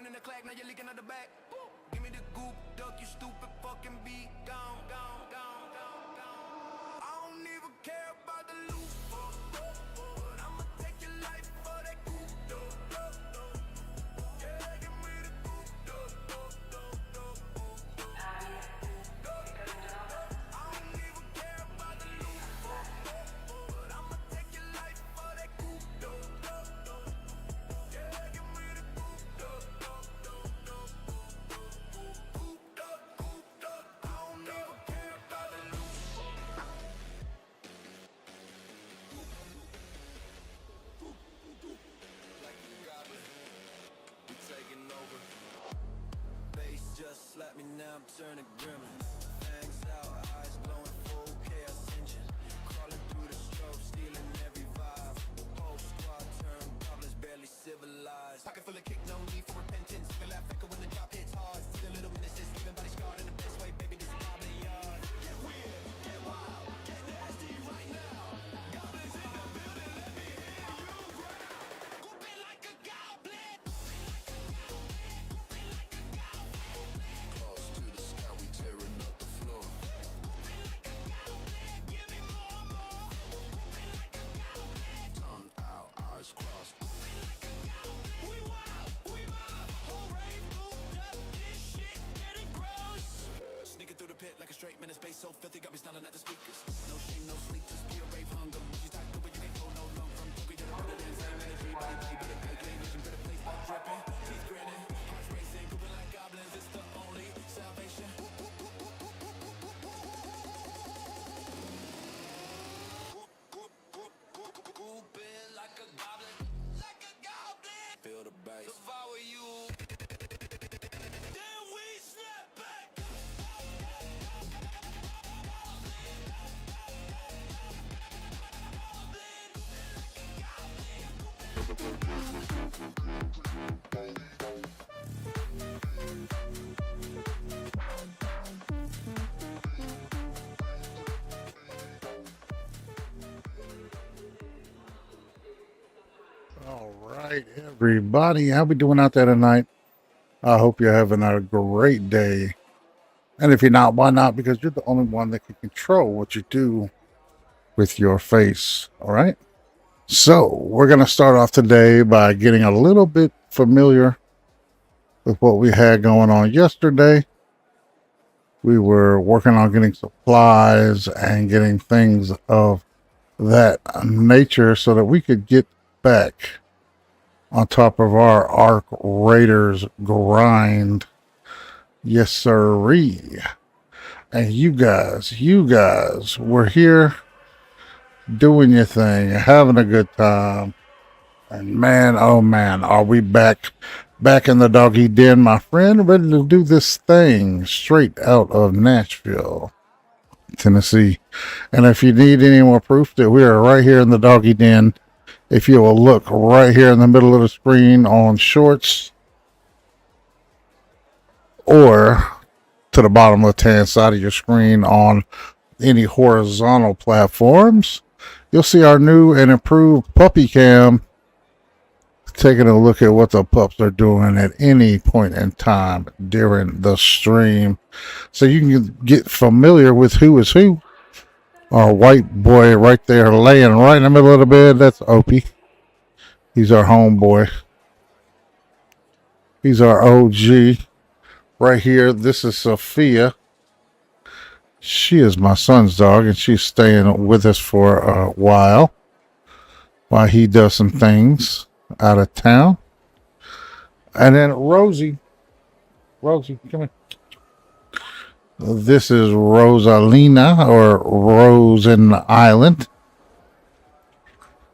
burning the clack, now you're leaking out the back. Give me the goop, duck, you stupid fucking be gone. I don't even care about the loot, but I'ma take your life for that goop, yeah, give me the goop, I don't even care about the loot, but I'ma take your life for that goop, yeah, give me the goop, I don't even care about the loot. Like a goblin, we taking over. Bass just slapped me, now I'm turning gremlin. Fangs out, eyes glowing, full chaos engine. Crawling through the strobe, stealing every vibe. Whole squad turned goblins, barely civilized. Pocket full of kick, no need for repentance. Feel like echo when the drop hits hard. See the little witnesses, leaving body scarred in the best way, baby, this is goblin yard. Get weird, get wild, get nasty right now. Goblins in the building, let me hear you growl. Whooping like a goblin. Claws to the sky, we tearing up the floor. Give me more. Tongue out, eyes crossed. We wild, whole rave moved up, this shit getting gross. Sneaking through the pit like a straight man in space, so filthy, got me stunning at the speakers. No shame, no sleep, just pure rave hunger. You start doing, you can't go no long. From Tokyo to the Netherlands, same energy, body, better pay, clean vision, better place, ball dripping, teeth grinning, hearts racing, grouping like goblins, it's the only salvation. Grouping like a goblin, feel the bass, devour you. Then we snap back. All right, everybody, how we doing out there tonight? I hope you're having a great day. And if you're not, why not? Because you're the only one that can control what you do with your face. All right. So we're going to start off today by getting a little bit familiar with what we had going on yesterday. We were working on getting supplies and getting things of that nature so that we could get back on top of our Ark Raiders grind. Yes, sirree. And you guys were here doing your thing, having a good time. And man, oh man, are we back in the doggy den, my friend, ready to do this thing straight out of Nashville, Tennessee. And if you need any more proof that we are right here in the doggy den, if you will look right here in the middle of the screen on shorts, or to the bottom left-hand side of your screen on any horizontal platforms, you'll see our new and improved puppy cam, taking a look at what the pups are doing at any point in time during the stream. So you can get familiar with who is who. Our white boy right there laying right in the middle of the bed, that's Opie. He's our homeboy. He's our OG. Right here, this is Sophia. She is my son's dog, and she's staying with us for a while he does some things out of town. And then Rosie, come here. This is Rosalina, or Rose in the Island.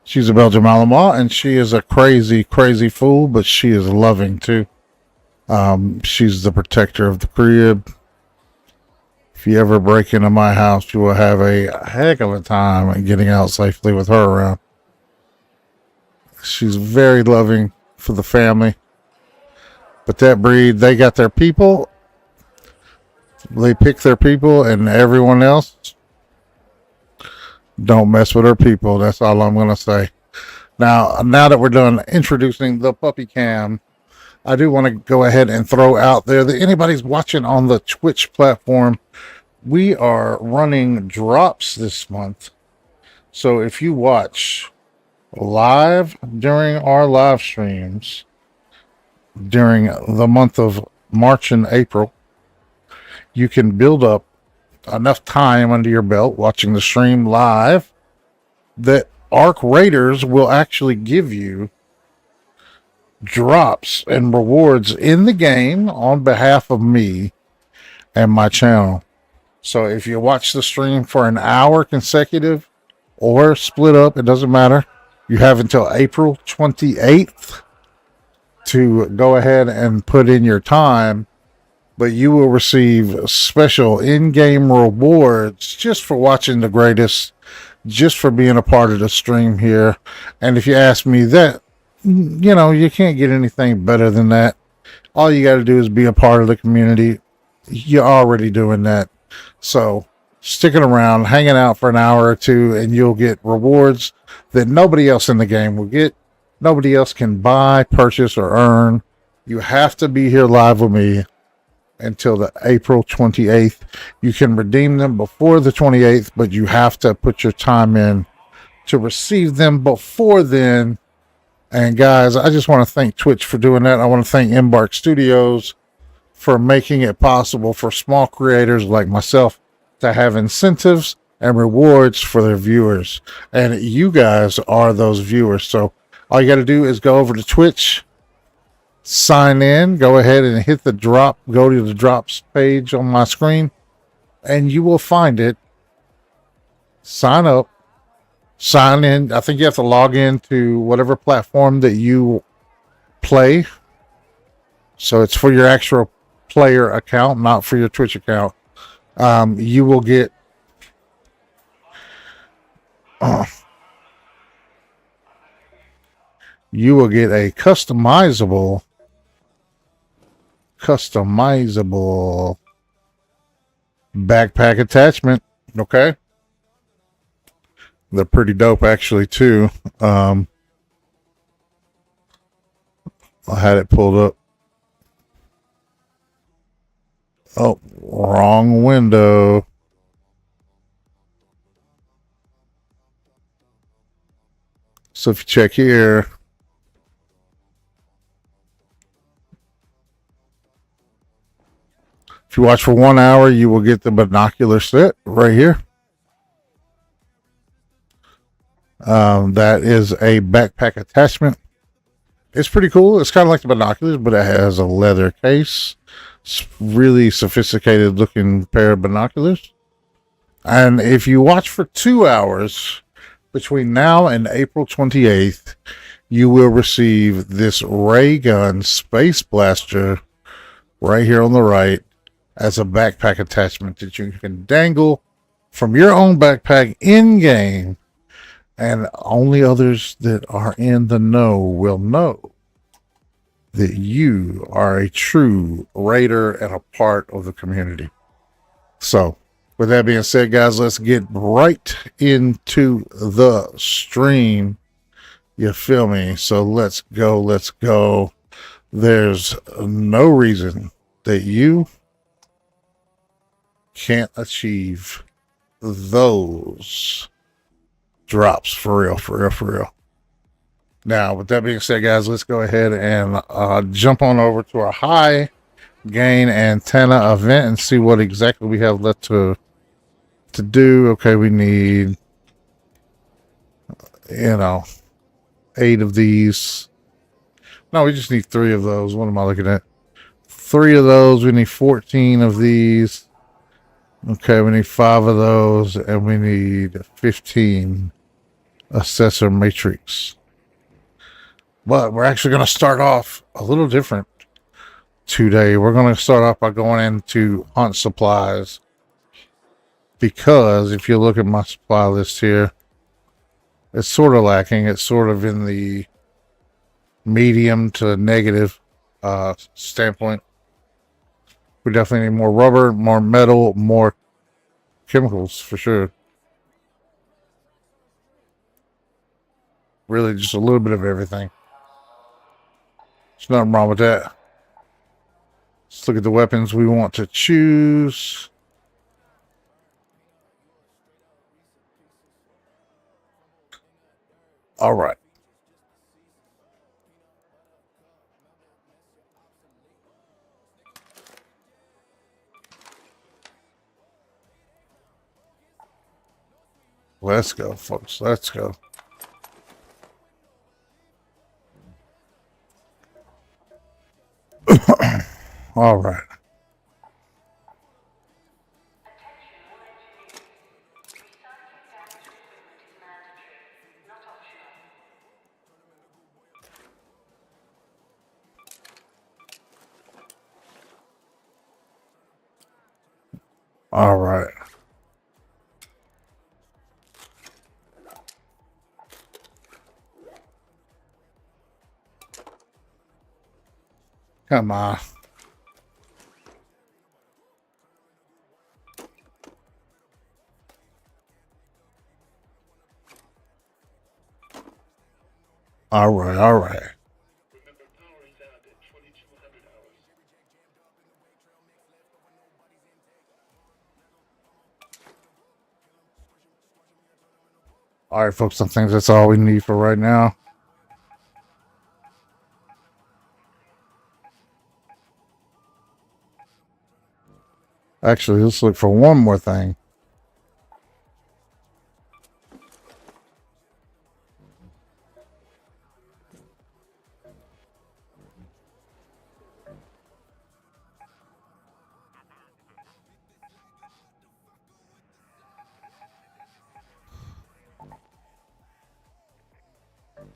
She's a Belgian Malinois, and she is a crazy, crazy fool, but she is loving too. She's the protector of the crib. If you ever break into my house, you will have a heck of a time getting out safely with her around. She's very loving for the family. But that breed, they got their people. They pick their people, and everyone else, don't mess with her people. That's all I'm going to say. Now that we're done introducing the puppy cam, I do want to go ahead and throw out there that anybody's watching on the Twitch platform, we are running drops this month. So if you watch live during our live streams during the month of March and April, you can build up enough time under your belt watching the stream live that Ark Raiders will actually give you drops and rewards in the game on behalf of me and my channel. So if you watch the stream for an hour consecutive or split up, it doesn't matter. You have until April 28th to go ahead and put in your time, but you will receive special in-game rewards just for watching DaGraydest, just for being a part of the stream here. And if you ask me that, you know, you can't get anything better than that. All you got to do is be a part of the community. You're already doing that. So sticking around, hanging out for an hour or two, and you'll get rewards that nobody else in the game will get. Nobody else can buy, purchase, or earn. You have to be here live with me until the April 28th. You can redeem them before the 28th, but you have to put your time in to receive them before then. And guys, I just want to thank Twitch for doing that. I want to thank Embark Studios for making it possible for small creators like myself to have incentives and rewards for their viewers. And you guys are those viewers. So all you got to do is go over to Twitch, sign in, go ahead and hit the drop, go to the drops page on my screen, and you will find it. Sign up, sign in. I think you have to log in to whatever platform that you play. So it's for your actual player account, not for your Twitch account. You will get you will get a customizable backpack attachment. Okay, they're pretty dope actually too. I had it pulled up. Oh, wrong window. So if you check here, if you watch for 1 hour, you will get the binocular set right here. That is a backpack attachment. It's pretty cool. It's kind of like the binoculars, but it has a leather case. It's really sophisticated looking pair of binoculars. And if you watch for 2 hours between now and April 28th, you will receive this ray gun space blaster right here on the right as a backpack attachment that you can dangle from your own backpack in game, and only others that are in the know will know that you are a true raider and a part of the community. So with that being said, guys, let's get right into the stream. You feel me? So let's go. There's no reason that you can't achieve those drops for real. Now, with that being said, guys, let's go ahead and jump on over to our high gain antenna event and see what exactly we have left to do. Okay, we need, 8 of these. No, we just need 3 of those. What am I looking at? 3 of those. We need 14 of these. Okay, we need 5 of those, and we need 15 assessor matrix. But we're actually going to start off a little different today. We're going to start off by going into hunt supplies, because if you look at my supply list here, it's sort of lacking. It's sort of in the medium to negative standpoint. We definitely need more rubber, more metal, more chemicals for sure. Really just a little bit of everything. There's nothing wrong with that. Let's look at the weapons we want to choose. All right. Let's go, folks. Let's go. All right. All right. Come on. All right. All right. All right, folks. I think that's all we need for right now. Actually, let's look for one more thing.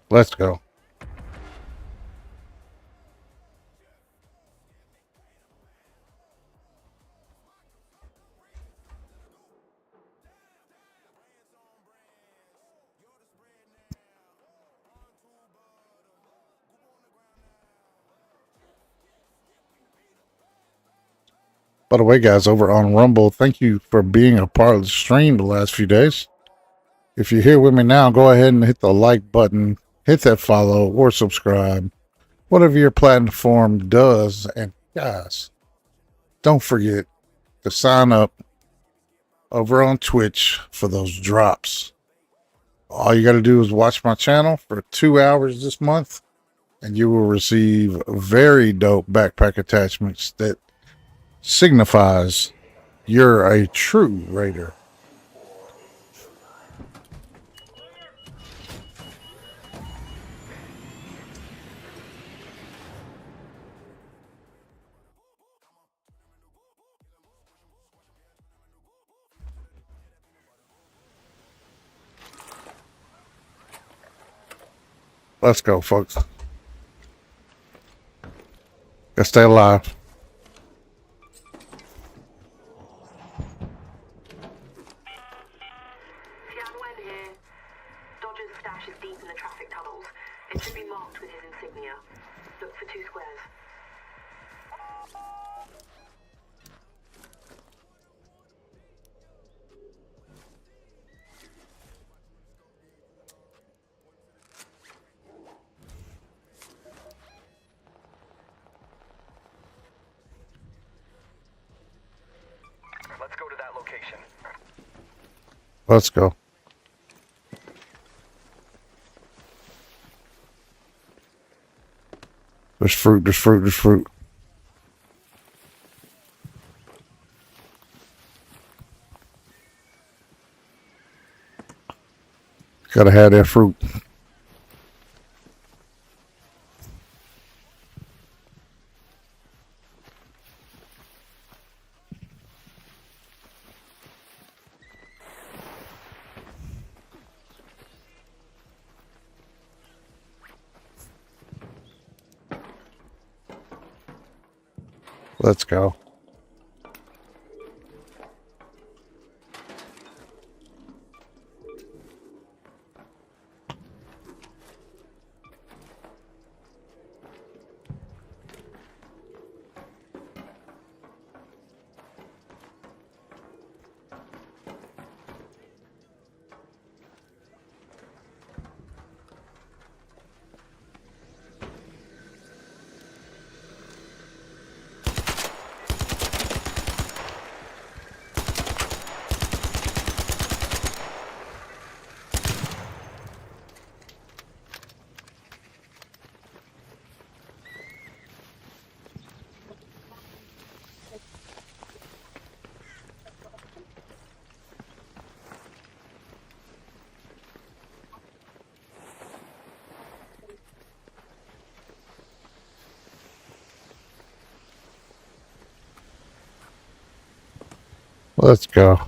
Let's go. By the way, guys, over on Rumble, thank you for being a part of the stream the last few days. If you're here with me now, go ahead and hit the like button, hit that follow or subscribe, whatever your platform does. And guys, don't forget to sign up over on Twitch for those drops. All you got to do is watch my channel for 2 hours this month, and you will receive very dope backpack attachments that signifies you're a true raider. Let's go, folks. Gotta stay alive. Dodger's stash is deep in the traffic tunnels. It should be marked with his insignia. Look for 2 squares. Let's go to that location. Let's go. There's fruit, there's fruit, there's fruit. Gotta have that fruit. Let's go. Let's go.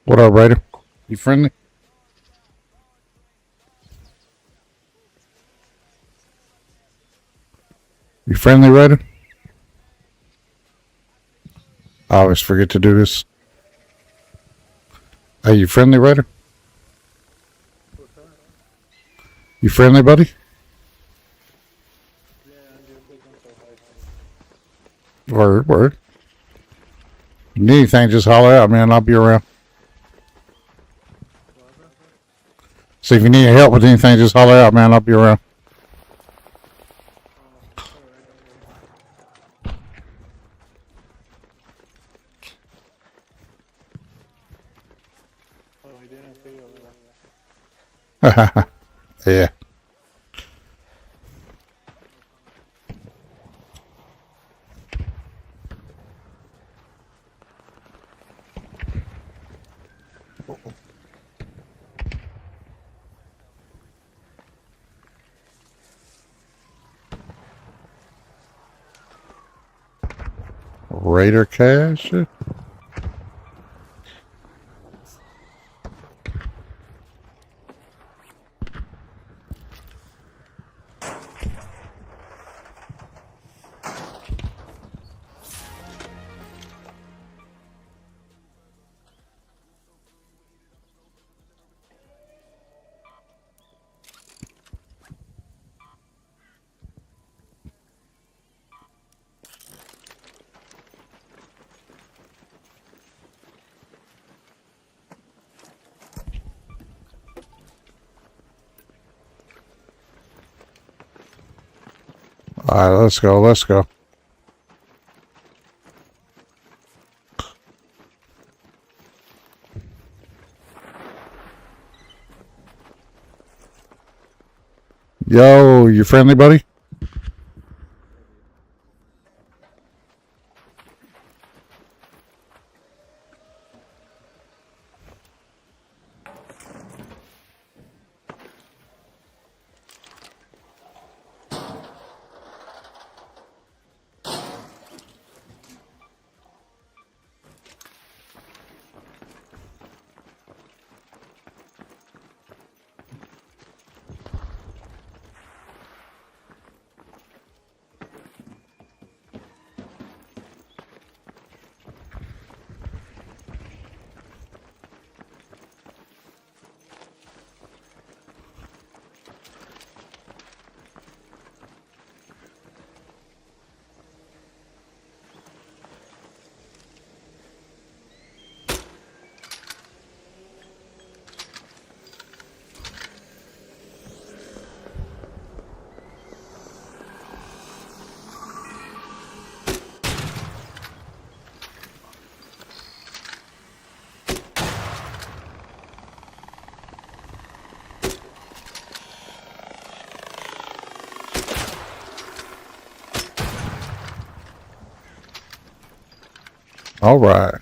What up, Raider? You friendly? You friendly, Raider? I always forget to do this. Are you friendly, Raider? You friendly, buddy? Word, word. You need anything, just holler out, man. I'll be around. So if you need help with anything, just holler out, man. I'll be around. Yeah. Raider cash. All right, let's go. Let's go. Yo, you friendly, buddy? All right.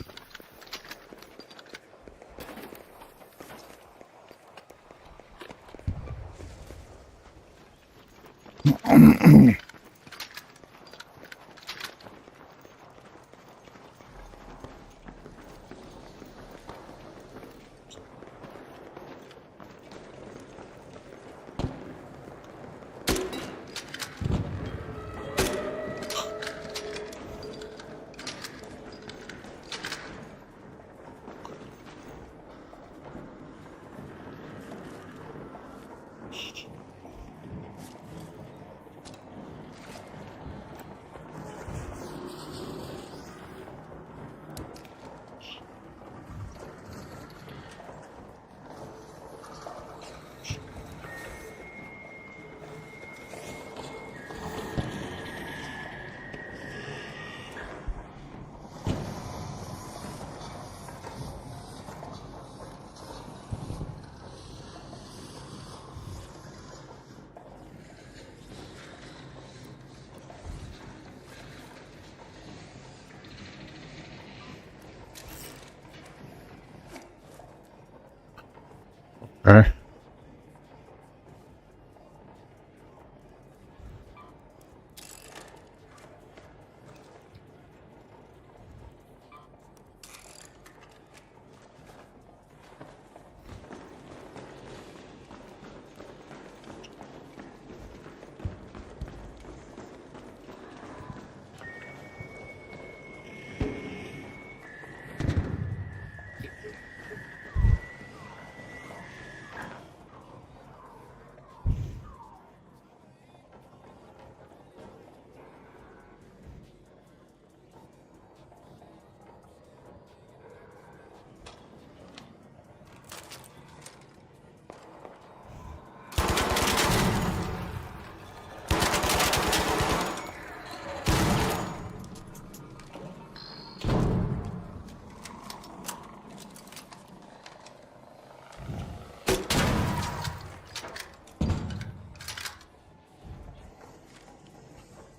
Okay.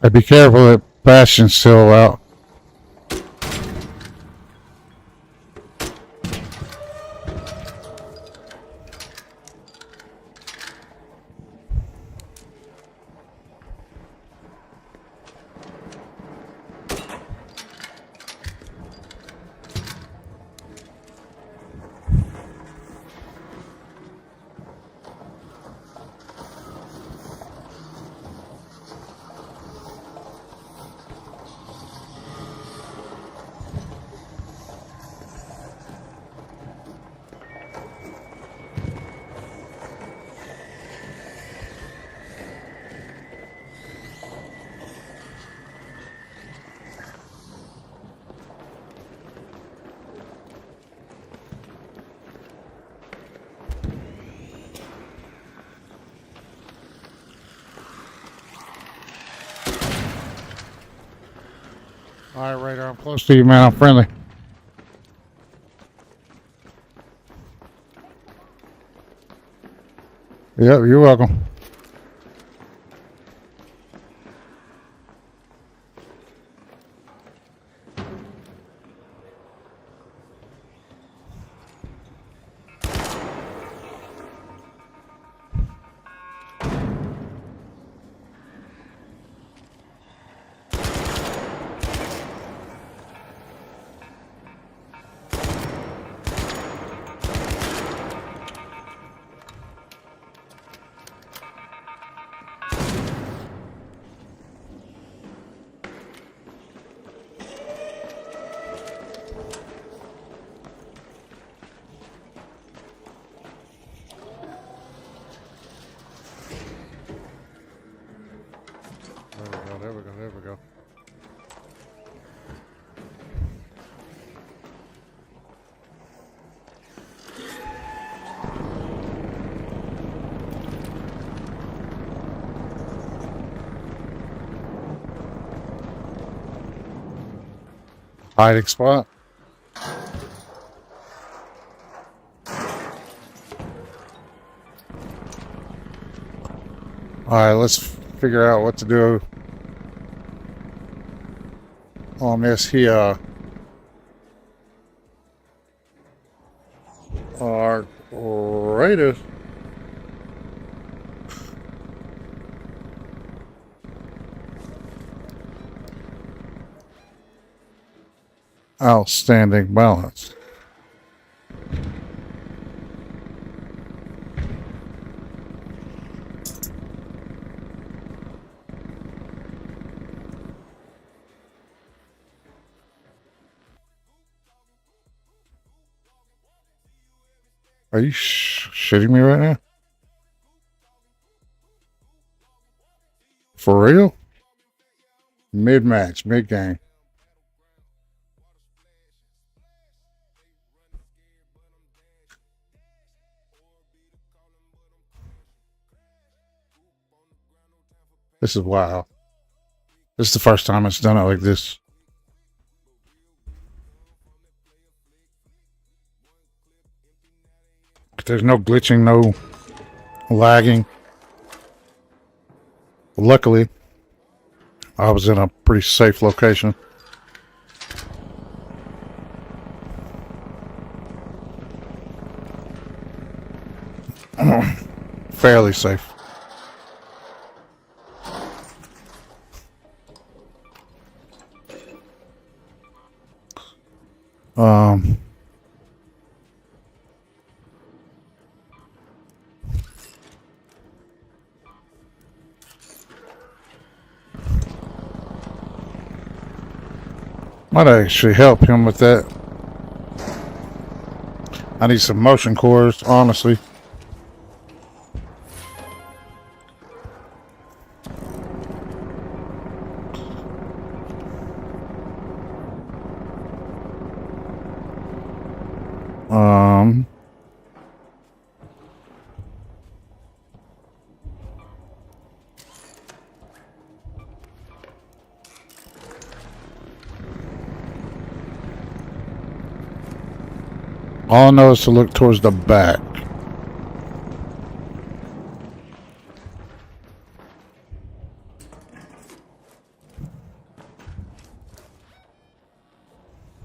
Hey, be careful that Bastion's still out. All right, Radar, I'm close to you, man. I'm friendly. Yep, you're welcome. There we go. Hiding spot. All right, let's figure out what to do on this here. Ark Raiders. Outstanding balance. Are you shitting me right now? For real? Mid-match, mid-game. This is wild. This is the first time it's done it like this. There's no glitching, no lagging. Luckily, I was in a pretty safe location. Fairly safe. Um, might actually help him with that. I need some motion cores, honestly. Um, all I know is to look towards the back.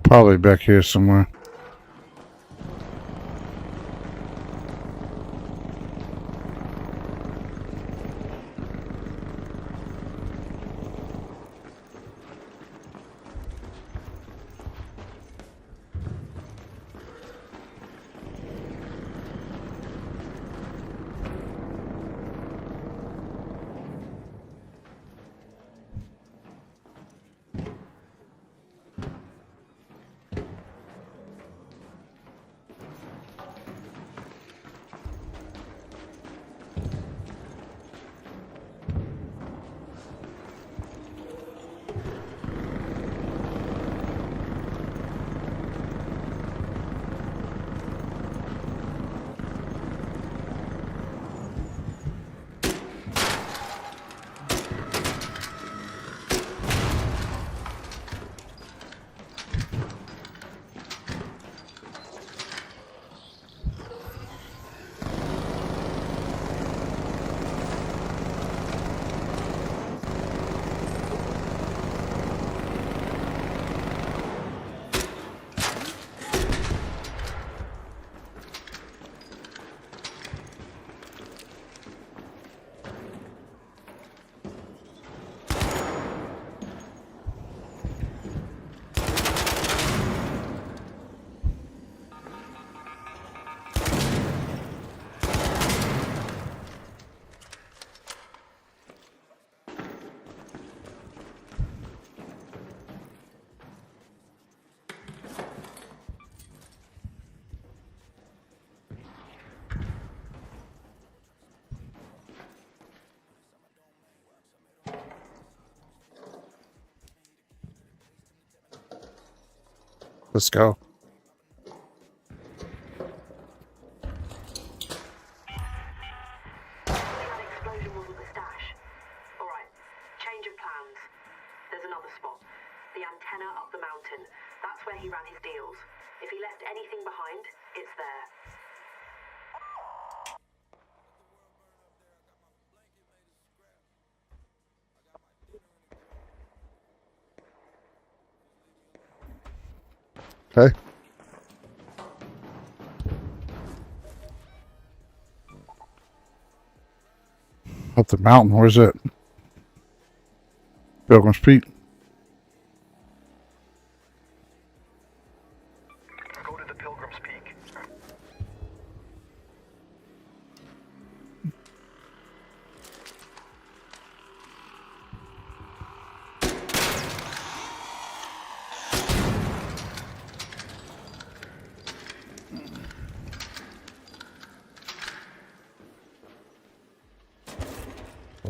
Probably back here somewhere. Let's go. That explosion wasn't the stash. Alright, change of plans. There's another spot. The antenna up the mountain. That's where he ran his deals. If he left anything behind, it's there. Okay. Up the mountain. Where's it? Pilgrim's Peak. Go to the Pilgrim's Peak.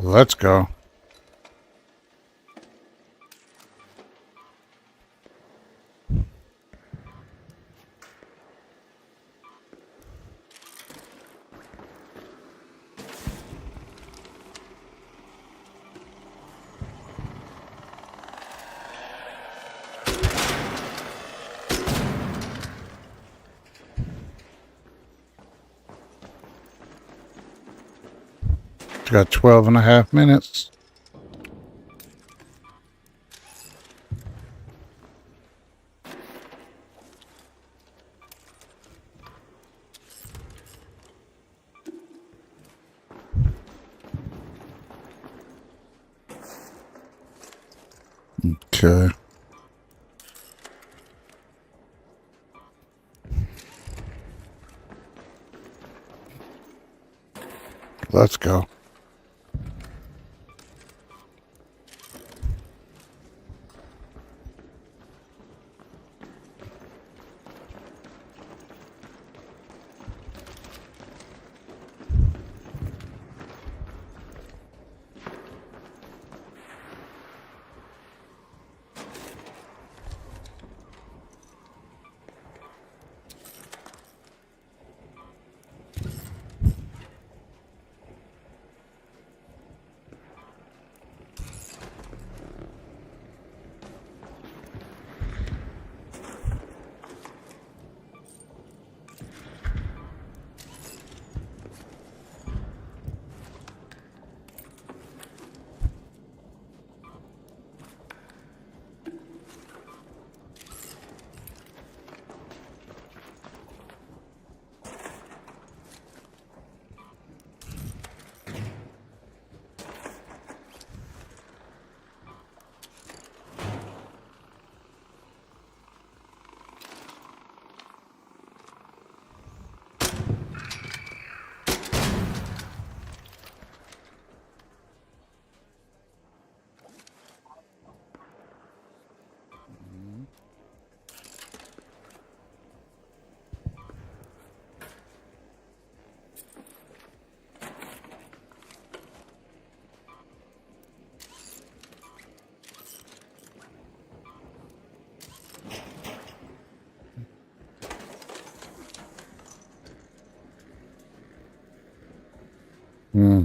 Let's go. Got 12 and a half minutes. Okay. Let's go. Hmm.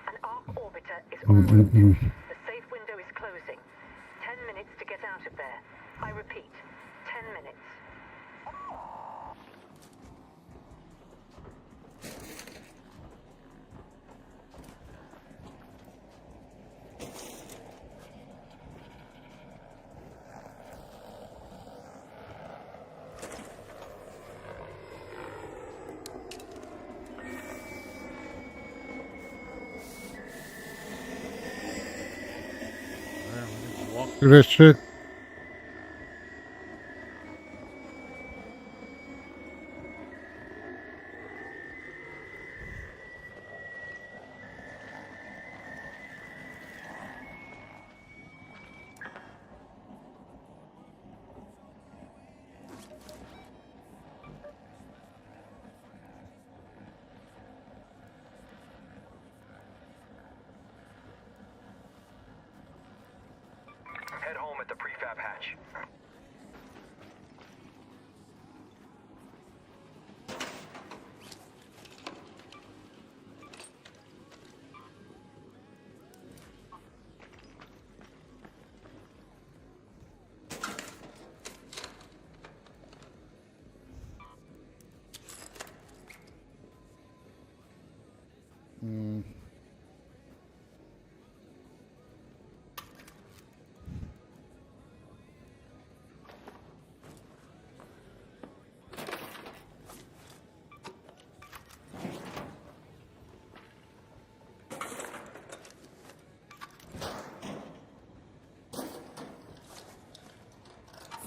An Ark orbiter is en route. Mm-mm-mm. The safe window is closing. 10 minutes to get out of there. I repeat, 10 minutes. Walk through this shit. Head home at the prefab hatch.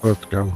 Let's go.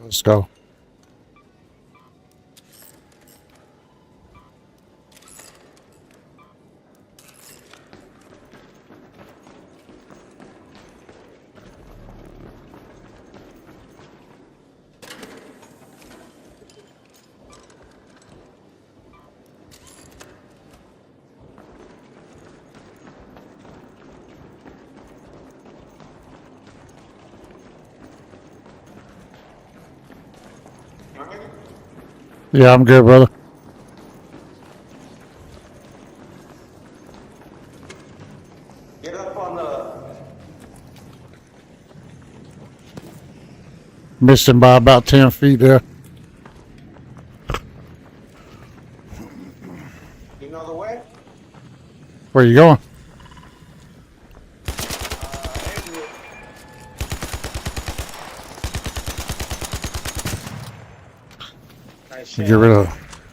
Let's go. Yeah, I'm good, brother. Get up on the. Missed him by about 10 feet there. You know the way? Where you going? Exit. Nice Get rid of.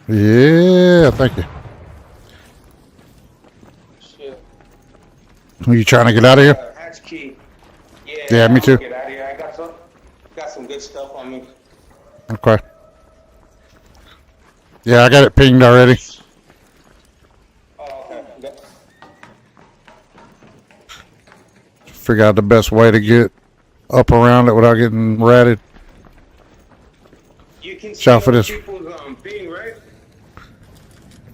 Yeah, thank you. shit. Are you trying to get out of here? Hatch key. Yeah, me too. Get out of here. I got some good stuff on me. Okay. Yeah, I got it pinged already. Oh, okay. Figure out the best way to get up around it without getting ratted. You can see Shout for other this. people's ping, right?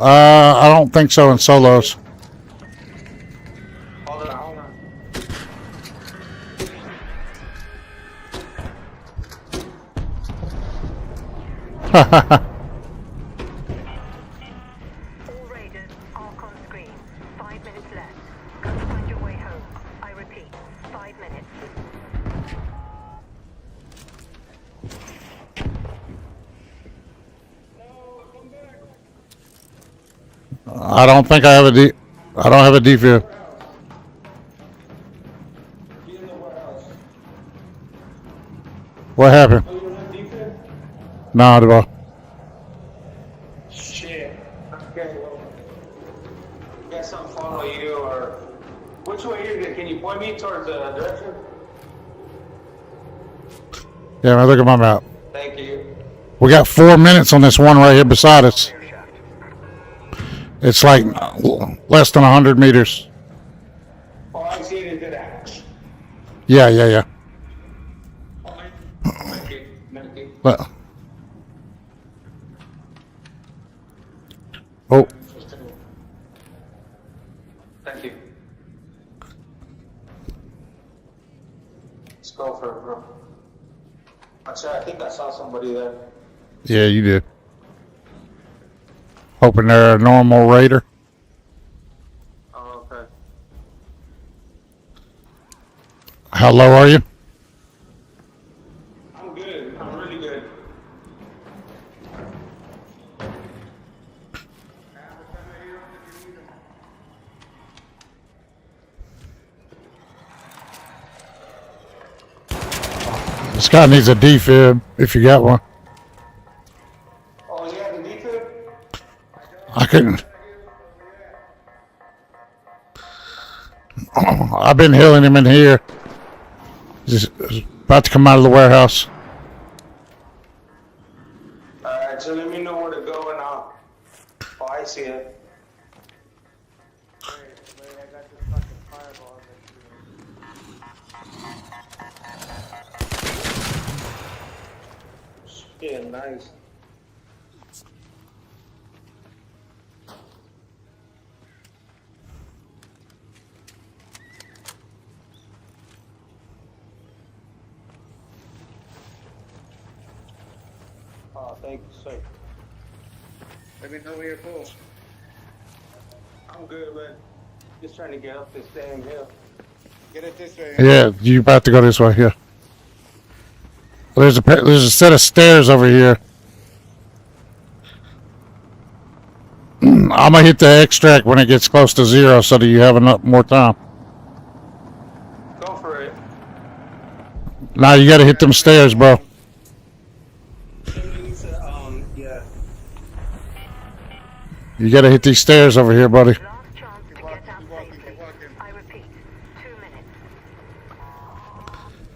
I don't think so in solos. Hold on. All Raiders, Ark on screen. 5 minutes left. Go find your way home. I repeat, 5 minutes. I don't think I have a D. I don't have a defib. Be in the warehouse. What happened? Oh, you don't have defense? Nah, the Shit. Okay, well. Guess I'll follow you or. Which way is it? Can you point me towards the direction? Yeah, man, look at my map. Thank you. We got 4 minutes on this one right here beside us. It's like less than 100 meters. Oh, I see it into that. Yeah, yeah, yeah. Thank you. Thank you. But, oh, Thank you. Let's go for it, bro. Actually, I think I saw somebody there. yeah, you did. Hoping they're a normal raider. Oh, okay. How low are you? I'm good. I'm really good. This guy needs a defib if you got one. Oh, you have the defib? I couldn't. I've been healing him in here. Just about to come out of the warehouse. Alright, so let me know where to go and I'll. Oh, I see it. Wait, I got this fucking fireball next to me. Shit, nice. Oh, thank you, sir. Let me know when you're full. I'm good, man. Just trying to get up this damn hill. Get it this way. Yeah, you about to go this way here. There's a set of stairs over here. I'm gonna hit the extract when it gets close to 0 so that you have enough more time. Go for it. Now you gotta hit them stairs, bro. Yeah. You gotta hit these stairs over here, buddy. Last chance to get out safely. I repeat, 2 minutes.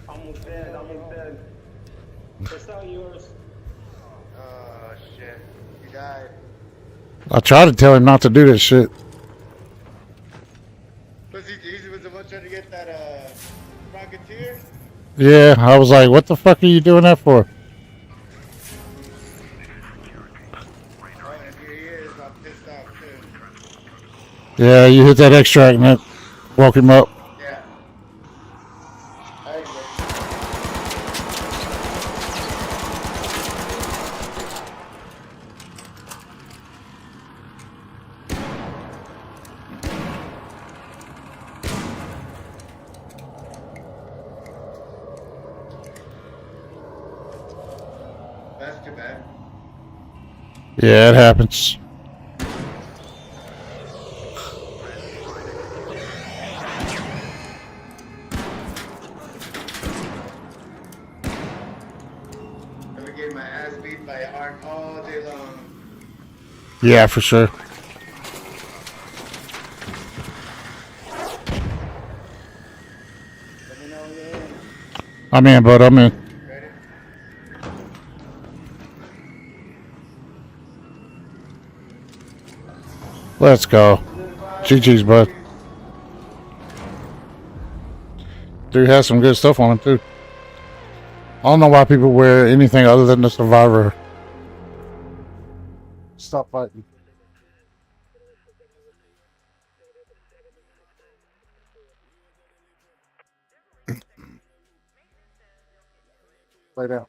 Almost dead. It's all yours. Oh shit. You died. I tried to tell him not to do this shit. Was he was the one trying to get that Rocketeer? Yeah, I was like, what the fuck are you doing that for? Oh, and here he is, all pissed off too. Yeah, you hit that extract and it woke him up. Yeah. I agree. That's too bad. Yeah, it happens. I've been getting my ass beat by Ark all day long. Yeah, for sure. Let me know when you're in. I'm in, bud. I'm in. Ready? Let's go. GG's, bud. Dude has some good stuff on him, too. I don't know why people wear anything other than the Survivor. Stop fighting. Lay down.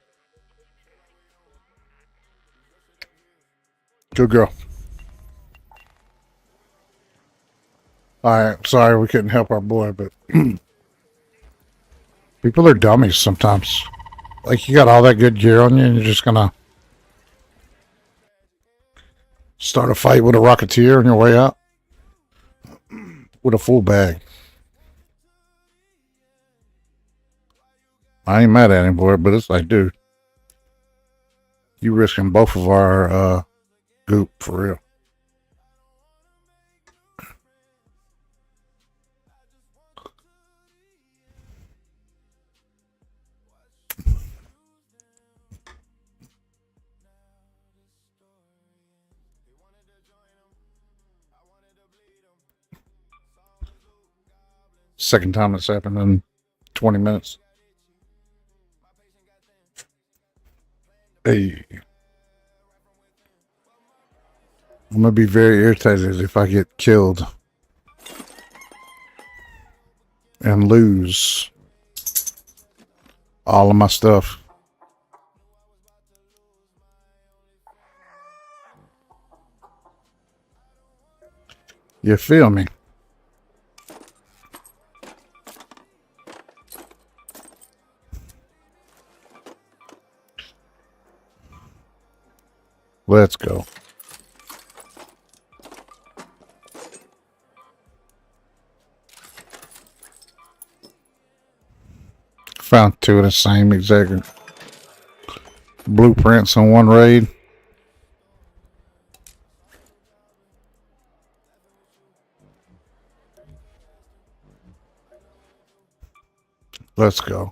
Good girl. Alright, sorry we couldn't help our boy, but people are dummies sometimes. Like, you got all that good gear on you and you're just gonna start a fight with a Rocketeer on your way out with a full bag. I ain't mad at him for it, but it's like, dude, you risking both of our goop for real. Second time it's happened in 20 minutes. Hey. I'm gonna be very irritated if I get killed and lose all of my stuff. You feel me? Let's go. Found two of the same exact blueprints on one raid. Let's go.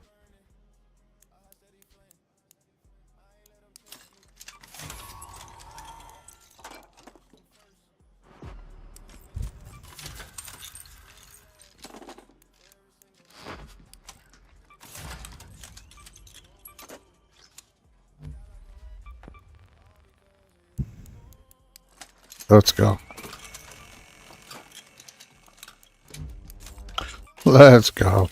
Let's go. Let's go.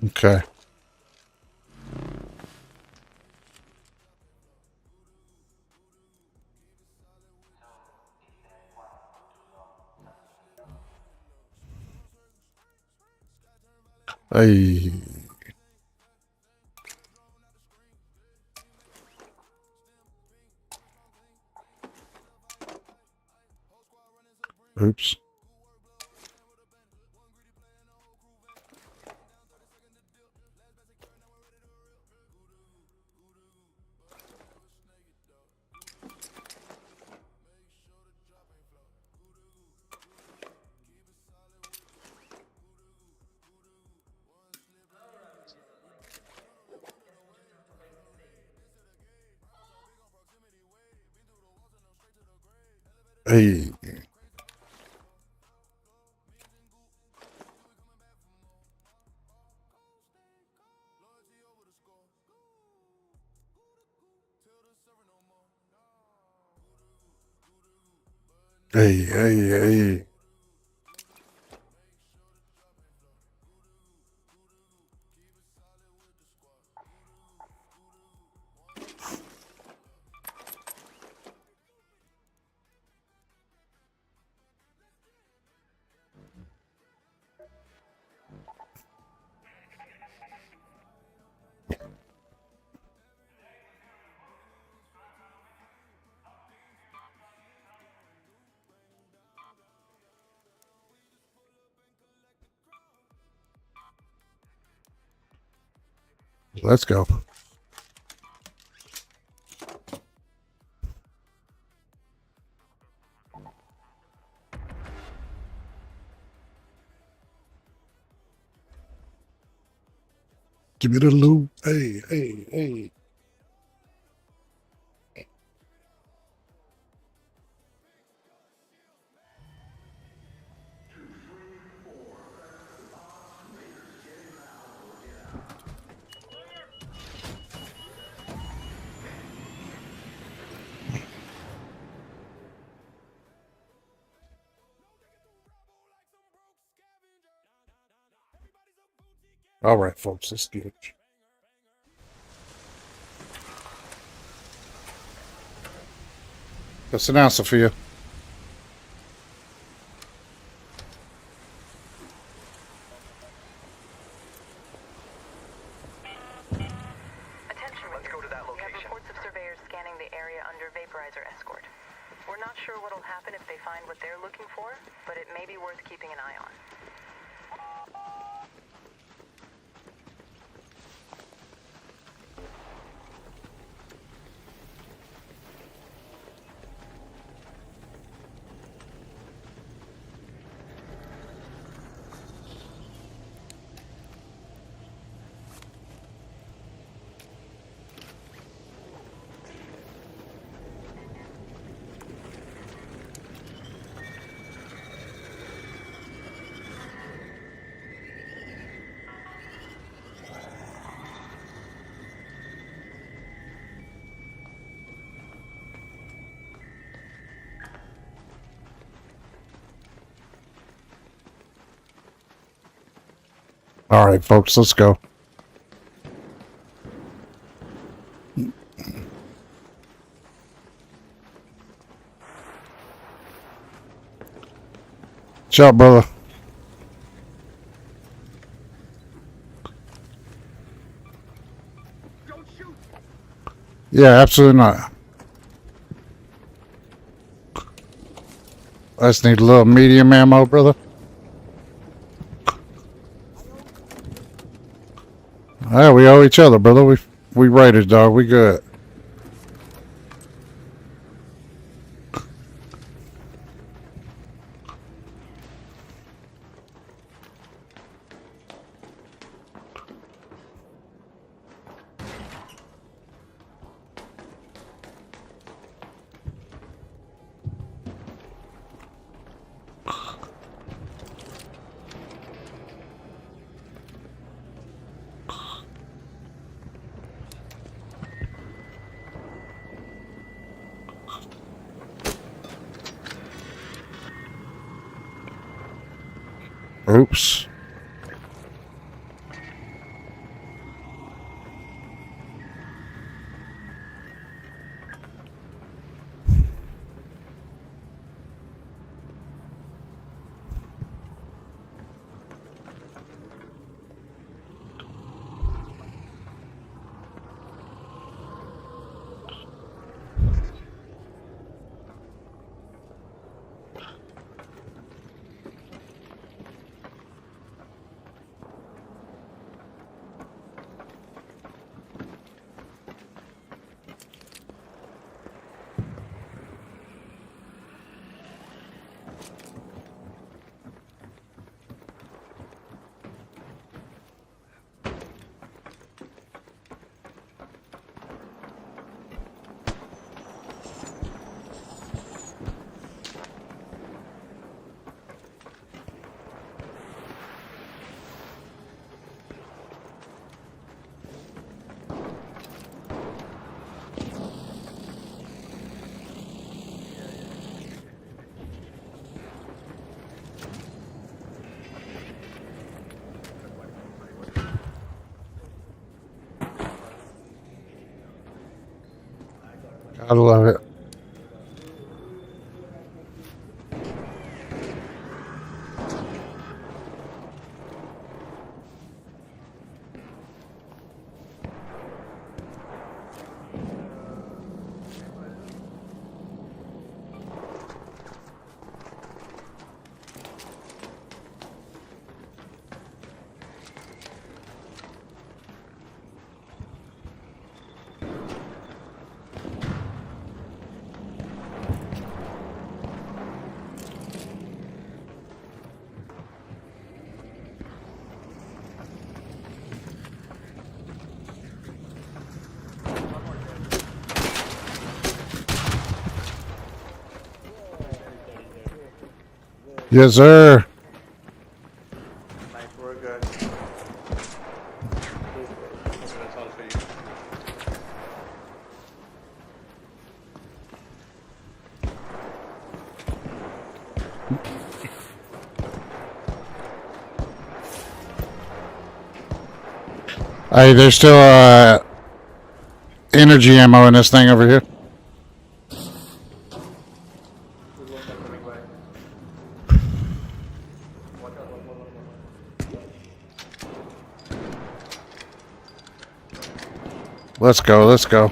Okay. Hey. Oops. Hey. Hey, hey, hey. Let's go. Give me the loot. Hey, hey, hey. All right, folks, let's get it. That's an answer for you. Attention, Let's go to that we have location. reports of surveyors scanning the area under vaporizer escort. We're not sure what'll happen if they find what they're looking for, but it may be worth keeping an eye on. All right, folks, let's go. Ciao, brother. Don't shoot! Yeah, absolutely not. I just need a little medium ammo, brother. Yeah, we owe each other, brother. We Raiders, dog. We good. Oops. I love it. Yes, sir. Nice work, guys. That's all for you. Hey, there's still energy ammo in this thing over here. Good work, coming by. Watch out, one. Let's go. Let's go.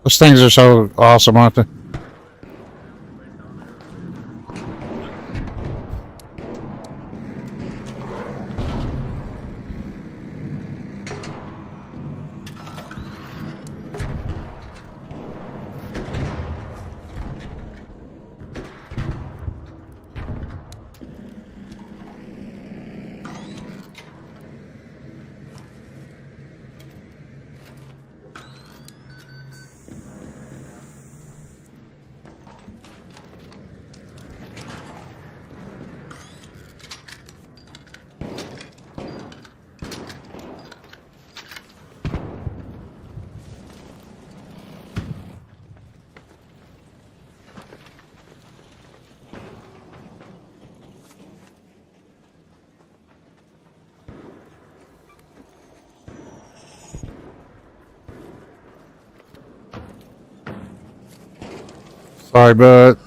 Those things are so awesome, aren't they? Sorry, but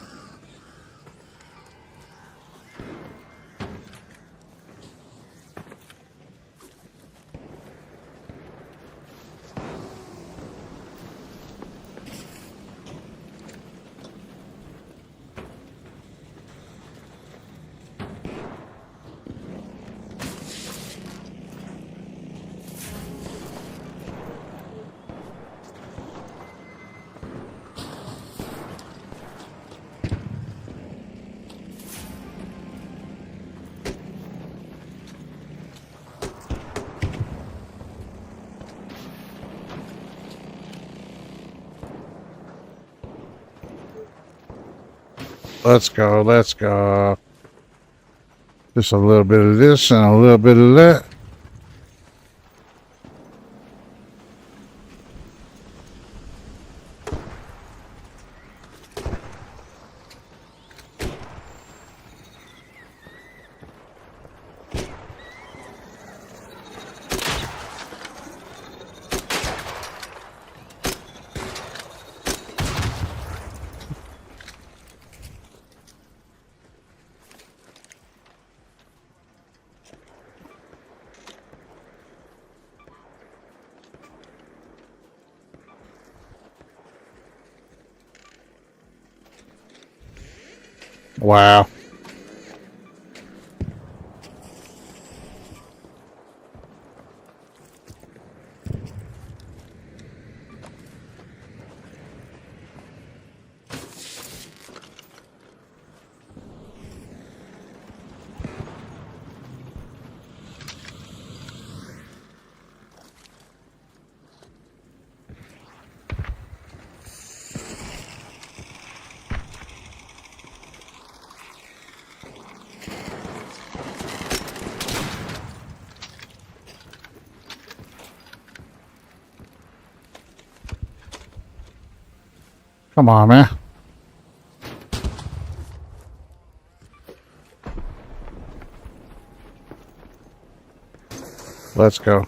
Let's go. Let's go. Just a little bit of this and a little bit of that. Wow. Come on, man. Let's go.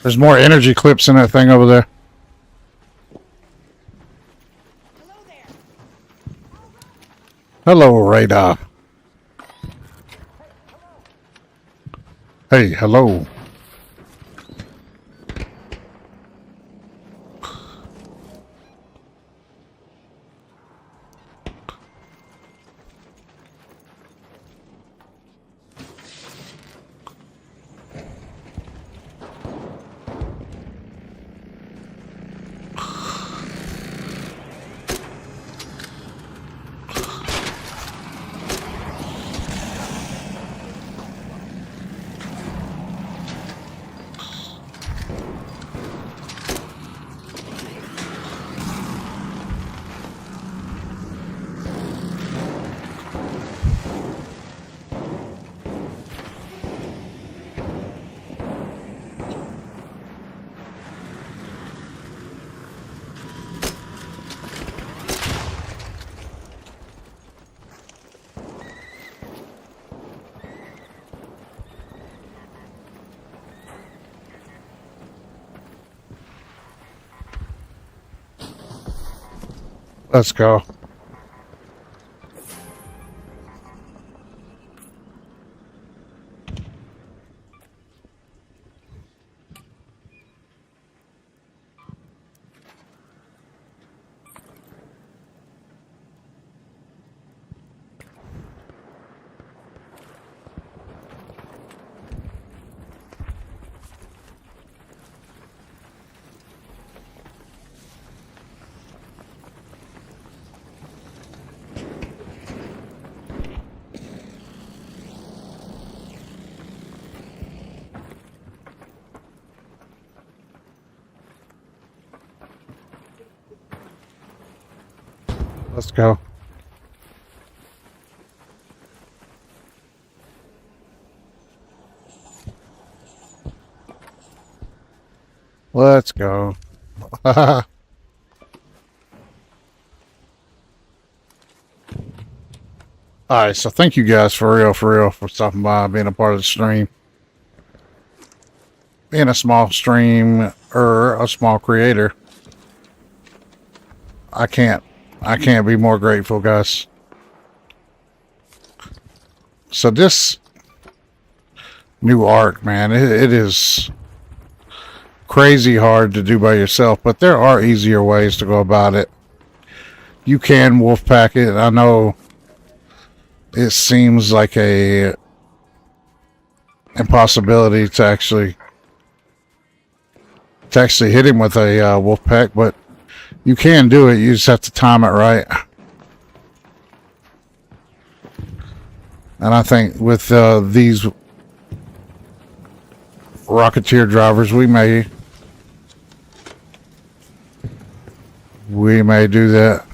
There's more energy clips in that thing over there. Hello, radar. Hey, hello. Let's go. Let's go. Let's go. Alright, so thank you guys for real, for stopping by, being a part of the stream. Being a small stream or a small creator. I can't be more grateful, guys. So this new Ark, man, it is crazy hard to do by yourself, but there are easier ways to go about it. You can wolfpack it. I know it seems like a impossibility to actually hit him with a wolf pack, but you can do it. You just have to time it right. And I think with these Rocketeer drivers, we may do that.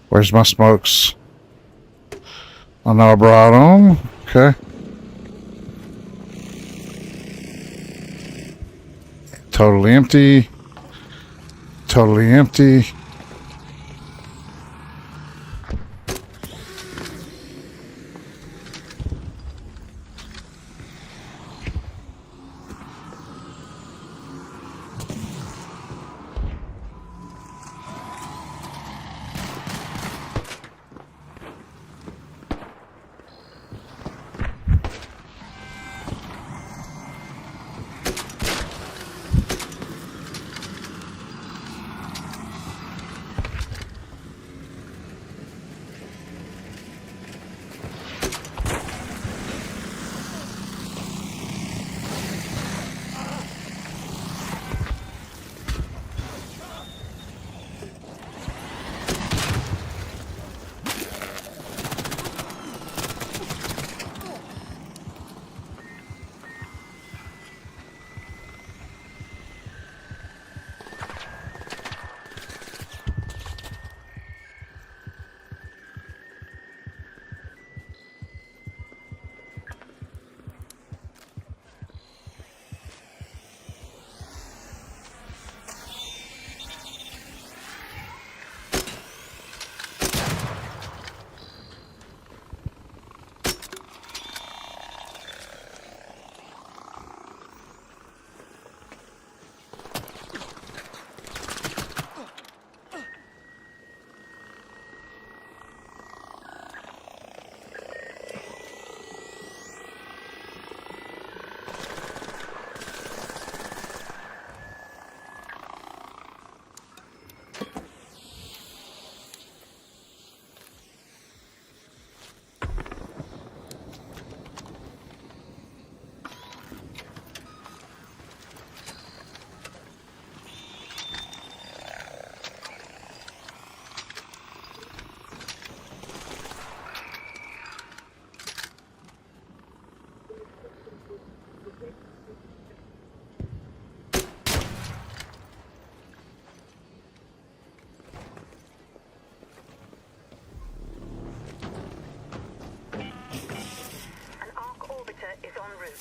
Where's my smokes? I know I brought them. Okay. Totally empty. Totally empty.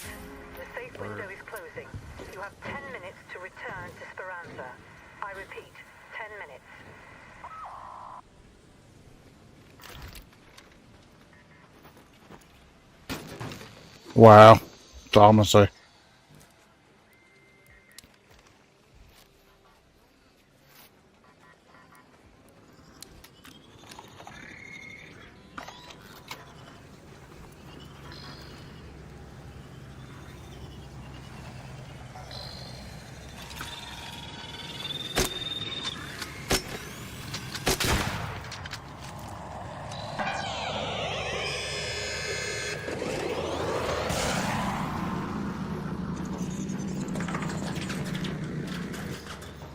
The safe window is closing. You have 10 minutes to return to Speranza. I repeat, 10 minutes. Wow. That's all I'm gonna say.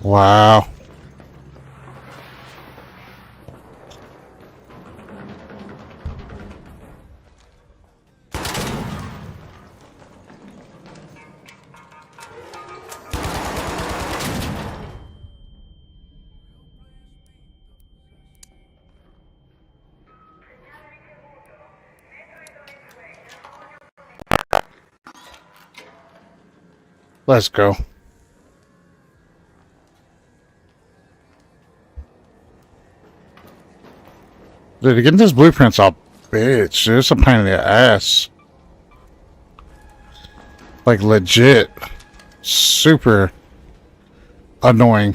Wow. Let's go. Dude, getting this blueprint's a bitch. It's a pain in the ass. Like, legit. Super annoying.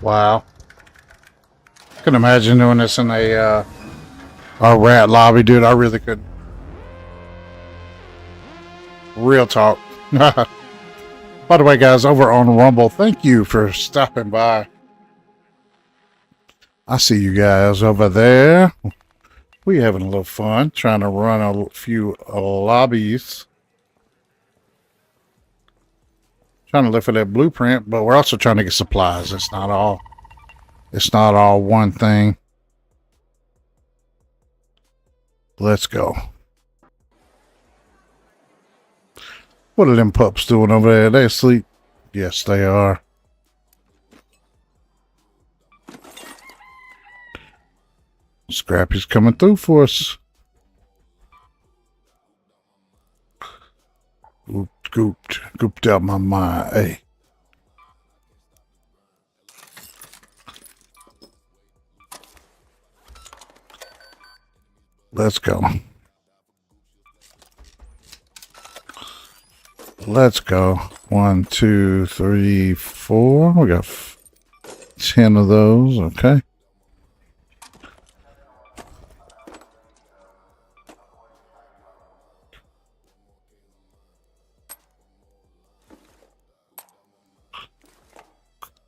Wow. Can imagine doing this in a rat lobby, dude. I really could. Real talk. By the way, guys, over on Rumble, thank you for stopping by. I see you guys over there. We having a little fun trying to run a few lobbies. Trying to look for that blueprint, but we're also trying to get supplies. It's not all one thing. Let's go. What are them pups doing over there? They asleep? Yes, they are. Scrappy's coming through for us. Gooped out my mind. Hey. Let's go. Let's go. 1, 2, 3, 4. We got 10 of those. Okay.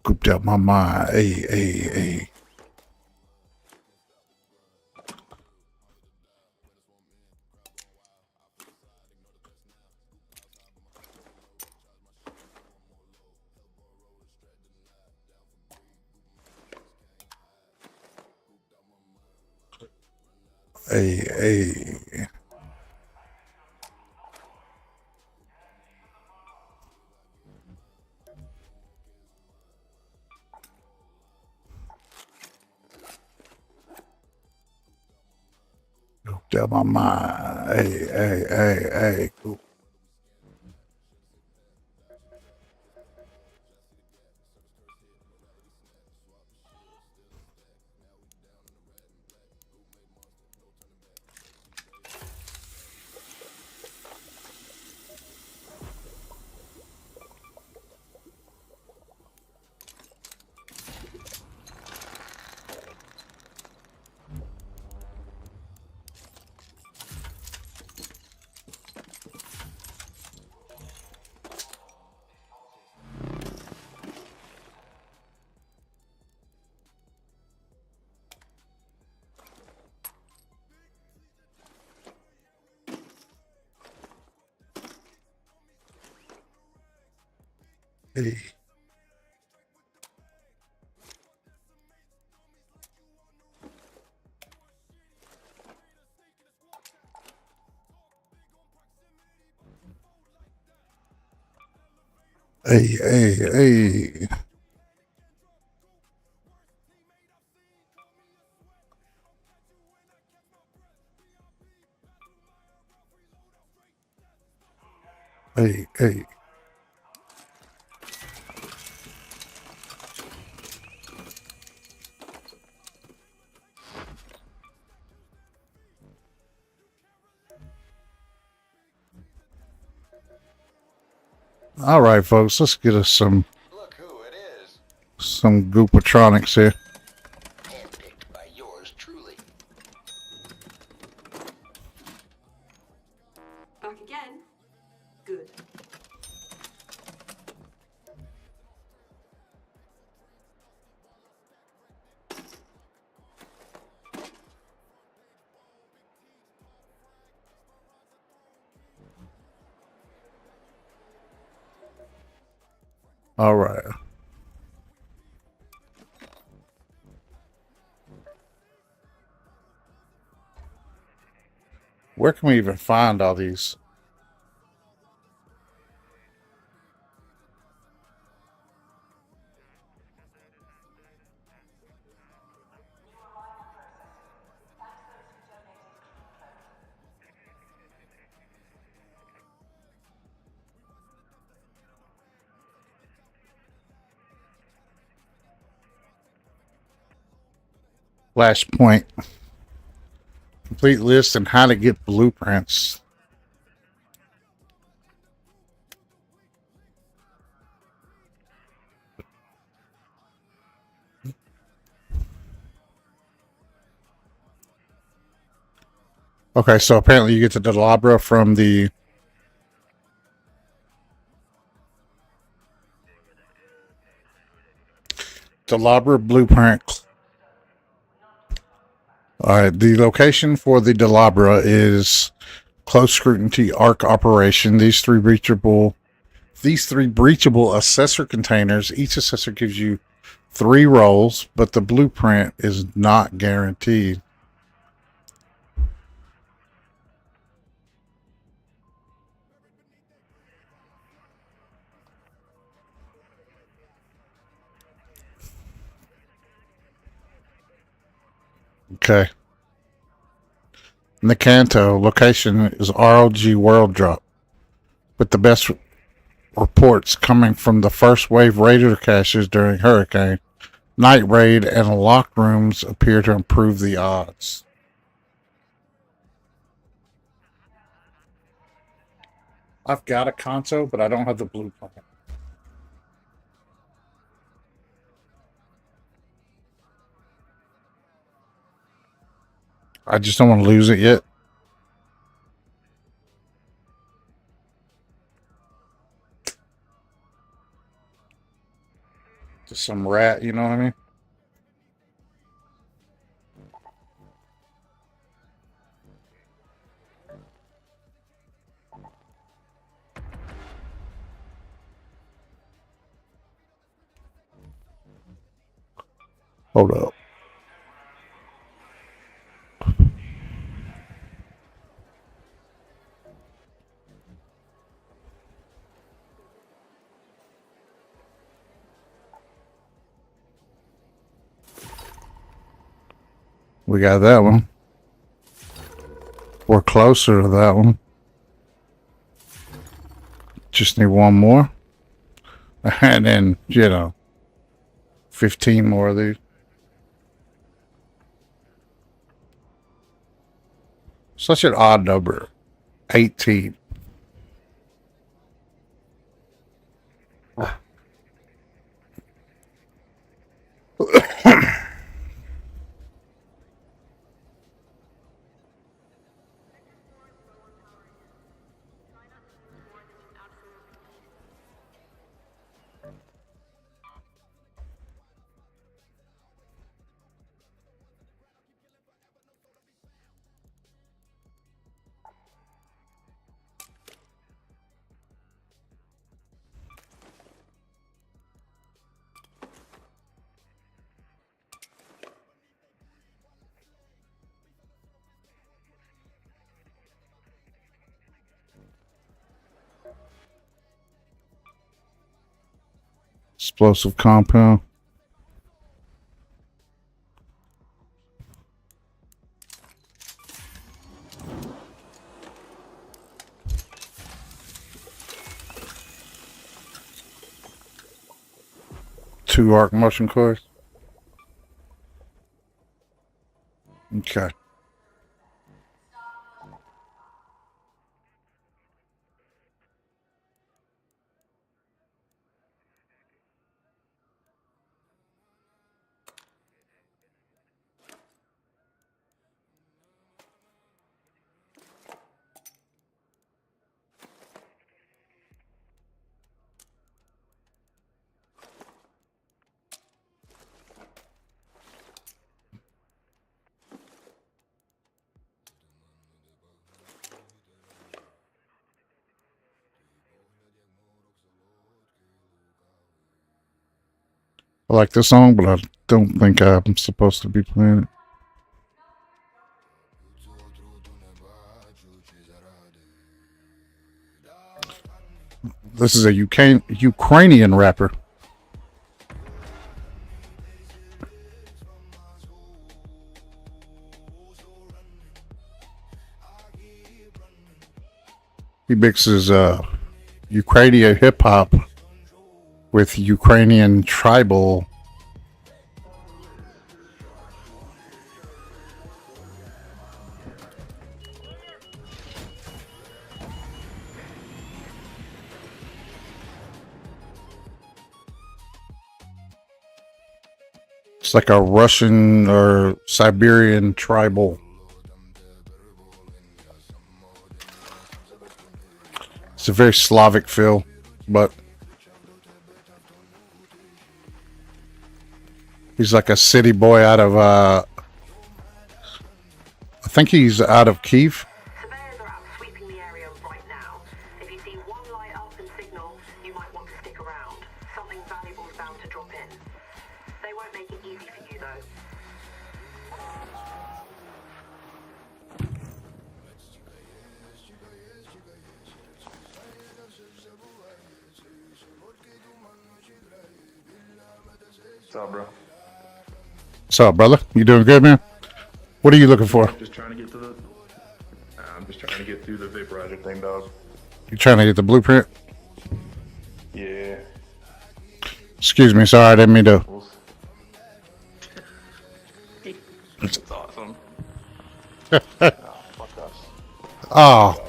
Gooped out my mind. Hey. Hey. Gooped out my mind. Hey. Hey. Hey, hey, hey. Hey, hey. All right, folks, let's get us some Look who it is. Goopatronics here. Handpicked by yours truly. Back again? Good. All right. Where can we even find all these? Flashpoint. Complete list and how to get blueprints. Okay, so apparently you get the Delabra from the Delabra blueprint. All right, the location for the Delabra is close scrutiny Ark operation. These three breachable assessor containers. Each assessor gives you 3 rolls, but the blueprint is not guaranteed. Okay. Nicanto location is RLG World Drop, with the best reports coming from the first wave Raider caches during Hurricane. Night Raid and locked rooms appear to improve the odds. I've got a console, but I don't have the blueprint. I just don't want to lose it yet. Just some rat, you know what I mean? Hold up. We got that one. We're closer to that one. Just need one more. And then, 15 more of these. Such an odd number. 18. Explosive compound. Two arc motion cores. Okay. I like this song, but I don't think I'm supposed to be playing it. This is a Ukrainian rapper. He mixes Ukrainian hip hop with Ukrainian tribal. It's like a Russian or Siberian tribal. It's a very Slavic feel, but he's like a city boy out of, I think he's out of Kiev. Surveyors are out sweeping the area right now. If you see one light up and signal, you might want to stick around. Something valuable is bound to drop in. They won't make it easy for you, though. What's up, bro? What's up, brother? You doing good, man? What are you looking for? Just trying to get to the. I'm just trying to get through the vaporizer thing, dog. You trying to get the blueprint? Yeah. Excuse me, sorry, I didn't mean to. It's awesome. Oh, fuck us. Oh.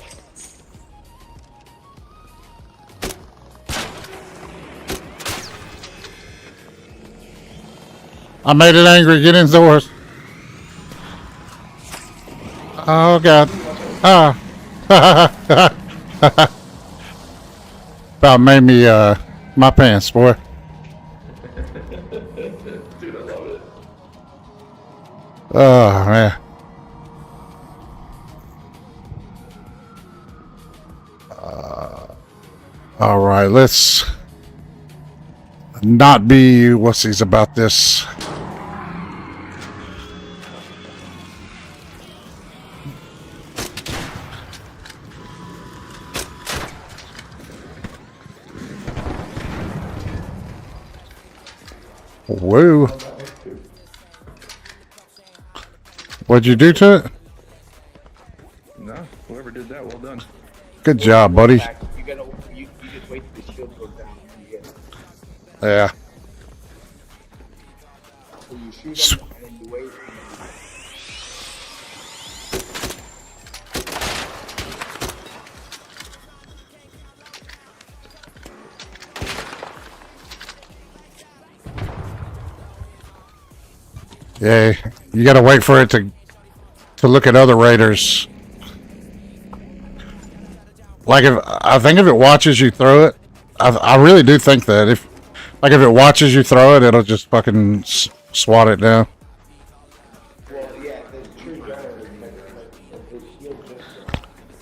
I made it angry. Get indoors. Oh, God. Ah. About made me, my pants, boy. Dude, I love it. Oh, man. All right, let's not be wussies about this. Whoa. What'd you do to it? No, whoever did that, well done. Good job, buddy. You just wait till the shield goes down. And you get it. Yeah. So you shoot them and then you wait. Yeah, you gotta wait for it to look at other raiders. Like I think if it watches you throw it, I really do think that if it watches you throw it, it'll just fucking swat it down. Well, yeah, the true gunner is like his shield just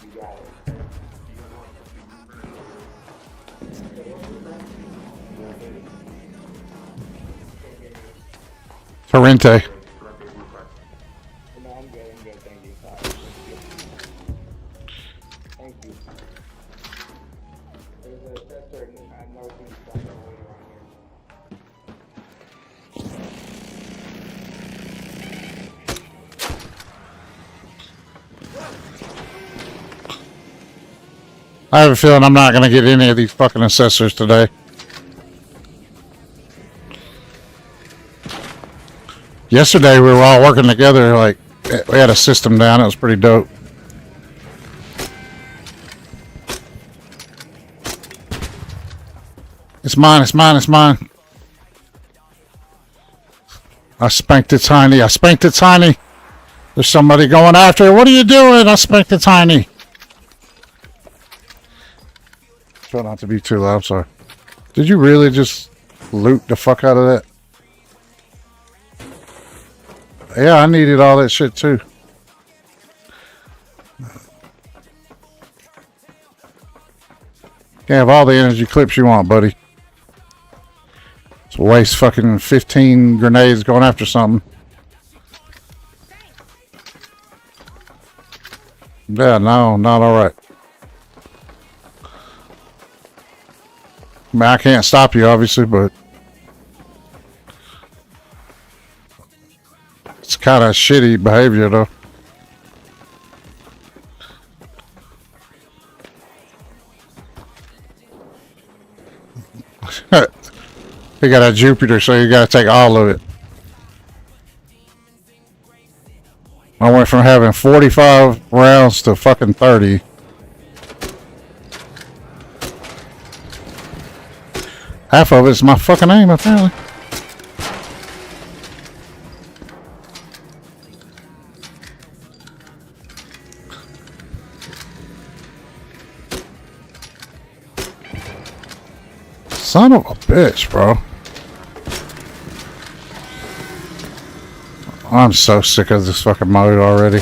you got it. Torrente. No, I'm good, thank you. Thank you. There's a tester, I know things don't go around here. I have a feeling I'm not going to get any of these fucking assessors today. Yesterday we were all working together, like, we had a system down, it was pretty dope. It's mine, it's mine, it's mine. I spanked it tiny, I spanked it tiny. There's somebody going after it. What are you doing? I spanked it tiny. Try not to be too loud, I'm sorry. Did you really just loot the fuck out of that? Yeah, I needed all that shit too. You can have all the energy clips you want, buddy. It's waste fucking 15 grenades going after something. Yeah, no, not alright. I mean, I can't stop you, obviously, but it's kind of shitty behavior, though. You got a Jupiter, so you got to take all of it. I went from having 45 rounds to fucking 30. Half of it's my fucking aim, apparently. Son of a bitch, bro. I'm so sick of this fucking mode already.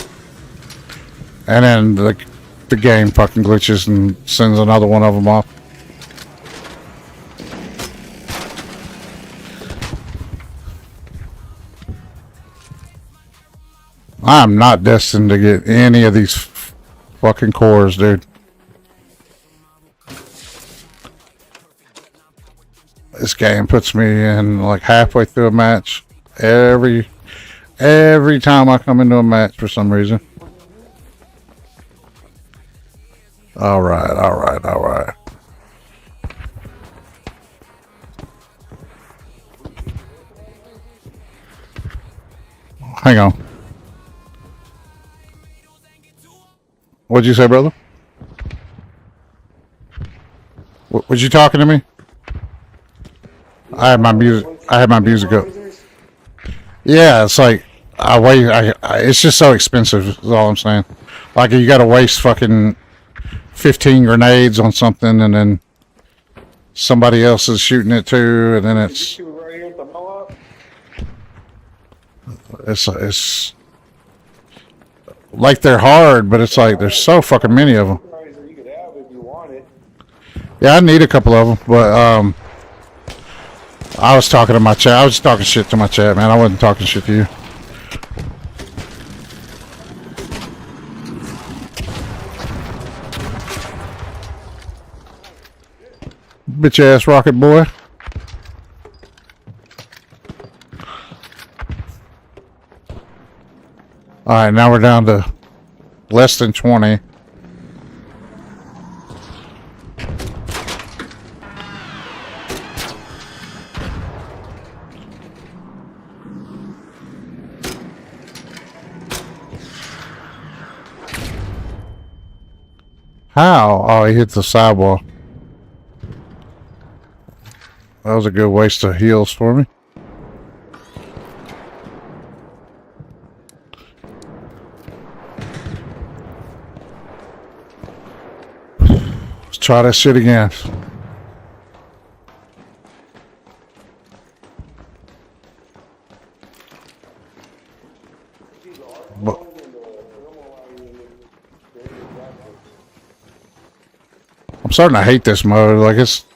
And then the game fucking glitches and sends another one of them off. I'm not destined to get any of these fucking cores, dude. This game puts me in like halfway through a match every time I come into a match for some reason. Alright, alright, alright. Hang on. What'd you say, brother? Was you talking to me? I had my music up. Yeah, it's like it's just so expensive. Is all I'm saying. Like you got to waste fucking 15 grenades on something, and then somebody else is shooting it too, and then it's like they're hard, but it's like there's so fucking many of them. Yeah, I need a couple of them, but I was talking to my chat. I was talking shit to my chat, man. I wasn't talking shit to you. Bitch ass rocket boy. Alright, now we're down to less than 20. How? Oh, he hit the sidewall. That was a good waste of heals for me. Let's try that shit again. But I'm starting to hate this mode. Like it's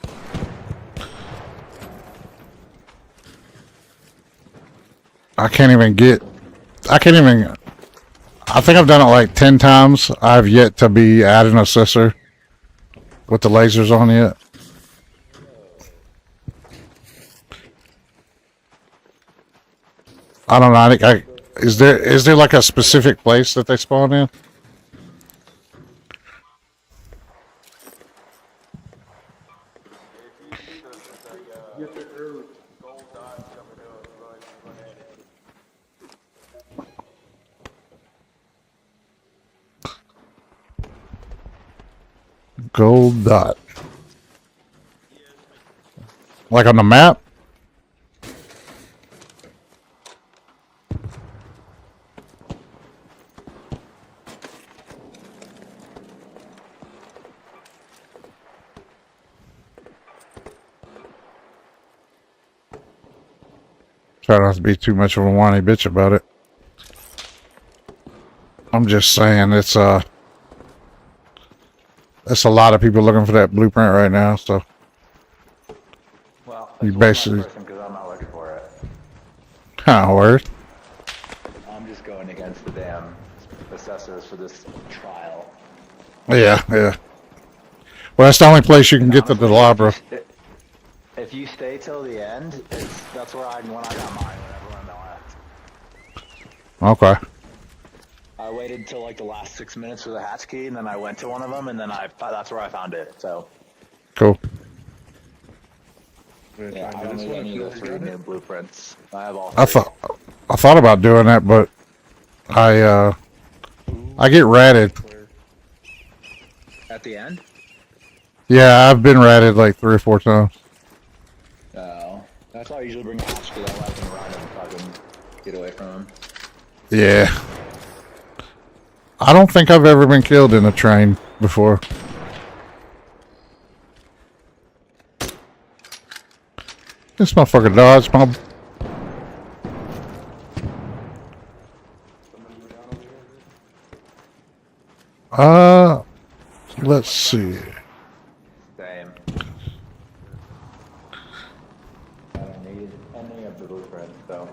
I can't even I think I've done it like 10 times. I've yet to be at an assessor with the lasers on yet. I don't know. I think is there like a specific place that they spawn in? Gold dot. Like on the map? Try not to be too much of a whiny bitch about it. I'm just saying it's a lot of people looking for that blueprint right now, so Well, you that's basically because I'm not looking for it. word. I'm just going against the damn assessors for this trial. Yeah, yeah. Well, that's the only place you can get the Honestly, Delabra. if you stay till the end, that's where when I got mine when everyone left. Okay. I waited till like the last 6 minutes for the hatch key, and then I went to one of them, and then that's where I found it. So Cool. yeah, I don't need any of the 3 new blueprints. I have all 3. I thought about doing that, but I get ratted. At the end? Yeah, I've been ratted like 3 or 4 times. Oh, that's why I usually bring the hatch key. That way I can run and fucking get away from him. Yeah. I don't think I've ever been killed in a train before. This motherfucker dodged my... Let's see. Same. I don't need any of the blueprints, so.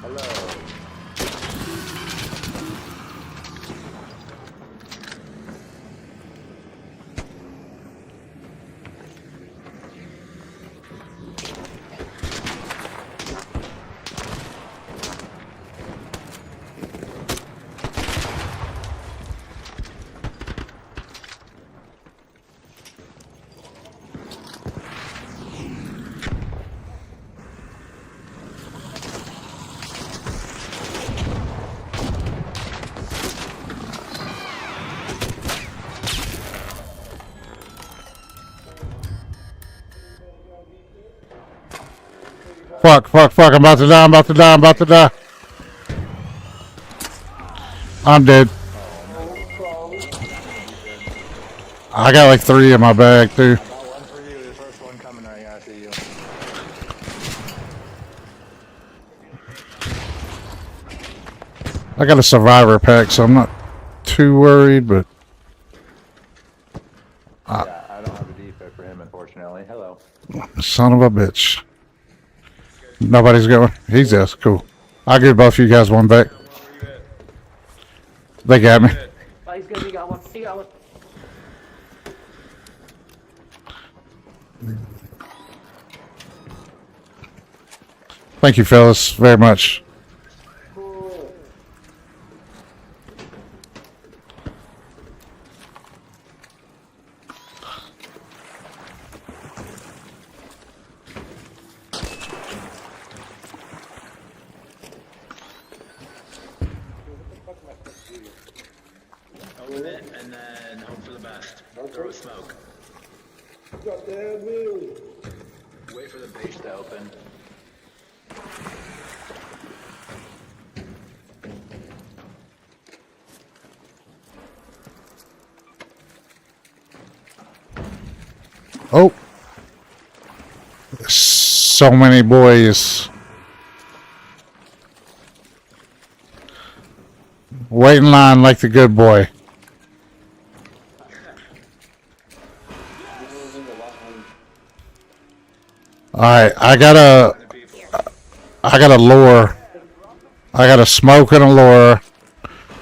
Hello. Fuck, I'm about to die. I'm dead. I got like 3 in my bag, too. I got one for you. The first one coming right here. I see you. I got a survivor pack, so I'm not too worried, but... Yeah, I don't have a defect for him, unfortunately. Hello. Son of a bitch. Nobody's going. He's yes, cool. I'll give both of you guys one back. They got me. Oh, he's good. He got one. Thank you, fellas, very much. Open it and then hope for the best. Throw a smoke. Wait for the base to open. Oh. So many boys. Wait in line like the good boy. Alright, I got a lure. I got a smoke and a lure.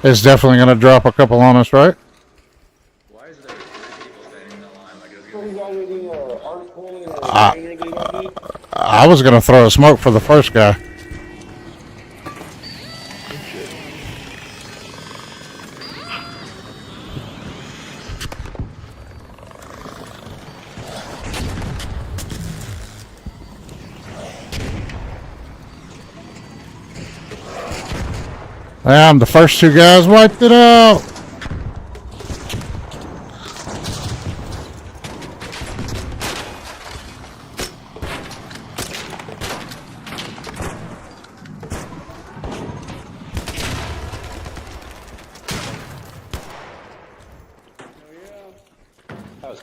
It's definitely gonna drop a couple on us, right? Why is there 3 people standing in the line like it's gonna be... I was gonna throw a smoke for the first guy. Damn, the first two guys wiped it out.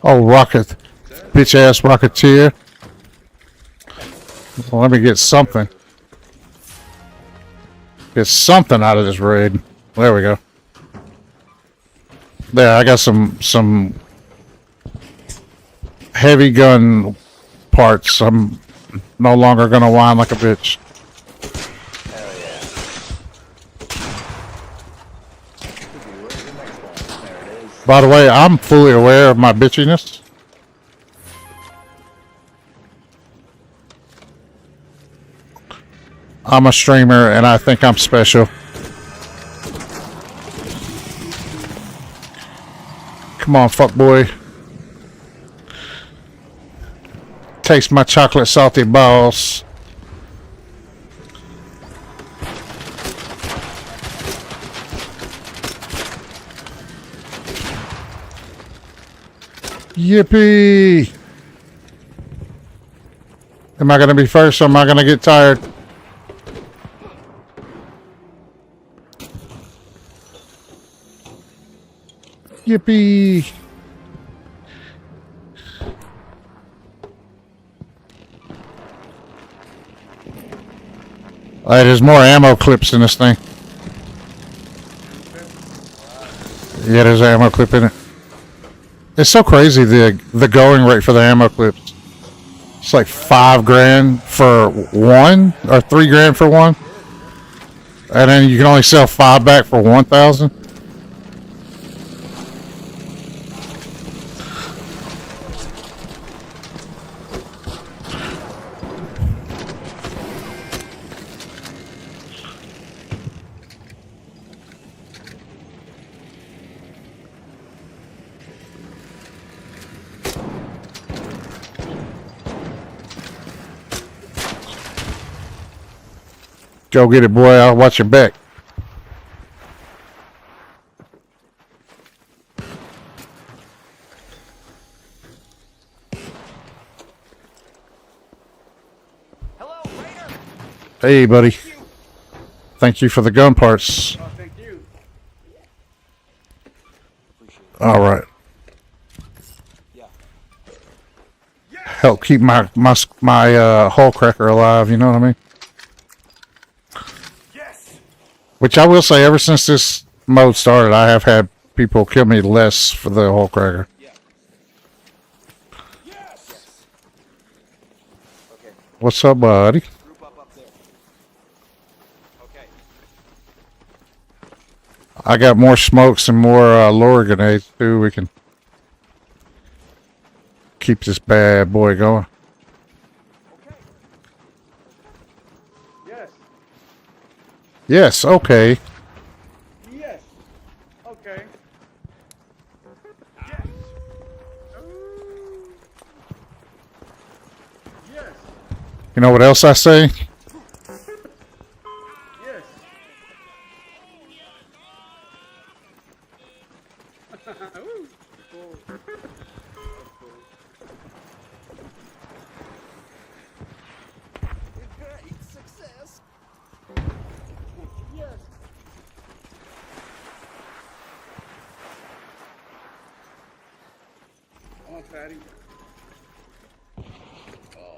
Oh, rocket. Bitch ass rocketeer. Well, let me get something. Get something out of this raid. There we go. There, I got some heavy gun parts. I'm no longer gonna whine like a bitch. Hell yeah. Where's the next one? There it is. By the way, I'm fully aware of my bitchiness. I'm a streamer and I think I'm special. Come on, fuckboy. Taste my chocolate salty balls. Yippee! Am I gonna be first or am I gonna get tired? Yippee! Alright, there's more ammo clips in this thing. Yeah, there's an ammo clip in it. It's so crazy the going rate for the ammo clips. It's like $5,000 for one or $3,000 for one, and then you can only sell 5 back for 1,000. Go get it, boy. I'll watch your back. Hello, Raider. Hey, buddy. Thank you for the gun parts. Oh, thank you. All right. Help keep my hull cracker alive. You know what I mean? Yes. Which I will say, ever since this mode started, I have had people kill me less for the hull cracker. Yes. Okay. What's up, buddy? Group up there. Okay. I got more smokes and more lure grenades too. We can keep this bad boy going. Okay. Yes. Yes, okay. Yes. Okay. Yes. Yes. You know what else I say? Yes. Ooh. Cool. That's cool. Great success. Yes. Come on, fatty. Oh.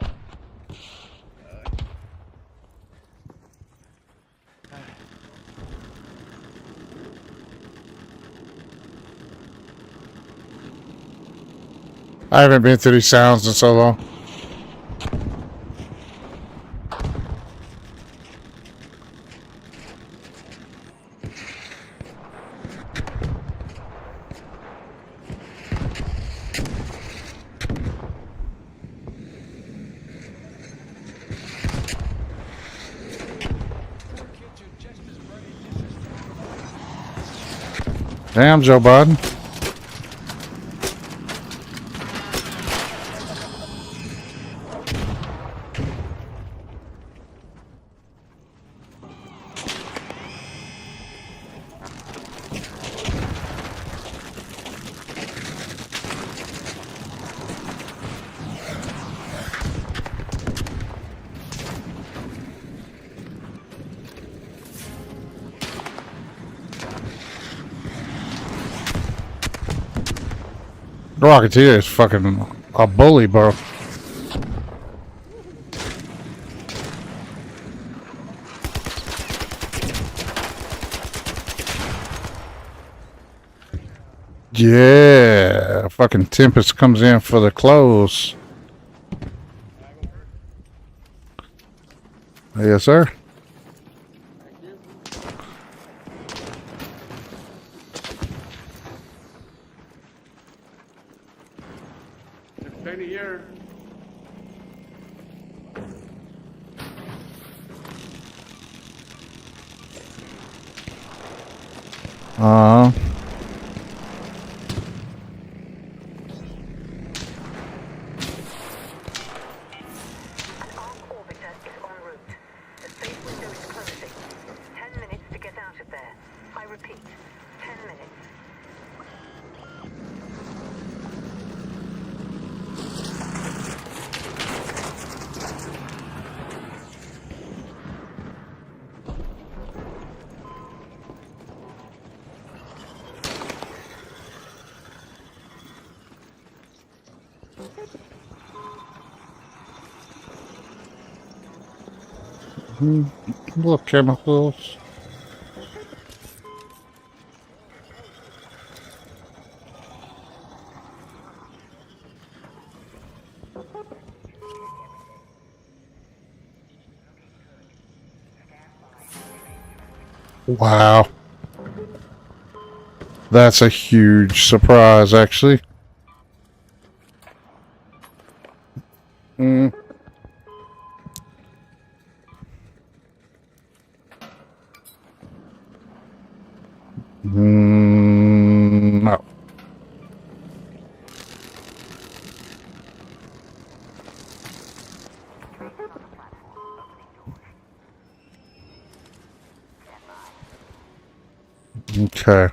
I haven't been through these sounds in so long. Damn, Joe Biden. The Rocketeer is fucking a bully, bro. Yeah, fucking Tempest comes in for the clothes. Yes, sir. It's plenty here. Uh, An Ark orbiter is en route. The safe window is closing. 10 minutes to get out of there. I repeat, 10 minutes. little chemicals. Wow. That's a huge surprise, actually. Mm. No. Okay.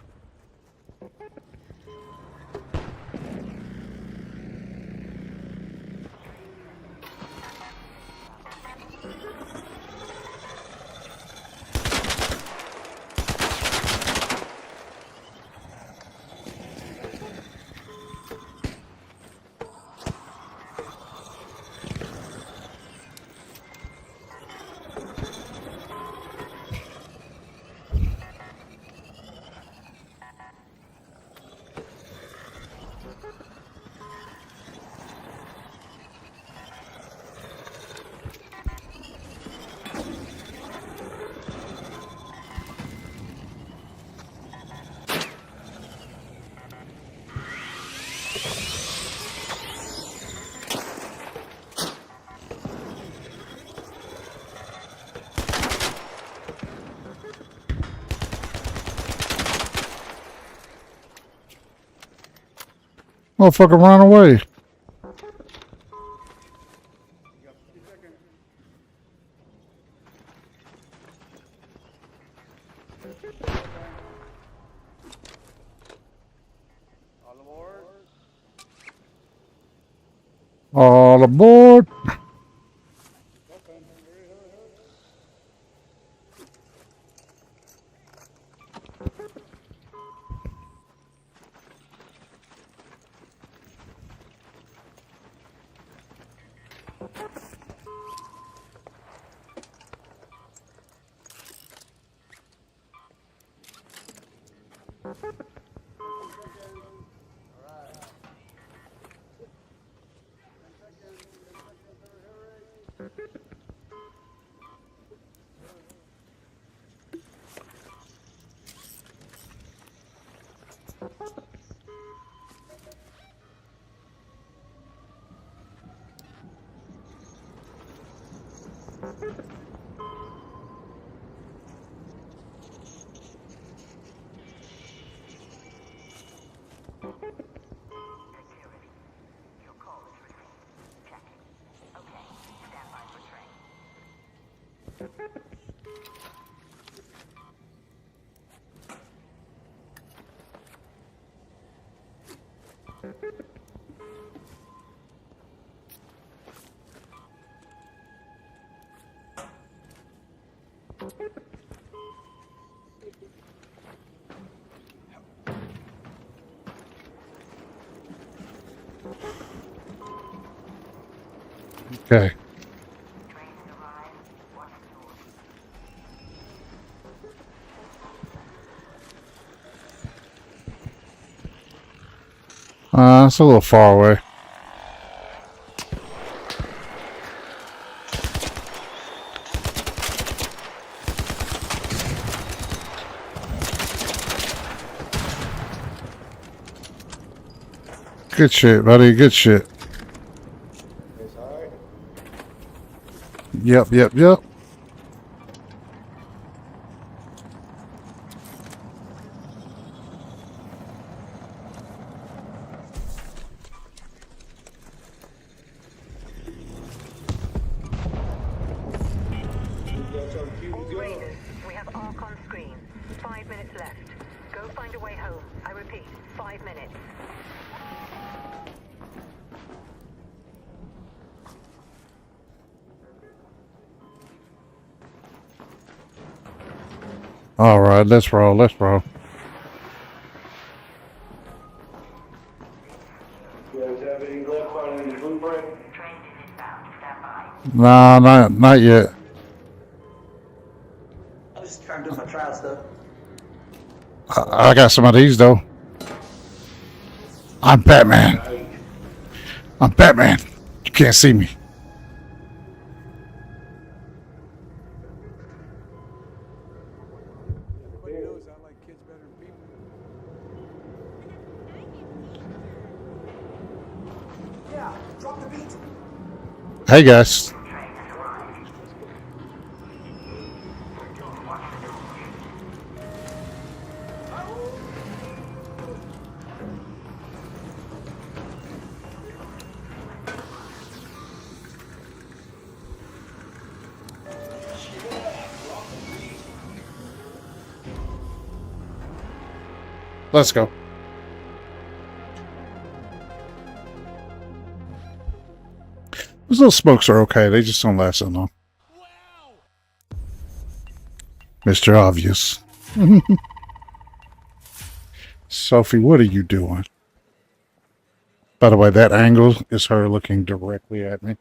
Motherfucker run away. All aboard. Okay. It's a little far away. Good shit, buddy. Good shit. It's alright. Yep, yep, yep. We got some cute All girl. Raiders, we have Ark on screen. 5 minutes left. Go find a way home. I repeat, 5 minutes. All right, let's roll. Let's roll. You guys have any left on the blueprint? Nah, not yet. I was just trying to do my trial stuff. I got some of these though. I'm Batman. I'm Batman. You can't see me. Everybody knows I like kids better than people. Yeah, drop the beat. Hey guys. Let's go. Those little smokes are okay. They just don't last so long. Mr. Obvious. Sophie, what are you doing? By the way, that angle is her looking directly at me.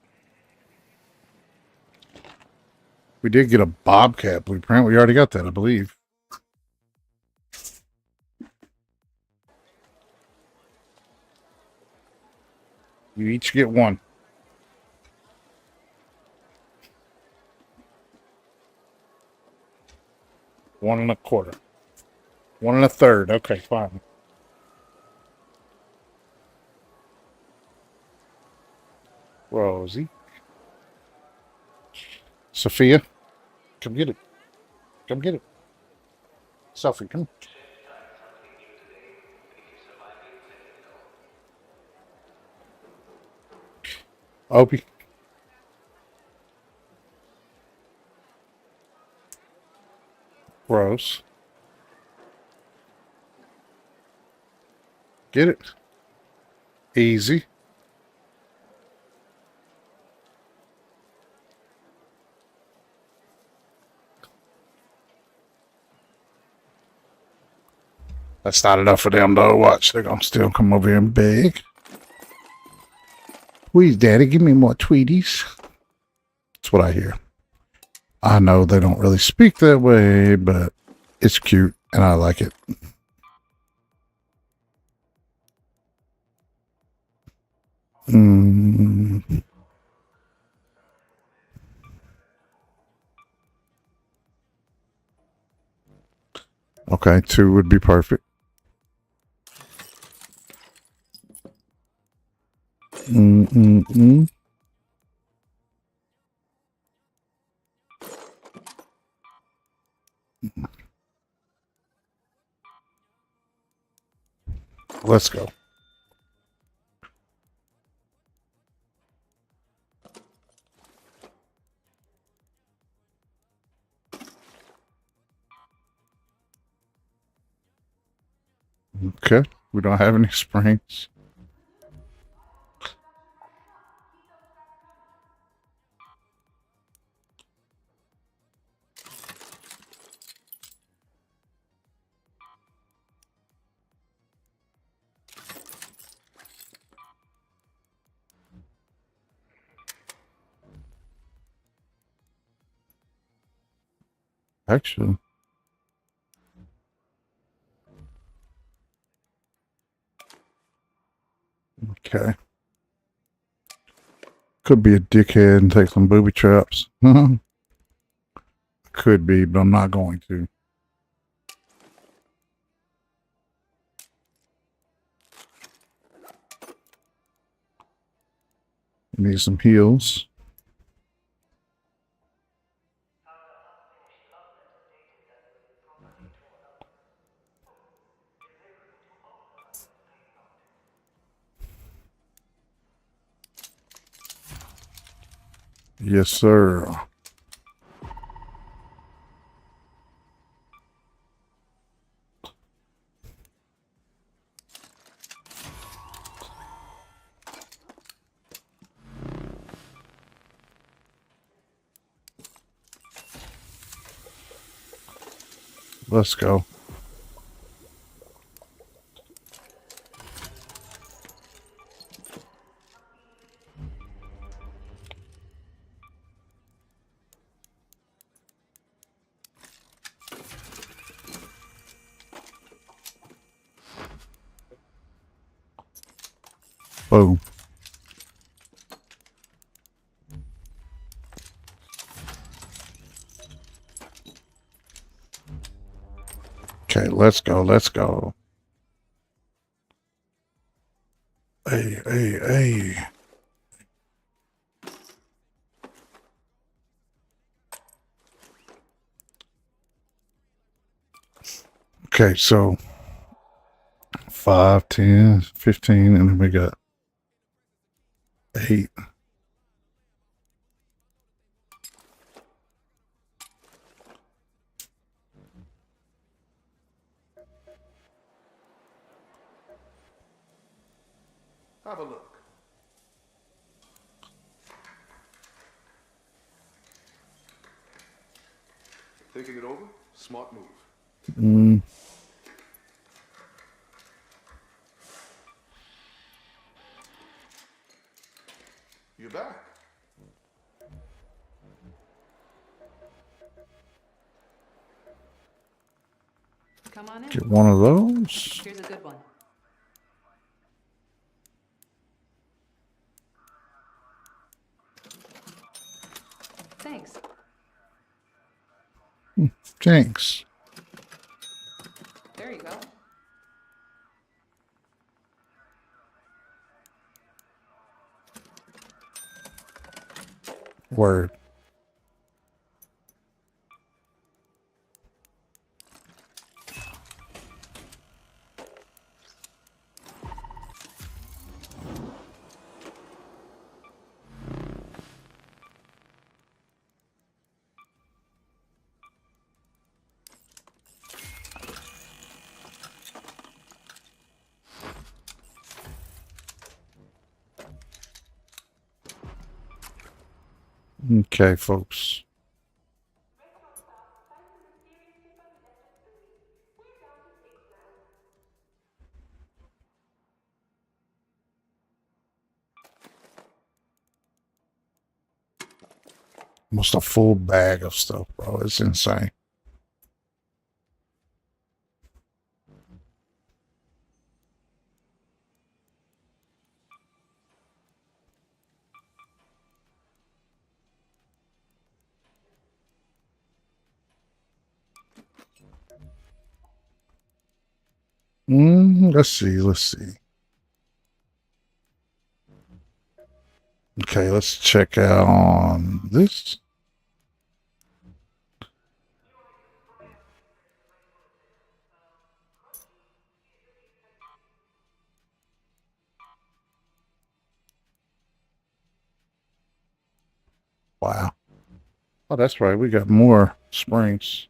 We did get a Bobcat blueprint. We already got that, I believe. You each get one. One and a quarter. One and a third. Okay, fine. Rosie. Sophia. Come get it. Come get it. Sophie, come. Opie. Rose. Get it. Easy. That's not enough for them, though. Watch, they're going to still come over here and beg. Please, Daddy, give me more Tweeties. That's what I hear. I know they don't really speak that way, but it's cute, and I like it. Okay, 2 would be perfect. Let's go. Okay, we don't have any springs. Actually. Okay. Could be a dickhead and take some booby traps. Could be, but I'm not going to. Need some heals. Yes, sir. Let's go. Boom. Okay, let's go. Let's go. Hey, hey, hey. Okay, so 5, 10, 15, and then we got 8. Have a look. Thinking it over? Smart move. You're back. Come on in. Get one of those. Here's a good one. Thanks. Thanks. There you go. Word. Okay, folks. Almost a full bag of stuff, bro. It's insane. Let's see. Let's see. Okay, let's check out on this. Wow. Oh, that's right. We got more springs.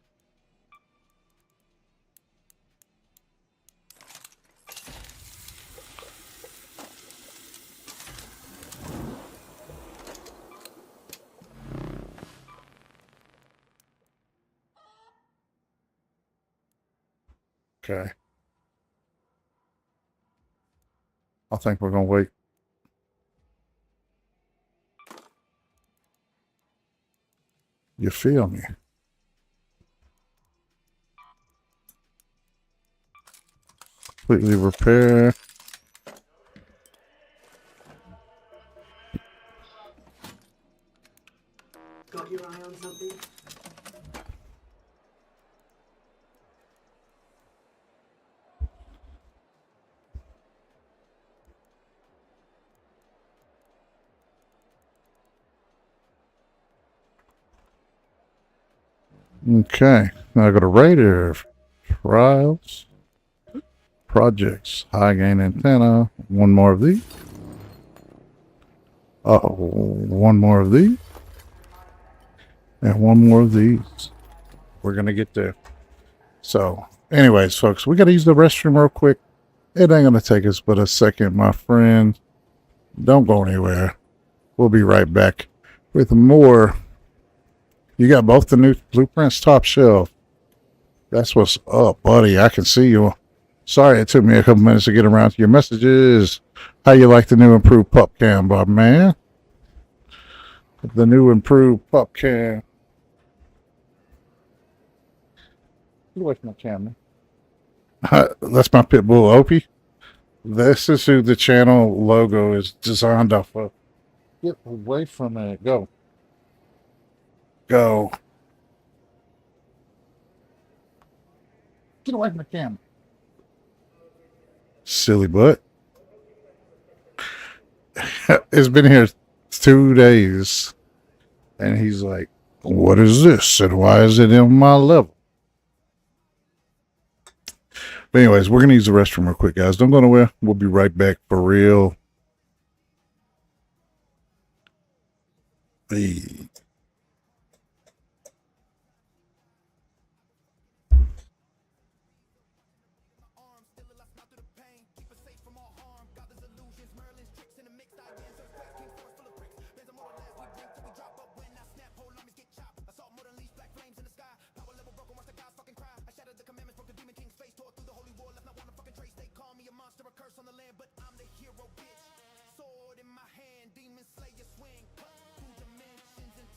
Okay. I think we're going to wait. You feel me? completely repair. Got your eye on something? Okay, now I go to Raider Trials, Projects, High Gain Antenna. One more of these. One more of these. And one more of these. We're going to get there. So, anyways, folks, we got to use the restroom real quick. It ain't going to take us but a second, my friend. Don't go anywhere. We'll be right back with more. You got both the new blueprints top shelf. That's what's up, buddy. I can see you. Sorry it took me a couple minutes to get around to your messages. How you like the new improved pup cam, Bob, man? The new improved pup cam. Get away from my camera. That's my pit bull, Opie. This is who the channel logo is designed off of. Get away from it. Go. Go. Get away from the camera. Silly butt. It's been here 2 days. And he's like, what is this? And why is it in my level? But anyways, we're going to use the restroom real quick, guys. Don't go nowhere. We'll be right back for real. The Sword in my hand, demon slayer swing, cut through dimensions and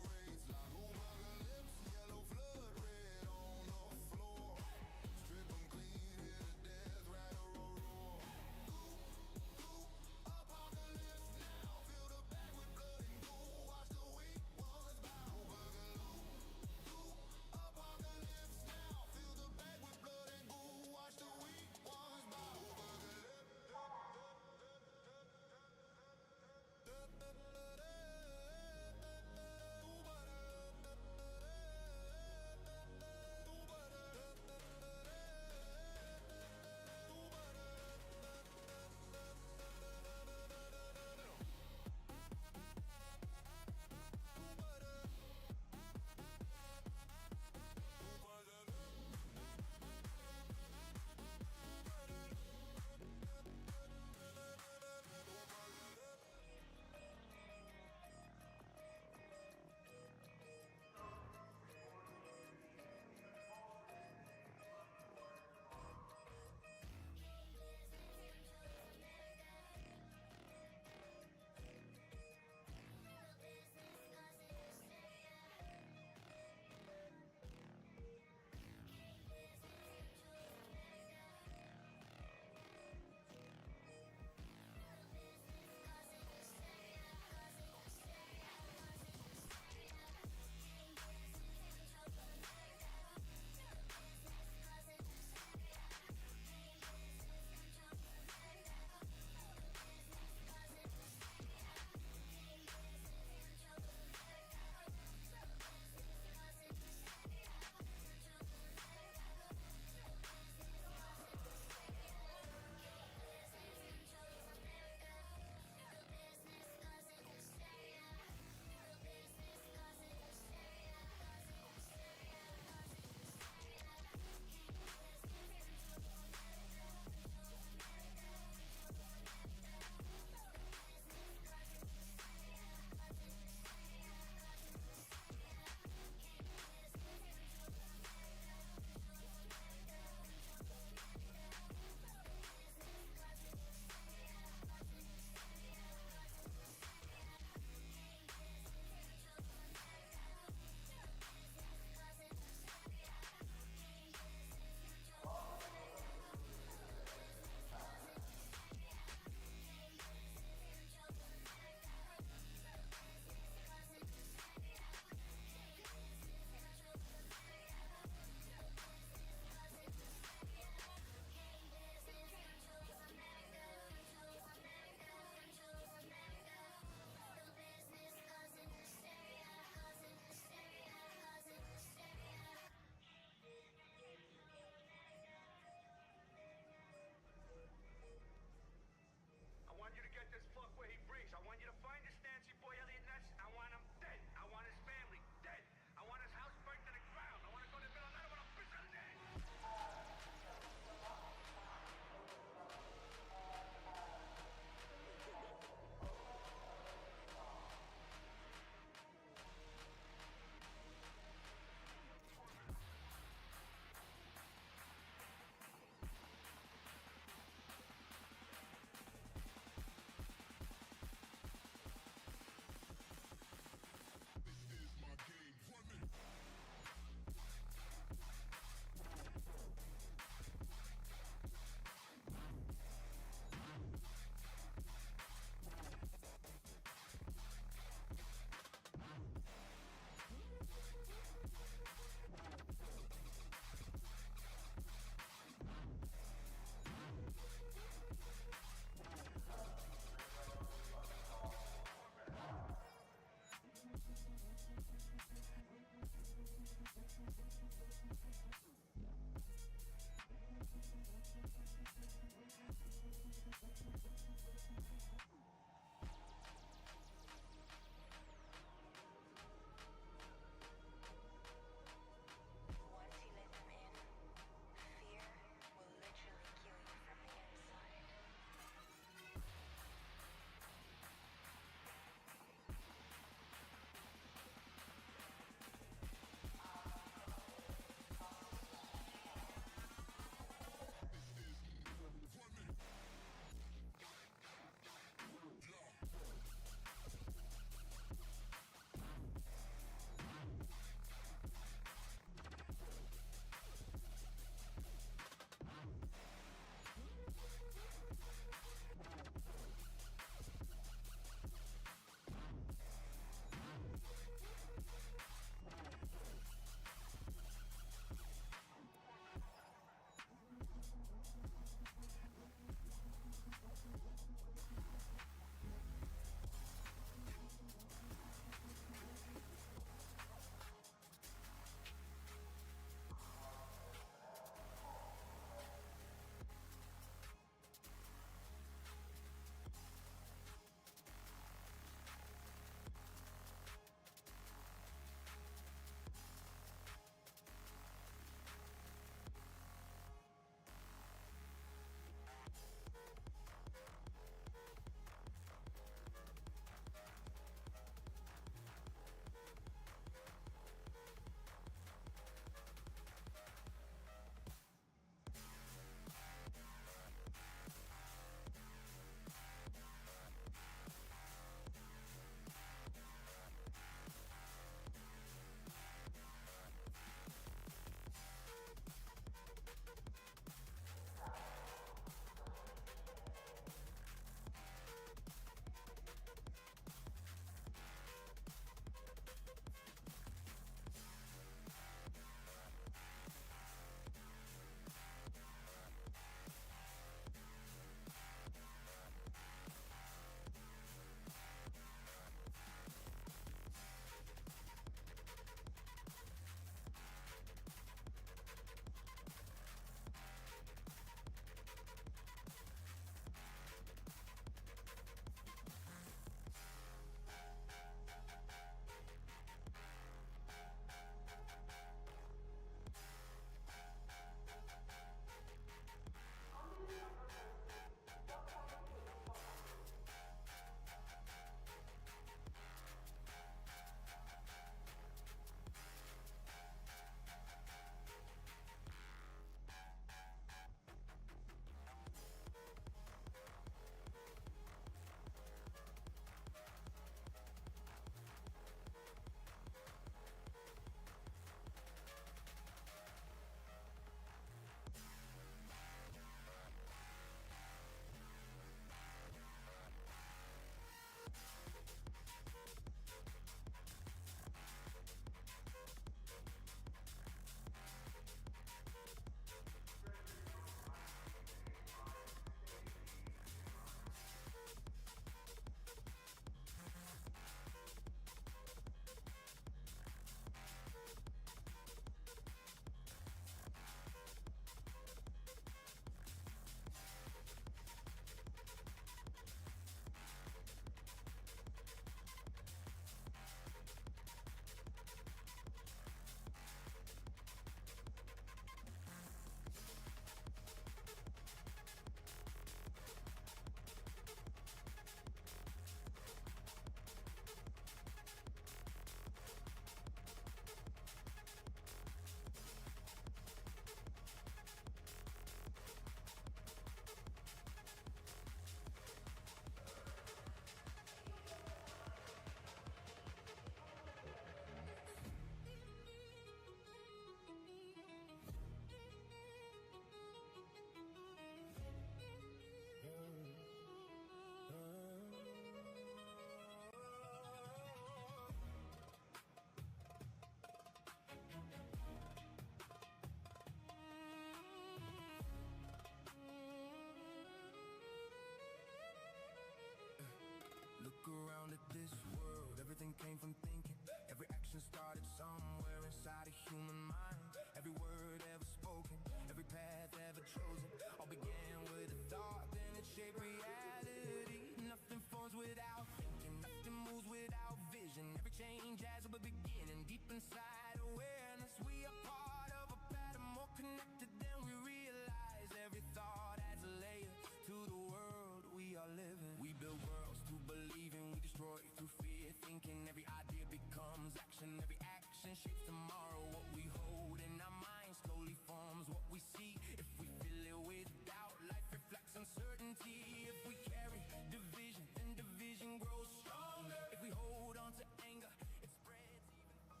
Everything came from thinking. Every action started somewhere inside a human mind. Every word ever spoken, every path ever chosen, all began with a thought, then it shaped reality. Nothing forms without thinking, nothing moves without vision. Every change has a beginning. Deep inside awareness, we are part of a pattern more connected than we realize. Every thought adds a layer to the world we are living. We build worlds to believe in, we destroy through fear thinking. Every idea becomes action, every action shapes tomorrow. What we hold in our minds slowly forms what we see. If we fill it with doubt, life reflects uncertainty. If we carry division, then division grows stronger. If we hold on to anger, it spreads even.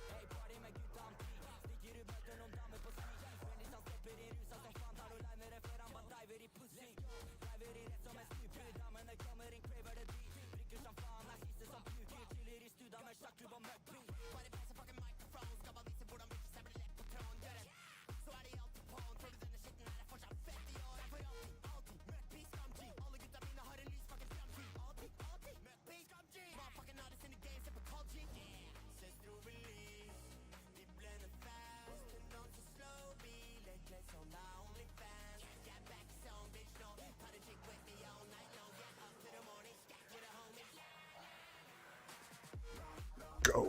Hey, party med gutta om tid. Sticker ut, möter någon damer på speed. Människan släpper in rusar som fan. Tar och limer det för han bara diver i pussy. Diver i rätt som en stupid. Damerna kommer in, cravar det dit. Dricker som fan, nazister som puker. Chiller i studan med tjackklubb och möckbit. Body pass och fucking microphone. Ska bara visa på dem bitches, här blir lätt på trån. Gör det, så är det alltid på. Tror du den är shitten här är fortsatt fett i år. Här får jag alltid möckbit, scum-G. Alla gutta mina har en lys fucking framtid. Alltid möckbit, scum-G. Motherfucking artist in the game, sippar cold G. Ses tror vi liv, vi bländar fast. And not so slow, be like let's on the OnlyFans. Get back zone, bitch, no. Party chick with me all night long. Get up to the morning, stack with a homie. Go.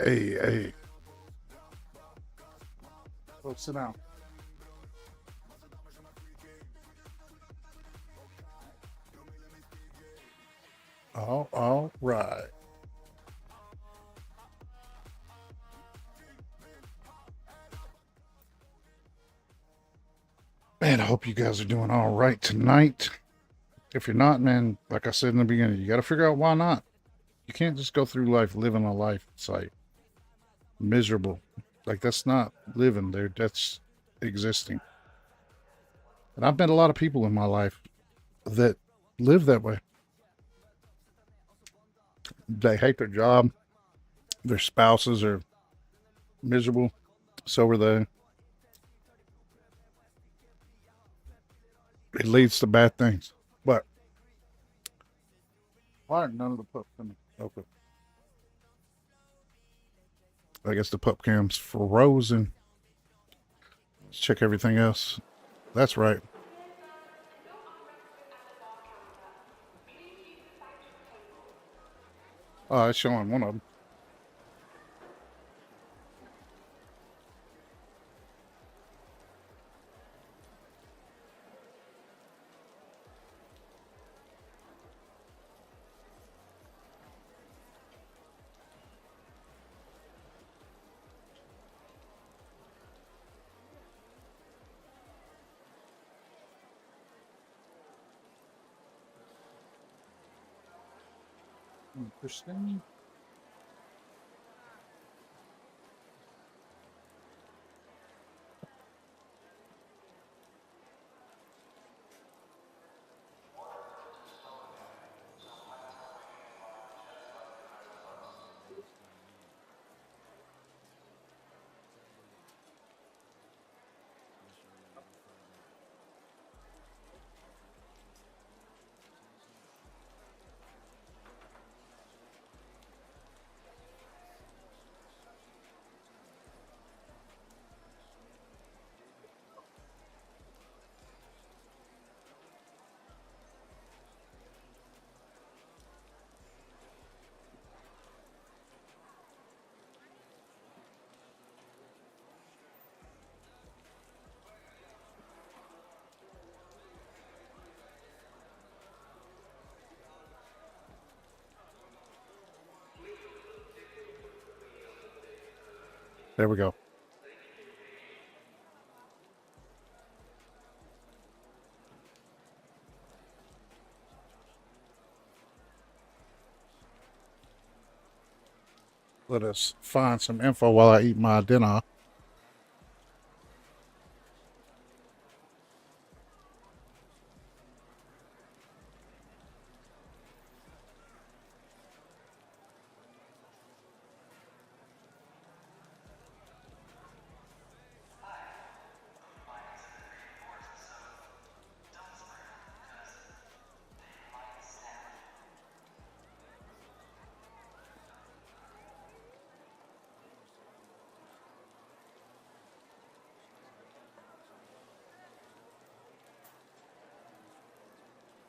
Hey. Go sit down. All right. Man, I hope you guys are doing all right tonight. If you're not, man, like I said in the beginning, you got to figure out why not. You can't just go through life living a life that's like miserable. Like that's not living there. That's existing. And I've met a lot of people in my life that live that way. They hate their job. Their spouses are miserable. So are they. It leads to bad things. But why are none of the pups coming? Okay. I guess the pup cam's frozen. Let's check everything else. That's right. Oh, it's showing one of them. Interesting. There we go. Let us find some info while I eat my dinner.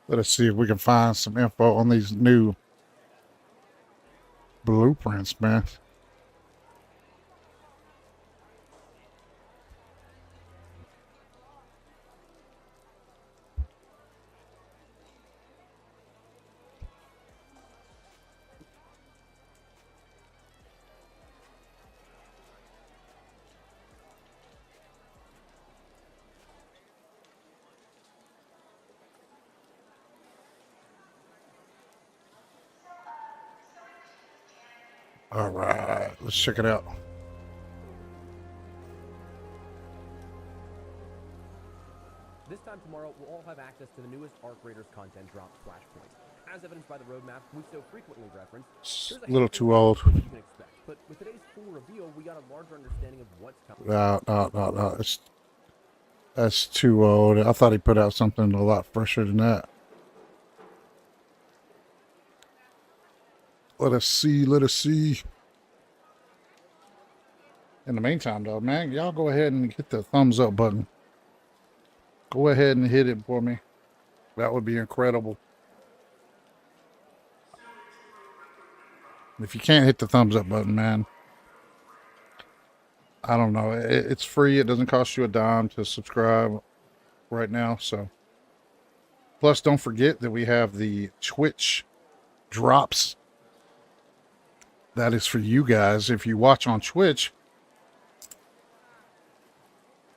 Let us see if we can find some info on these new blueprints, man. All right, let's check it out. This time tomorrow, we'll all have access to the newest Ark Raiders content drop, Flashpoint. As evidenced by the roadmap we so frequently reference, It's there's a little too old. you can expect. But with today's full reveal, we got a larger understanding of what's coming. No. That's too old. I thought he put out something a lot fresher than that. Let us see. Let us see. In the meantime, though, man, y'all go ahead and hit the thumbs up button. Go ahead and hit it for me. That would be incredible. If you can't hit the thumbs up button, man, I don't know. It's free. It doesn't cost you a dime to subscribe right now. So, plus, don't forget that we have the Twitch drops. That is for you guys. If you watch on Twitch,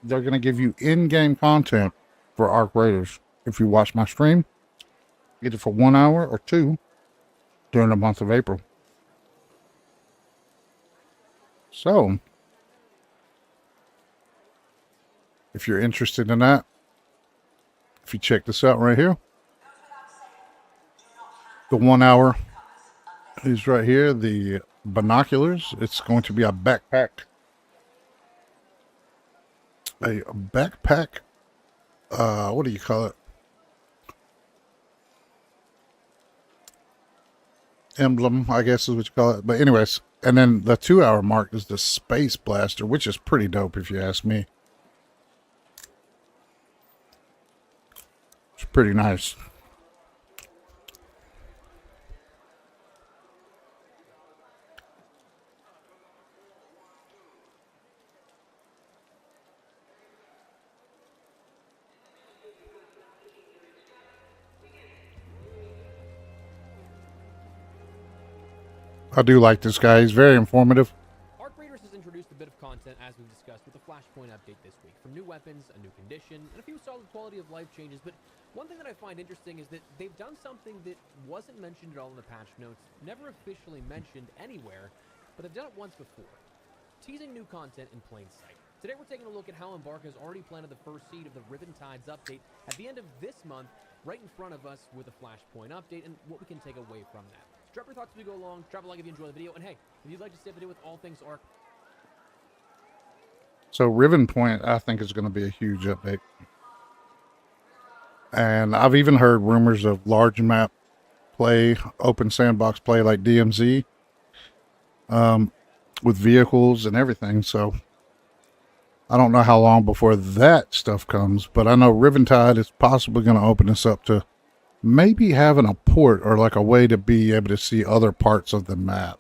they're going to give you in-game content for Ark Raiders. If you watch my stream, either for 1 hour or 2 during the month of April. So, if you're interested in that, if you check this out right here, the 1 hour is right here, the binoculars. It's going to be a backpack. A backpack, what do you call it? Emblem, I guess is what you call it. But anyways, and then the 2 hour mark is the Space Blaster, which is pretty dope if you ask me. It's pretty nice. I do like this guy. He's very informative. Ark Raiders has introduced a bit of content, as we've discussed, with the Flashpoint update this week. From new weapons, a new condition, and a few solid quality of life changes. But one thing that I find interesting is that they've done something that wasn't mentioned at all in the patch notes, never officially mentioned anywhere, but they've done it once before. Teasing new content in plain sight. Today we're taking a look at how Embark has already planted the first seed of the Ribbon Tides update at the end of this month, right in front of us with a Flashpoint update, and what we can take away from that. Drop your thoughts as we go along, drop a like if you enjoy the video, and hey, if you'd like to stay up to date with all things Ark. So Ribbon Point, I think, is going to be a huge update. And I've even heard rumors of large map play, open sandbox play like DMZ, with vehicles and everything. So I don't know how long before that stuff comes, but I know Ribbon Tide is possibly going to open us up to maybe having a port or like a way to be able to see other parts of the map.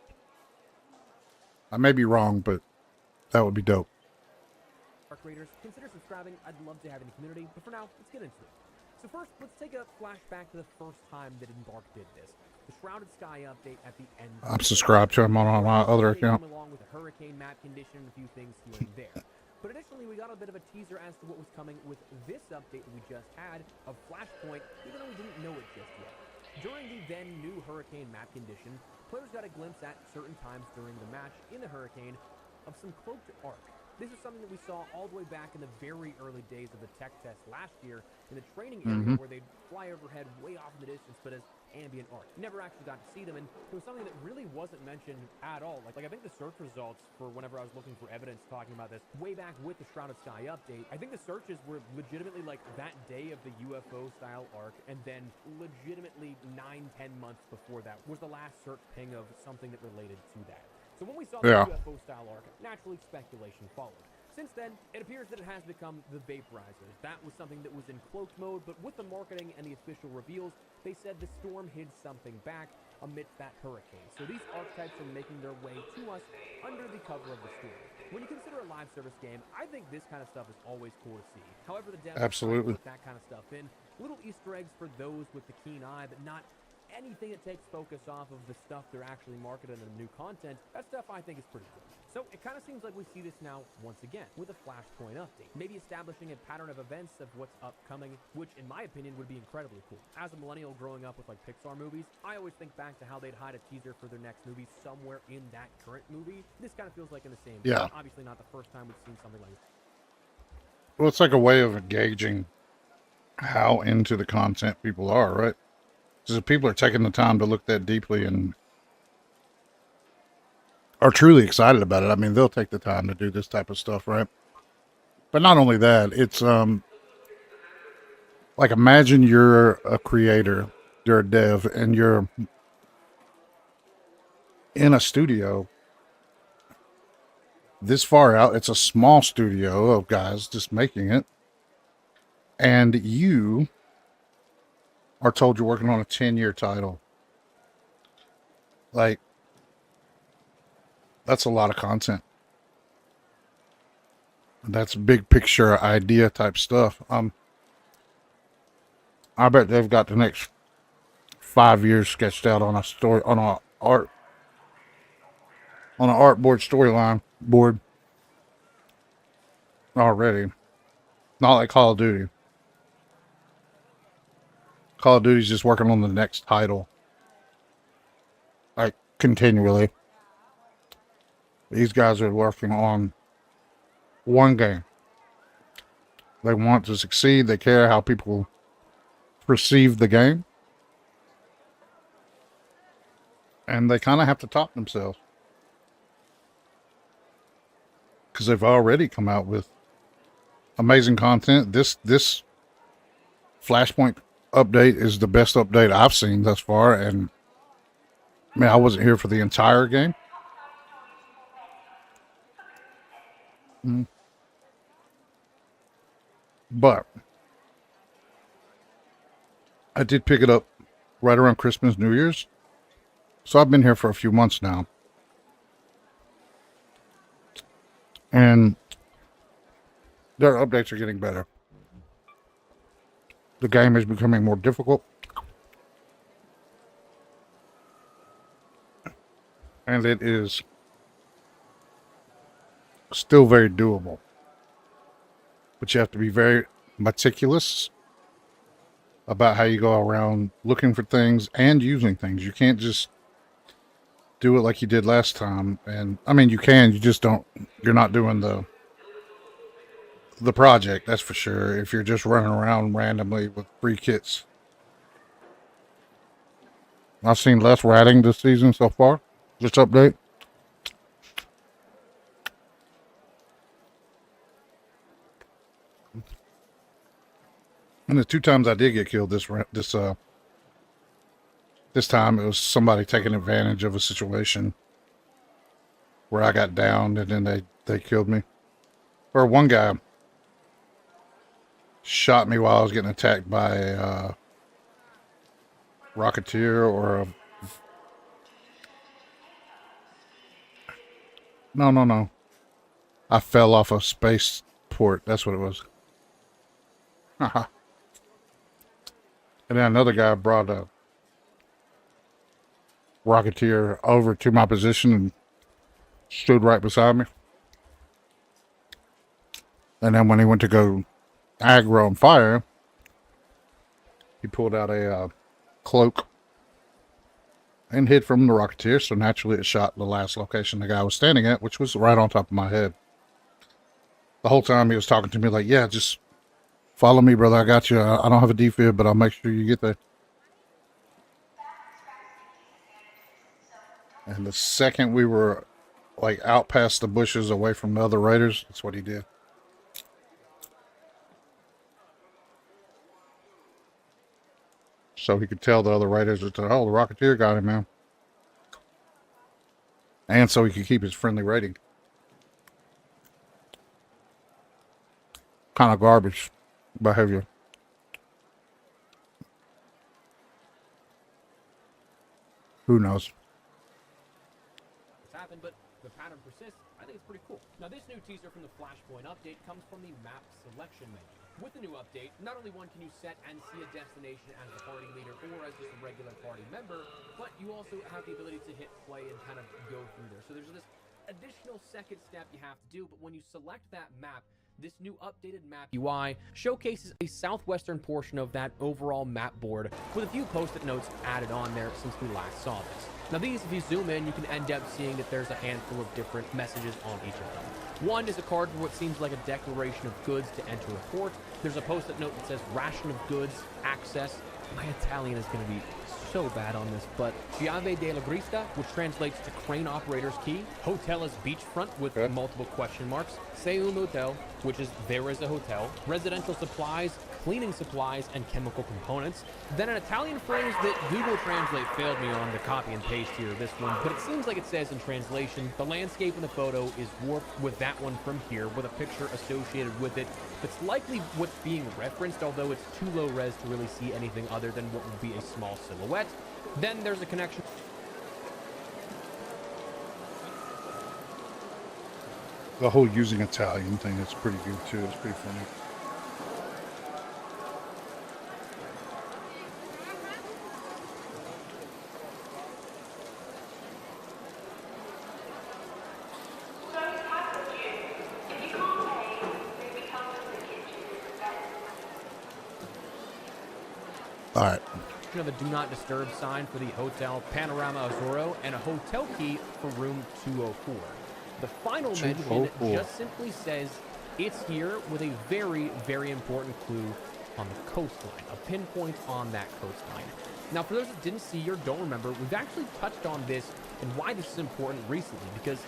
I may be wrong, but that would be dope. Ark Raiders, consider subscribing. I'd love to have any community, but for now, let's get into it. So first, let's take a flashback to the first time that Embark did this. The Shrouded Sky update at the end. I'm subscribed to him on my other account. Along with a hurricane map condition and a few things here and there. But additionally, we got a bit of a teaser as to what was coming with this update we just had of Flashpoint, even though we didn't know it just yet. During the then new hurricane map condition, players got a glimpse at certain times during the match in the hurricane of some cloaked Ark. This is something that we saw all the way back in the very early days of the tech test last year in the training area where they'd fly overhead way off in the distance, but as ambient Ark. Never actually got to see them, and it was something that really wasn't mentioned at all. Like I think the search results for whenever I was looking for evidence talking about this way back with the Shrouded Sky update, I think the searches were legitimately like that day of the UFO-style Ark, and then legitimately 9-10 months before that was the last search ping of something that related to that. So when we saw the UFO-style Ark, naturally speculation followed. Since then, it appears that it has become the vaporizers. That was something that was in cloaked mode, but with the marketing and the official reveals, they said the storm hid something back amidst that hurricane. So these archetypes are making their way to us under the cover of the storm. When you consider a live service game, I think this kind of stuff is always cool to see. However, the devs Absolutely. put that kind of stuff in. Little Easter eggs for those with the keen eye, but not anything that takes focus off of the stuff they're actually marketing and the new content. That stuff I think is pretty cool. So it kind of seems like we see this now once again with a Flashpoint update. Maybe establishing a pattern of events of what's upcoming, which in my opinion would be incredibly cool. As a millennial growing up with like Pixar movies, I always think back to how they'd hide a teaser for their next movie somewhere in that current movie. This kind of feels like in the same Yeah. vein. Obviously not the first time we've seen something like this. Well, it's like a way of engaging how into the content people are, right? Because if people are taking the time to look that deeply and are truly excited about it, I mean, they'll take the time to do this type of stuff, right? But not only that, it's like imagine you're a creator, you're a dev, and you're in a studio this far out. It's a small studio of guys just making it, and you are told you're working on a 10-year title. Like, that's a lot of content. That's big picture idea type stuff. I bet they've got the next 5 years sketched out on a story, on an artboard storyline board already. Not like Call of Duty. Call of Duty's just working on the next title, like continually. These guys are working on one game. They want to succeed. They care how people perceive the game. And they kind of have to top themselves. Because they've already come out with amazing content. This Flashpoint update is the best update I've seen thus far. And, I mean, I wasn't here for the entire game. But I did pick it up right around Christmas, New Year's. So I've been here for a few months now. And their updates are getting better. The game is becoming more difficult. And it is still very doable. But you have to be very meticulous about how you go around looking for things and using things. You can't just do it like you did last time. And I mean, you can, you just don't, you're not doing the project, that's for sure, if you're just running around randomly with free kits. I've seen less ratting this season so far, this update. And the 2 times I did get killed this time, it was somebody taking advantage of a situation where I got downed and then they killed me. Or one guy shot me while I was getting attacked by a Rocketeer or a... No. I fell off a spaceport. That's what it was. Haha. And then another guy brought a Rocketeer over to my position and stood right beside me. And then when he went to go aggro and fire, he pulled out a cloak and hid from the Rocketeer. So naturally it shot the last location the guy was standing at, which was right on top of my head. The whole time he was talking to me like, yeah, just follow me, brother. I got you. I don't have a defib, but I'll make sure you get there. And the second we were like out past the bushes away from the other Raiders, that's what he did. So he could tell the other Raiders that, oh, the Rocketeer got him, man. And so he could keep his friendly rating. kind of garbage behavior. Who knows? It's happened, but the pattern persists. I think it's pretty cool. Now, this new teaser from the Flashpoint update comes from the map selection menu. With the new update, not only one can you set and see a destination as the party leader or as just a regular party member, but you also have the ability to hit play and kind of go through there. So there's this additional second step you have to do, but when you select that map, this new updated map UI showcases a southwestern portion of that overall map board with a few post-it notes added on there since we last saw this. Now these, if you zoom in, you can end up seeing that there's a handful of different messages on each of them. One is a card for what seems like a declaration of goods to enter a port. There's a post-it note that says ration of goods, access. My Italian is going to be so bad on this, but Chiave della Grista, which translates to crane operator's key. Hotel is beachfront with multiple question marks. Sei un hotel, which is there is a hotel. Residential supplies, cleaning supplies, and chemical components. Then an Italian phrase that Google Translate failed me on to copy and paste here, this one, but it seems like it says in translation, the landscape in the photo is warped with that one from here with a picture associated with it. It's likely what's being referenced, although it's too low res to really see anything other than what would be a small silhouette. Then there's a connection. The whole using Italian thing is pretty good too. It's pretty funny. All right. Of a do not disturb sign for the Hotel Panorama Azzurro and a hotel key for room 204. The final mention just simply says it's here with a very, very important clue on the coastline, a pinpoint on that coastline. Now, for those that didn't see or don't remember, we've actually touched on this and why this is important recently, because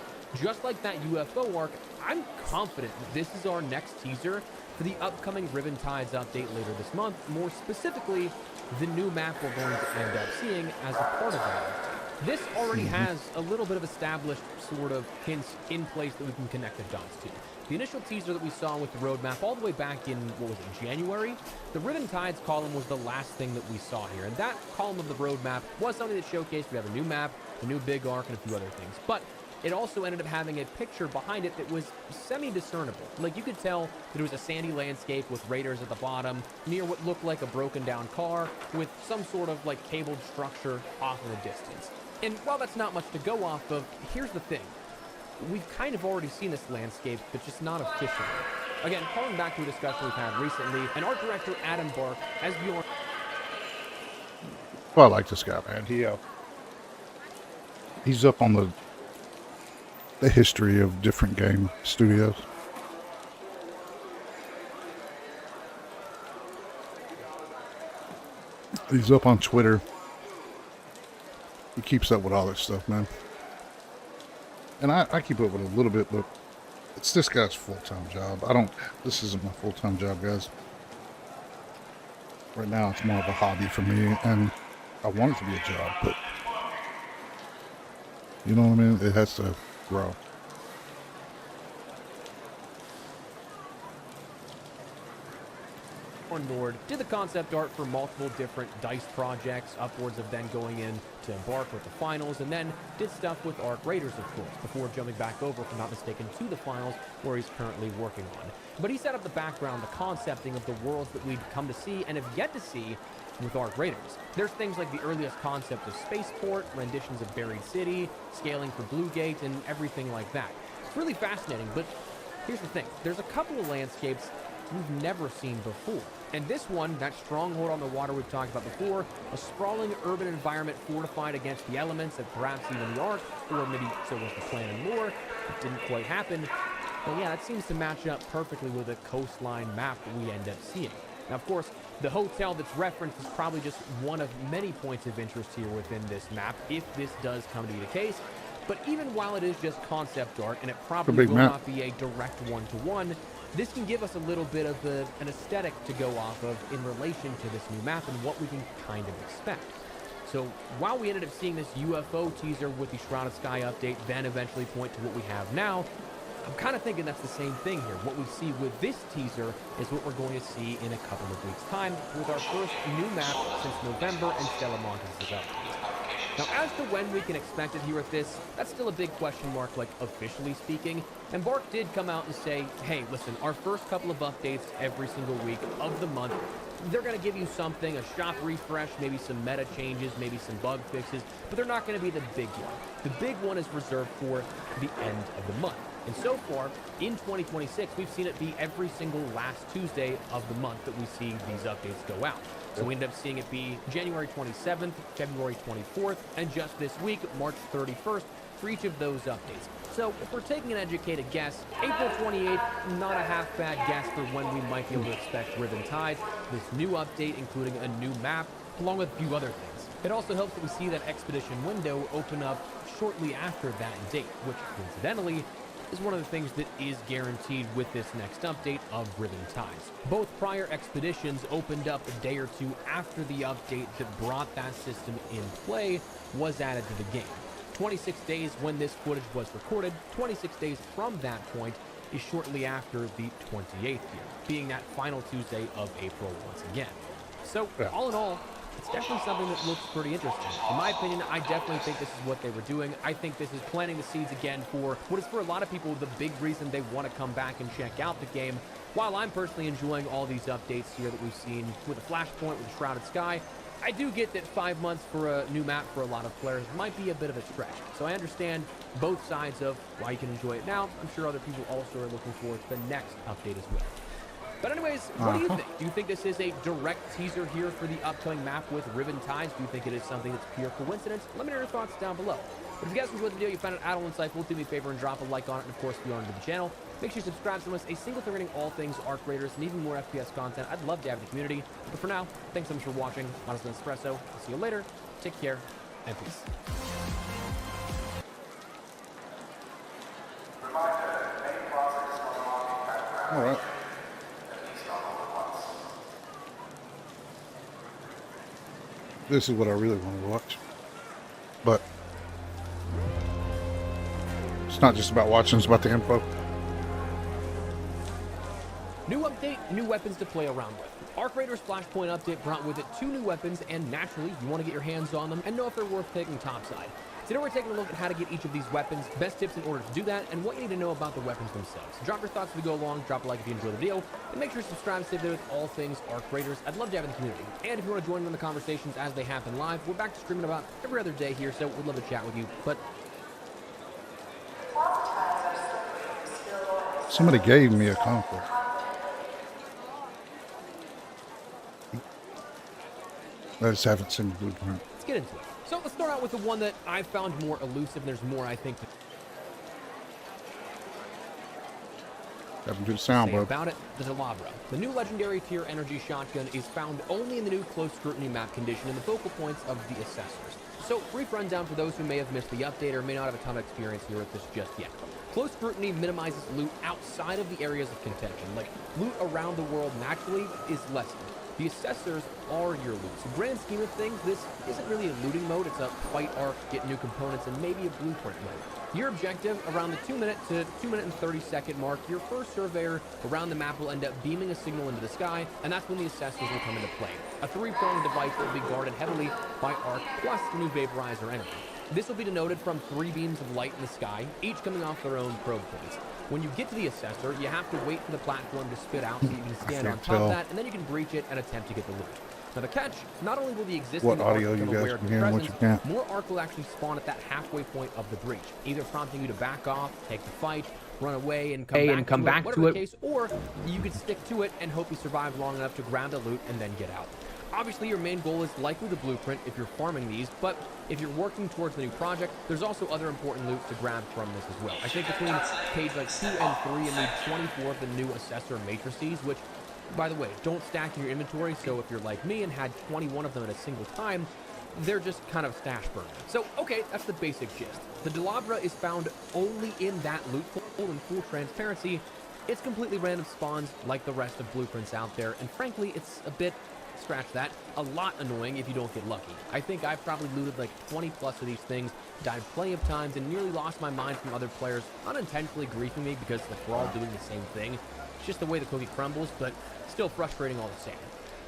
just like that UFO arc, I'm confident that this is our next teaser for the upcoming Ribbon Tides update later this month, more specifically, the new map we're going to end up seeing as a part of that. This already has a little bit of established sort of hints in place that we can connect the dots to. The initial teaser that we saw with the roadmap all the way back in, what was it, January? The Ribbon Tides column was the last thing that we saw here, and that column of the roadmap was something that showcased we have a new map, a new big arc, and a few other things. But it also ended up having a picture behind it that was semi-discernible. Like, you could tell that it was a sandy landscape with Raiders at the bottom, near what looked like a broken-down car, with some sort of, like, cabled structure off in the distance. And while that's not much to go off of, here's the thing. We've kind of already seen this landscape, but just not officially. Again, calling back to a discussion we've had recently, and art director Adam Bark, as Bjorn... Well, I like this guy, man. He's up on the history of different game studios. He's up on Twitter. He keeps up with all this stuff, man. And I keep up with it a little bit, but it's this guy's full-time job. This isn't my full-time job, guys. Right now, it's more of a hobby for me, and I want it to be a job, but you know what I mean? It has to grow. Board did the concept art for multiple different DICE projects, upwards of then going in to embark with the finals, and then did stuff with Ark Raiders, of course, before jumping back over, if I'm not mistaken, to the finals, where he's currently working on. But he set up the background, the concepting of the worlds that we'd come to see and have yet to see with Ark Raiders. There's things like the earliest concept of Spaceport, renditions of Buried City, scaling for Blue Gate, and everything like that. It's really fascinating, but here's the thing. There's a couple of landscapes we've never seen before. And this one, that stronghold on the water we've talked about before, a sprawling urban environment fortified against the elements of perhaps even the Ark, or maybe so was the plan and more. It didn't quite happen. But yeah, that seems to match up perfectly with a coastline map that we end up seeing. Now, of course, the hotel that's referenced is probably just one of many points of interest here within this map, if this does come to be the case. But even while it is just concept art, and it probably will not be a direct one-to-one, this can give us a little bit of an aesthetic to go off of in relation to this new map and what we can kind of expect. So while we ended up seeing this UFO teaser with the Shrouded Sky update, then eventually point to what we have now, I'm kind of thinking that's the same thing here. What we see with this teaser is what we're going to see in a couple of weeks' time with our first new map since November and Stella Montes' update. Now, as to when we can expect it here with this, that's still a big question mark, like officially speaking. And Bark did come out and say, hey, listen, our first couple of updates every single week of the month, they're going to give you something, a shop refresh, maybe some meta changes, maybe some bug fixes, but they're not going to be the big one. The big one is reserved for the end of the month. And so far, in 2026, we've seen it be every single last Tuesday of the month that we see these updates go out. So we ended up seeing it be January 27th, February 24th, and just this week, March 31st, for each of those updates. So if we're taking an educated guess, April 28th, not a half bad guess for when we might be able to expect Ribbon Tides, this new update including a new map, along with a few other things. It also helps that we see that Expedition window open up shortly after that date, which coincidentally is one of the things that is guaranteed with this next update of Ribbon Tides. Both prior expeditions opened up a day or two after the update that brought that system in play was added to the game. 26 days when this footage was recorded, 26 days from that point is shortly after the 28th year, being that final Tuesday of April once again. So, all in all, it's definitely something that looks pretty interesting. In my opinion, I definitely think this is what they were doing. I think this is planting the seeds again for what is for a lot of people the big reason they want to come back and check out the game. While I'm personally enjoying all these updates here that we've seen with the Flashpoint, with the Shrouded Sky, I do get that 5 months for a new map for a lot of players might be a bit of a stretch. So I understand both sides of why you can enjoy it now. I'm sure other people also are looking forward to the next update as well. But anyways, what do you think? Do you think this is a direct teaser here for the upcoming map with Ribbon Tides? Do you think it is something that's pure coincidence? Let me know your thoughts down below. But if you guys enjoyed the video, you found it at all insightful, do me a favor and drop a like on it. And of course, if you are new to the channel, make sure you subscribe to us, a single thing regarding all things Ark Raiders and even more FPS content. I'd love to have the community. But for now, thanks so much for watching. Honest and Espresso. I'll see you later. Take care and peace. All right. This is what I really want to watch. But it's not just about watching, it's about the info. New update, new weapons to play around with. Ark Raiders Flashpoint update brought with it 2 new weapons, and naturally, you want to get your hands on them and know if they're worth taking topside. Today we're taking a look at how to get each of these weapons, best tips in order to do that, and what you need to know about the weapons themselves. Drop your thoughts as we go along, drop a like if you enjoy the video, and make sure to subscribe and stay there with all things Ark Raiders. I'd love to have in the community. And if you want to join in the conversations as they happen live, we're back to streaming about every other day here, so we'd love to chat with you. But Somebody gave me a conflict. I just haven't seen the blueprint. let's get into it. So let's start out with the one that I found more elusive, and there's more I think to Haven't do the sound, say bro. about it. The DaGraydest. The new legendary tier energy shotgun is found only in the new close scrutiny map condition in the focal points of the assessors. So, brief rundown for those who may have missed the update or may not have a ton of experience here with this just yet. Close scrutiny minimizes loot outside of the areas of contention, like loot around the world naturally is lessened. The assessors are your loot. So, grand scheme of things, this isn't really a looting mode, it's a fight arc, get new components, and maybe a blueprint mode. Your objective, around the 2 minute to 2 minute and 30 second mark, your first surveyor around the map will end up beaming a signal into the sky, and that's when the assessors will come into play. A 3-pronged device that will be guarded heavily by Ark, plus the new vaporizer energy. This will be denoted from 3 beams of light in the sky, each coming off their own probe points. When you get to the assessor, you have to wait for the platform to spit out so you can stand on top of that, and then you can breach it and attempt to get the loot. Now the catch, not only will the existing What audio Ark you become guys aware of can your hear and what presence, you can't. more Ark will actually spawn at that halfway point of the breach, either prompting you to back off, take the fight, run away and come back to it, whatever the case, or you could stick to it and hope you survive long enough to grab the loot and then get out. Obviously, your main goal is likely the blueprint if you're farming these, but if you're working towards the new project, there's also other important loot to grab from this as well. I think between page like 2 and 3 and the 24 of the new assessor matrices, which, by the way, don't stack in your inventory, so if you're like me and had 21 of them at a single time, they're just kind of stash burning. So, okay, that's the basic gist. The DaGraydest is found only in that loot pool in full transparency. It's completely random spawns like the rest of blueprints out there, and frankly, it's a bit scratch that, a lot annoying if you don't get lucky. I think I've probably looted like 20 plus of these things, died plenty of times, and nearly lost my mind from other players unintentionally griefing me because like, we're all doing the same thing. It's just the way the cookie crumbles, but still frustrating all the same.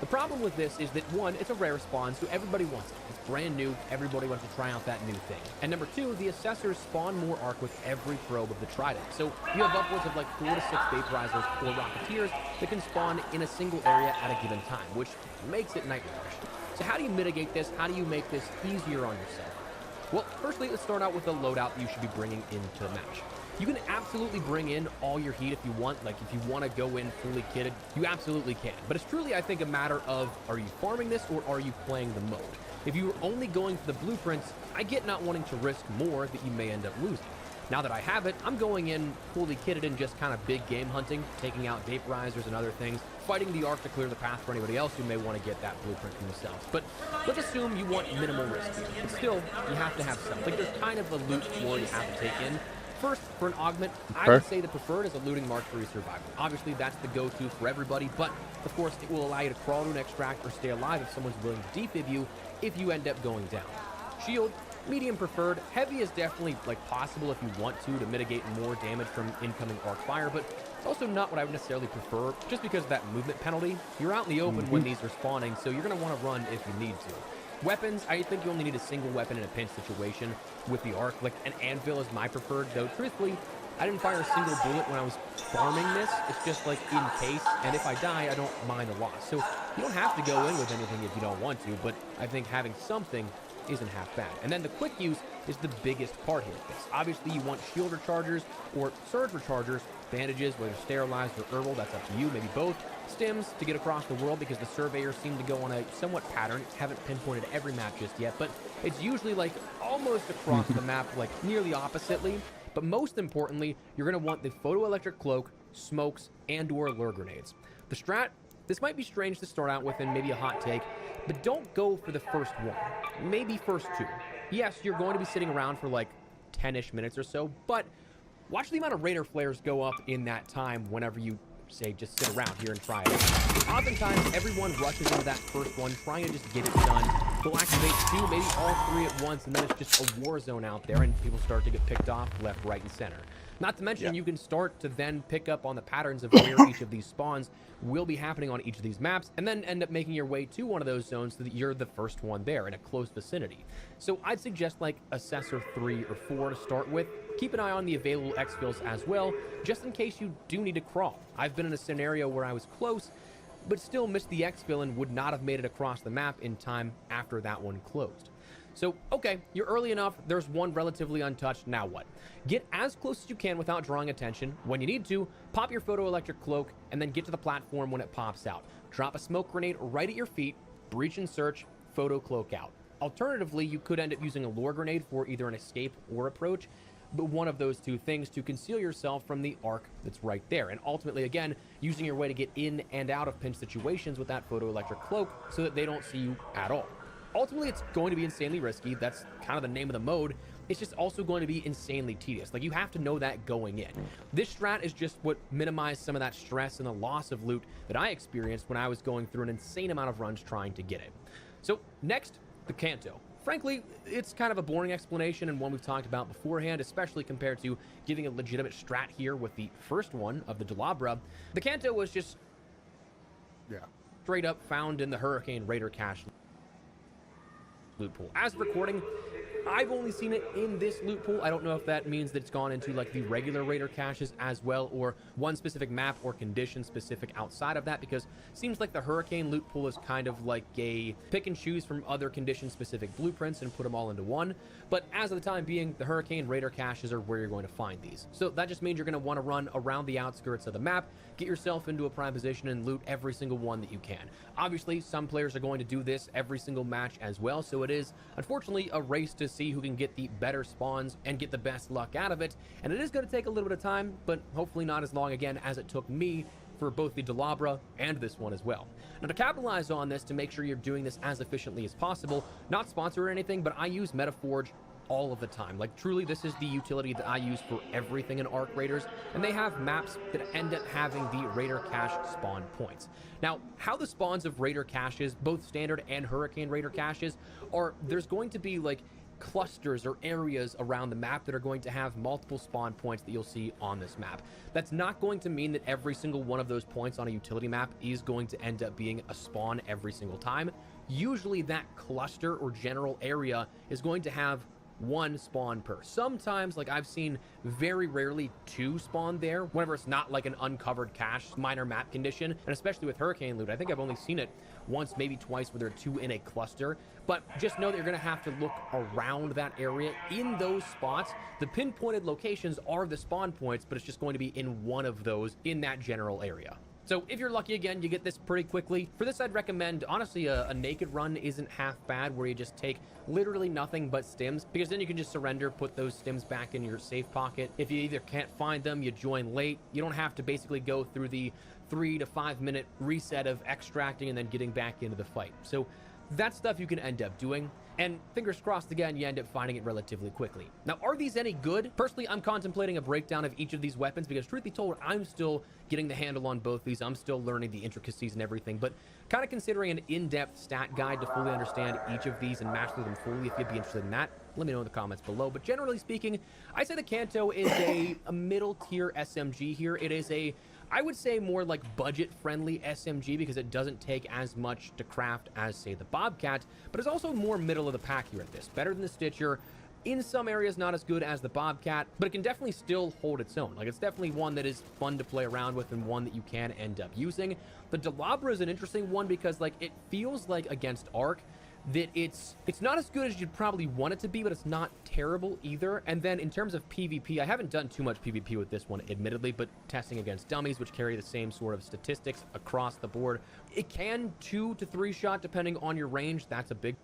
The problem with this is that, one, it's a rare spawn, so everybody wants it. It's brand new, everybody wants to try out that new thing. And number two, the assessors spawn more Ark with every probe of the Trident. So you have upwards of like 4 to 6 vaporizers or rocketeers that can spawn in a single area at a given time, which makes it nightmarish. So how do you mitigate this? How do you make this easier on yourself? Well, firstly, let's start out with the loadout that you should be bringing into the match. You can absolutely bring in all your heat if you want. Like, if you want to go in fully kitted, you absolutely can. But it's truly, I think, a matter of, are you farming this or are you playing the mode? If you're only going for the blueprints, I get not wanting to risk more that you may end up losing. Now that I have it, I'm going in fully kitted and just kind of big game hunting, taking out vaporizers and other things, fighting the Ark to clear the path for anybody else who may want to get that blueprint for themselves. But let's assume you want minimal risk here. But still, you have to have something. There's kind of a loot floor you have to take in. First, for an augment, I would say the preferred is a looting Mark III survival. Obviously, that's the go-to for everybody, but of course, it will allow you to crawl to an extract or stay alive if someone's willing to defib you if you end up going down. Shield, medium preferred. Heavy is definitely like possible if you want to mitigate more damage from incoming arc fire, but it's also not what I would necessarily prefer just because of that movement penalty. You're out in the open when these are spawning, so you're going to want to run if you need to. Weapons, I think you only need a single weapon in a pinch situation with the Ark. Like, an anvil is my preferred, though truthfully, I didn't fire a single bullet when I was farming this. It's just like in case, and if I die, I don't mind the loss. So you don't have to go in with anything if you don't want to, but I think having something isn't half bad. And then the quick use is the biggest part here of this. Obviously, you want shield rechargers or surge rechargers, bandages, whether sterilized or herbal, that's up to you, maybe both. Stims to get across the world because the surveyors seem to go on a somewhat pattern. Haven't pinpointed every map just yet, but it's usually like almost across the map, like nearly oppositely. But most importantly, you're going to want the photoelectric cloak, smokes, and or lure grenades. The strat, this might be strange to start out with and maybe a hot take, but don't go for the first one, maybe first two. Yes, you're going to be sitting around for like 10-ish minutes or so, but watch the amount of Raider flares go up in that time whenever you, say, just sit around here and try it. Oftentimes, everyone rushes into that first one, trying to just get it done. They'll activate 2, maybe all 3 at once, and then it's just a war zone out there, and people start to get picked off left, right, and center. Not to mention, you can start to then pick up on the patterns of where each of these spawns will be happening on each of these maps, and then end up making your way to one of those zones so that you're the first one there in a close vicinity. So I'd suggest like Assessor 3 or 4 to start with. Keep an eye on the available exfils as well, just in case you do need to crawl. I've been in a scenario where I was close, but still missed the exfil and would not have made it across the map in time after that one closed. So, okay, you're early enough, there's one relatively untouched, now what? Get as close as you can without drawing attention. When you need to, pop your photoelectric cloak, and then get to the platform when it pops out. Drop a smoke grenade right at your feet, breach and search, photo cloak out. Alternatively, you could end up using a lure grenade for either an escape or approach, but one of those two things to conceal yourself from the Ark that's right there. And ultimately, again, using your way to get in and out of pinch situations with that photoelectric cloak so that they don't see you at all. Ultimately, it's going to be insanely risky. That's kind of the name of the mode. It's just also going to be insanely tedious. Like, you have to know that going in. This strat is just what minimized some of that stress and the loss of loot that I experienced when I was going through an insane amount of runs trying to get it. So, next, the Canto. Frankly, it's kind of a boring explanation and one we've talked about beforehand, especially compared to giving a legitimate strat here with the first one of the Delabra. The Canto was just straight up found in the Hurricane Raider cache loot pool. As of recording, I've only seen it in this loot pool. I don't know if that means that it's gone into like the regular Raider caches as well, or one specific map or condition specific outside of that, because it seems like the Hurricane loot pool is kind of like a pick and choose from other condition specific blueprints and put them all into one. But as of the time being, the Hurricane Raider caches are where you're going to find these. So that just means you're going to want to run around the outskirts of the map, get yourself into a prime position and loot every single one that you can. Obviously, some players are going to do this every single match as well, so it is unfortunately a race to see who can get the better spawns and get the best luck out of it, and it is going to take a little bit of time, but hopefully not as long again as it took me for both the Delabra and this one as well. Now, to capitalize on this, to make sure you're doing this as efficiently as possible, not sponsored or anything, but I use Metaforge all of the time. Like, truly, this is the utility that I use for everything in Ark Raiders, and they have maps that end up having the Raider cache spawn points. Now, how the spawns of Raider caches, both standard and Hurricane Raider caches, are there's going to be like clusters or areas around the map that are going to have multiple spawn points that you'll see on this map. That's not going to mean that every single one of those points on a utility map is going to end up being a spawn every single time. Usually that cluster or general area is going to have one spawn per. Sometimes, like I've seen very rarely two spawn there whenever it's not like an uncovered cache, minor map condition, and especially with Hurricane loot. I think I've only seen it once, maybe twice, where there are two in a cluster. But just know that you're going to have to look around that area in those spots. The pinpointed locations are the spawn points, but it's just going to be in one of those in that general area. So if you're lucky, again, you get this pretty quickly. For this, I'd recommend, honestly, a naked run isn't half bad, where you just take literally nothing but stims, because then you can just surrender, put those stims back in your safe pocket. If you either can't find them, you join late. You don't have to basically go through the 3 to 5 minute reset of extracting and then getting back into the fight. So that's stuff you can end up doing. And fingers crossed, again, you end up finding it relatively quickly. Now, are these any good? Personally, I'm contemplating a breakdown of each of these weapons because, truth be told, I'm still getting the handle on both these. I'm still learning the intricacies and everything, but kind of considering an in-depth stat guide to fully understand each of these and master them fully. If you'd be interested in that, let me know in the comments below. But generally speaking, I say the Kanto is a middle-tier SMG here. It is a, I would say, more like budget-friendly SMG because it doesn't take as much to craft as, say, the Bobcat, but it's also more middle of the pack here at this. Better than the Stitcher. In some areas, not as good as the Bobcat, but it can definitely still hold its own. Like, it's definitely one that is fun to play around with and one that you can end up using. The Delabra is an interesting one because, like, it feels like against Ark that it's not as good as you'd probably want it to be, but it's not terrible either. And then in terms of PvP, I haven't done too much PvP with this one, admittedly, but testing against dummies, which carry the same sort of statistics across the board. It can 2 to 3 shot depending on your range. That's a big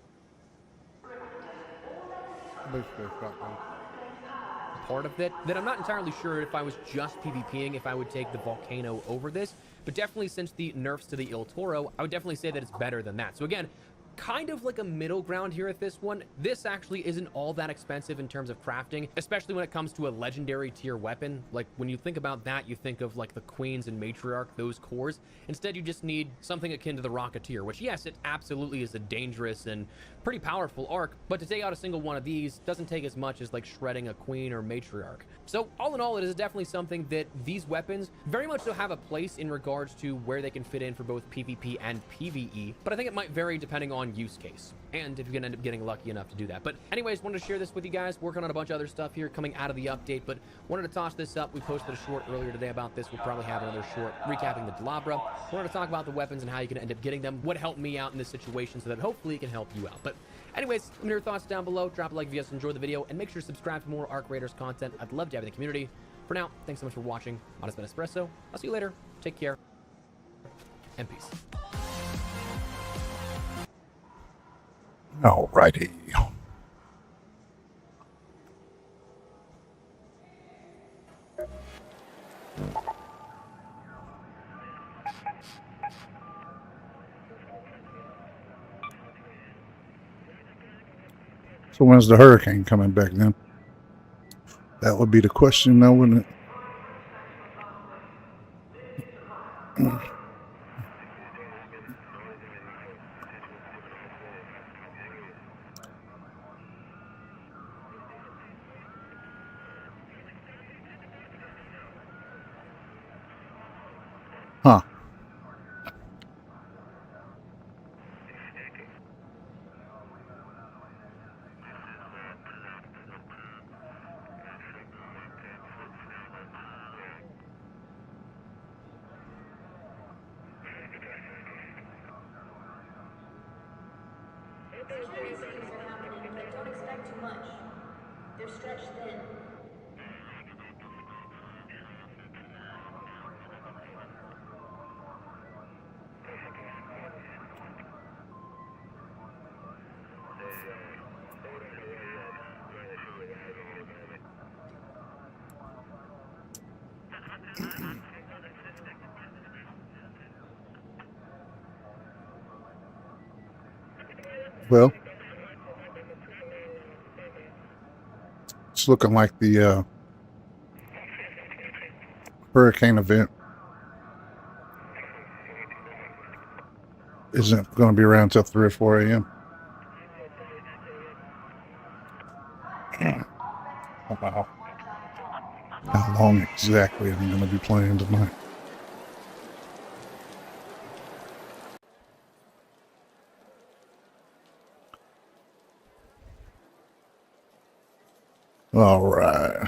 part of it that I'm not entirely sure if I was just PvPing if I would take the Volcano over this, but definitely since the nerfs to the Il Toro, I would definitely say that it's better than that. So again, kind of like a middle ground here at this one. This actually isn't all that expensive in terms of crafting, especially when it comes to a legendary tier weapon. Like, when you think about that, you think of like the Queens and Matriarch, those cores. Instead, you just need something akin to the Rocketeer, which, yes, it absolutely is a dangerous and pretty powerful arc, but to take out a single one of these doesn't take as much as like shredding a Queen or Matriarch. So all in all, it is definitely something that these weapons very much so have a place in regards to where they can fit in for both PvP and PvE, but I think it might vary depending on use case and if you can end up getting lucky enough to do that. But anyways, wanted to share this with you guys, working on a bunch of other stuff here coming out of the update, but wanted to toss this up. We posted a short earlier today about this. We'll probably have another short recapping the Delabra. Wanted to talk about the weapons and how you can end up getting them, what helped me out in this situation so that hopefully it can help you out. But anyways, let me know your thoughts down below. Drop a like if you guys enjoyed the video, and make sure to subscribe for more Ark Raiders content. I'd love to have you in the community. For now, thanks so much for watching. Honest Ben Espresso. I'll see you later. Take care, and peace. Alrighty. So when's the Hurricane coming back then? That would be the question now, wouldn't it? Huh. Security scenes are happening, but don't expect too much. They're stretched thin. Well, It's looking like the hurricane event isn't going to be around till 3 or 4 a.m. Wow. How long exactly I'm going to be playing tonight? All right.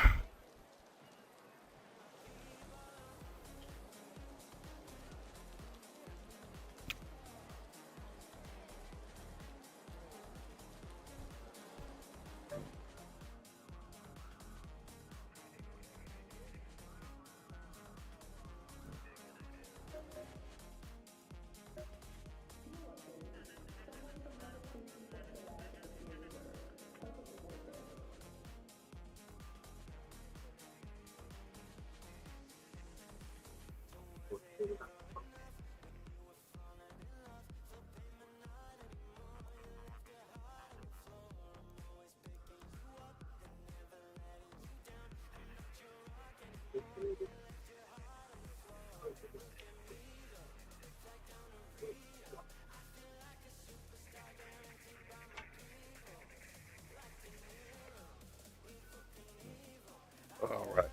All right.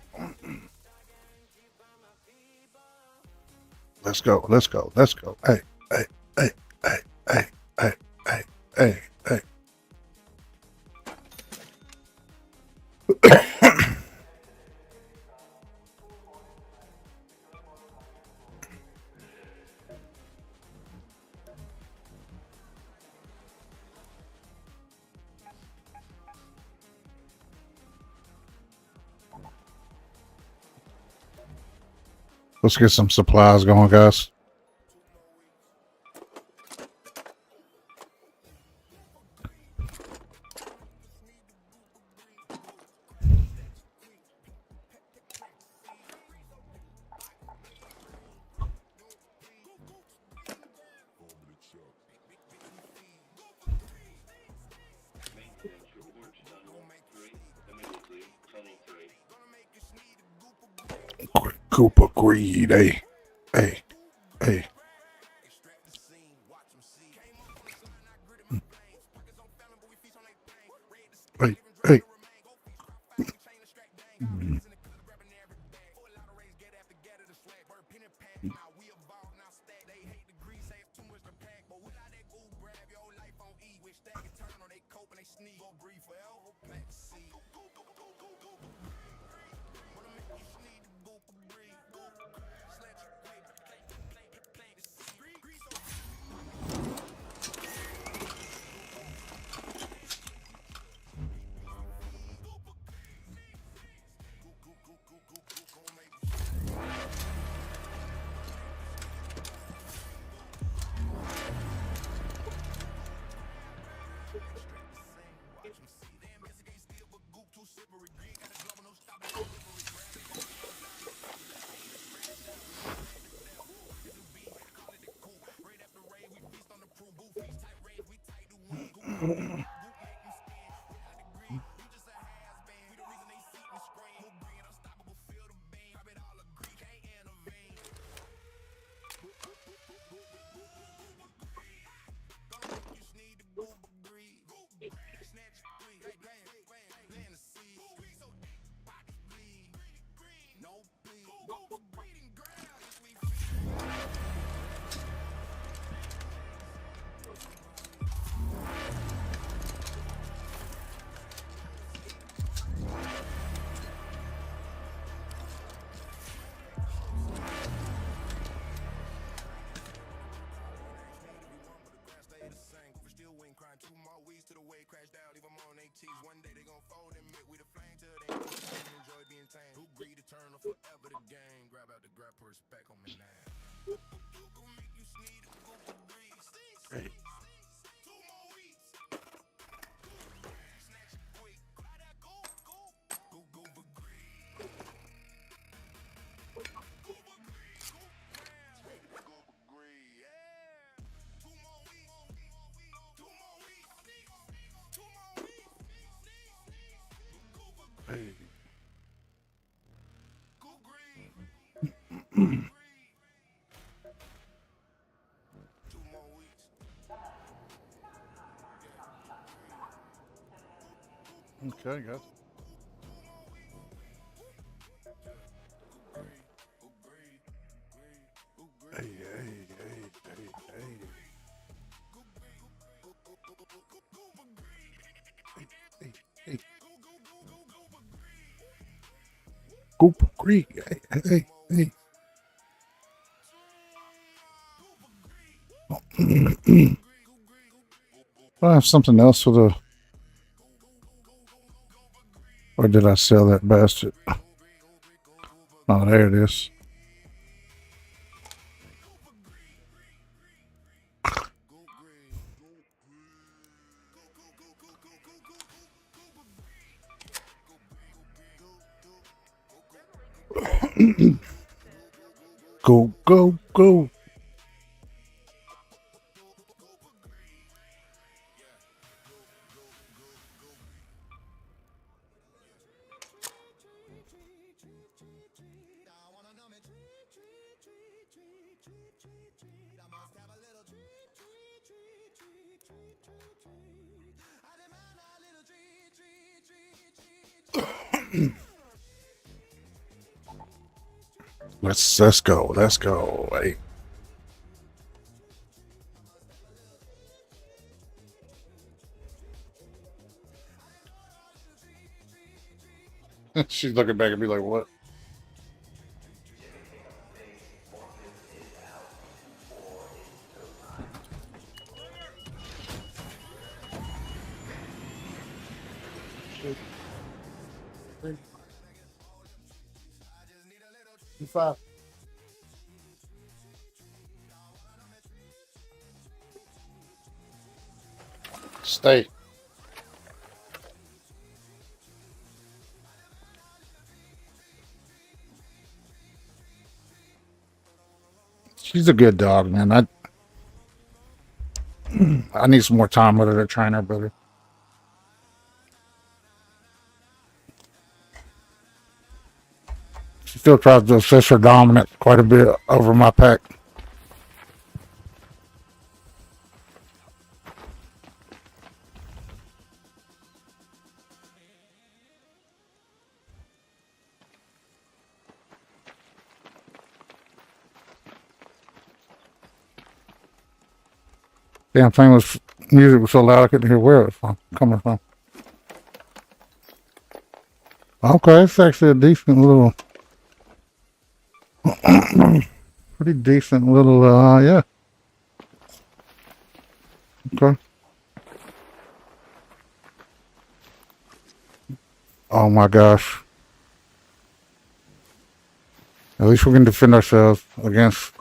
Let's go. Let's go. Let's go. Hey, hey, hey, hey, hey, hey, hey, hey, hey. Let's get some supplies going, guys. Cooper Greed, hey, hey, hey. Hey, hey. Hey, Okay, guys. Hey, hey, hey, hey, hey. Hey, hey. Cooper Creek. Hey, hey, hey. I have something else for the. Or did I sell that bastard? Oh, there it is. Go, go, go. Let's go. Let's go. Hey. She's looking back at me like, what? Five. Stay. She's a good dog, man. I need some more time with her to train her better. She still tries to assess her dominance quite a bit over my pack. Damn thing was music was so loud I couldn't hear where it was coming from. Okay, it's actually a decent little, pretty decent little, yeah. Okay. Oh my gosh. At least we can defend ourselves against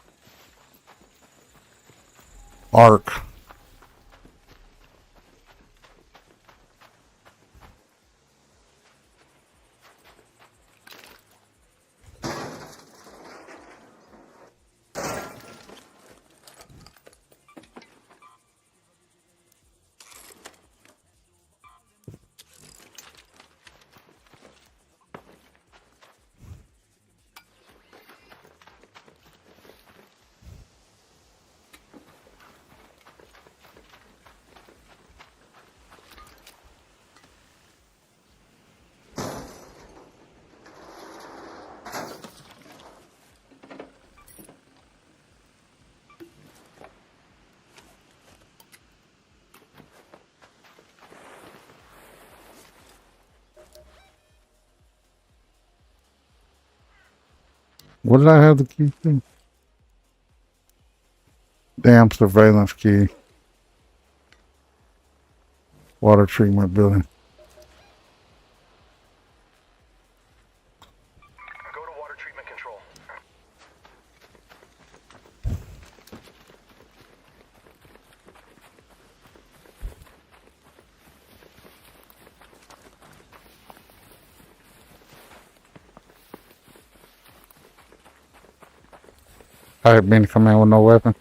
Ark. What did I have the key to? Damn surveillance key. Water treatment building. Go to water treatment control. I had been coming in with no weapon.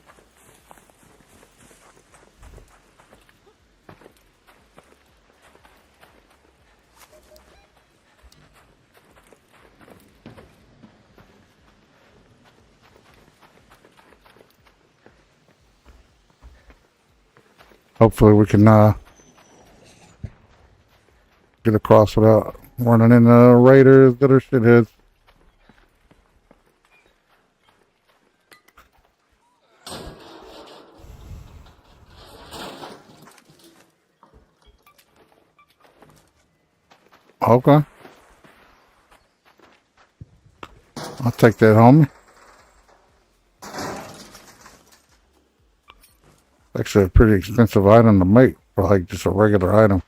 Hopefully we can get across without running into raiders that are shitheads. Okay. I'll take that, homie. Actually a pretty expensive item to make for like just a regular item.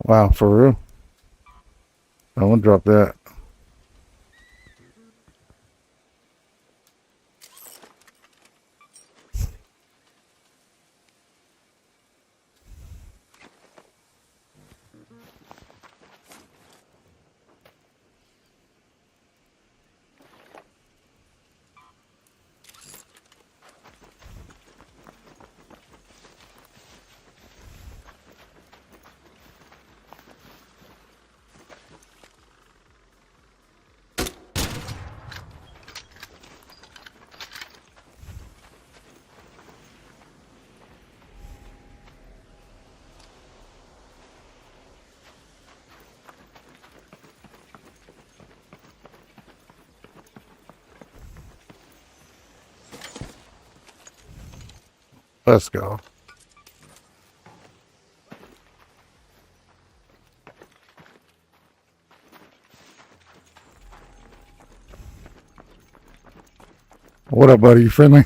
Wow, for real? I won't drop that. Let's go. What up, buddy? You friendly?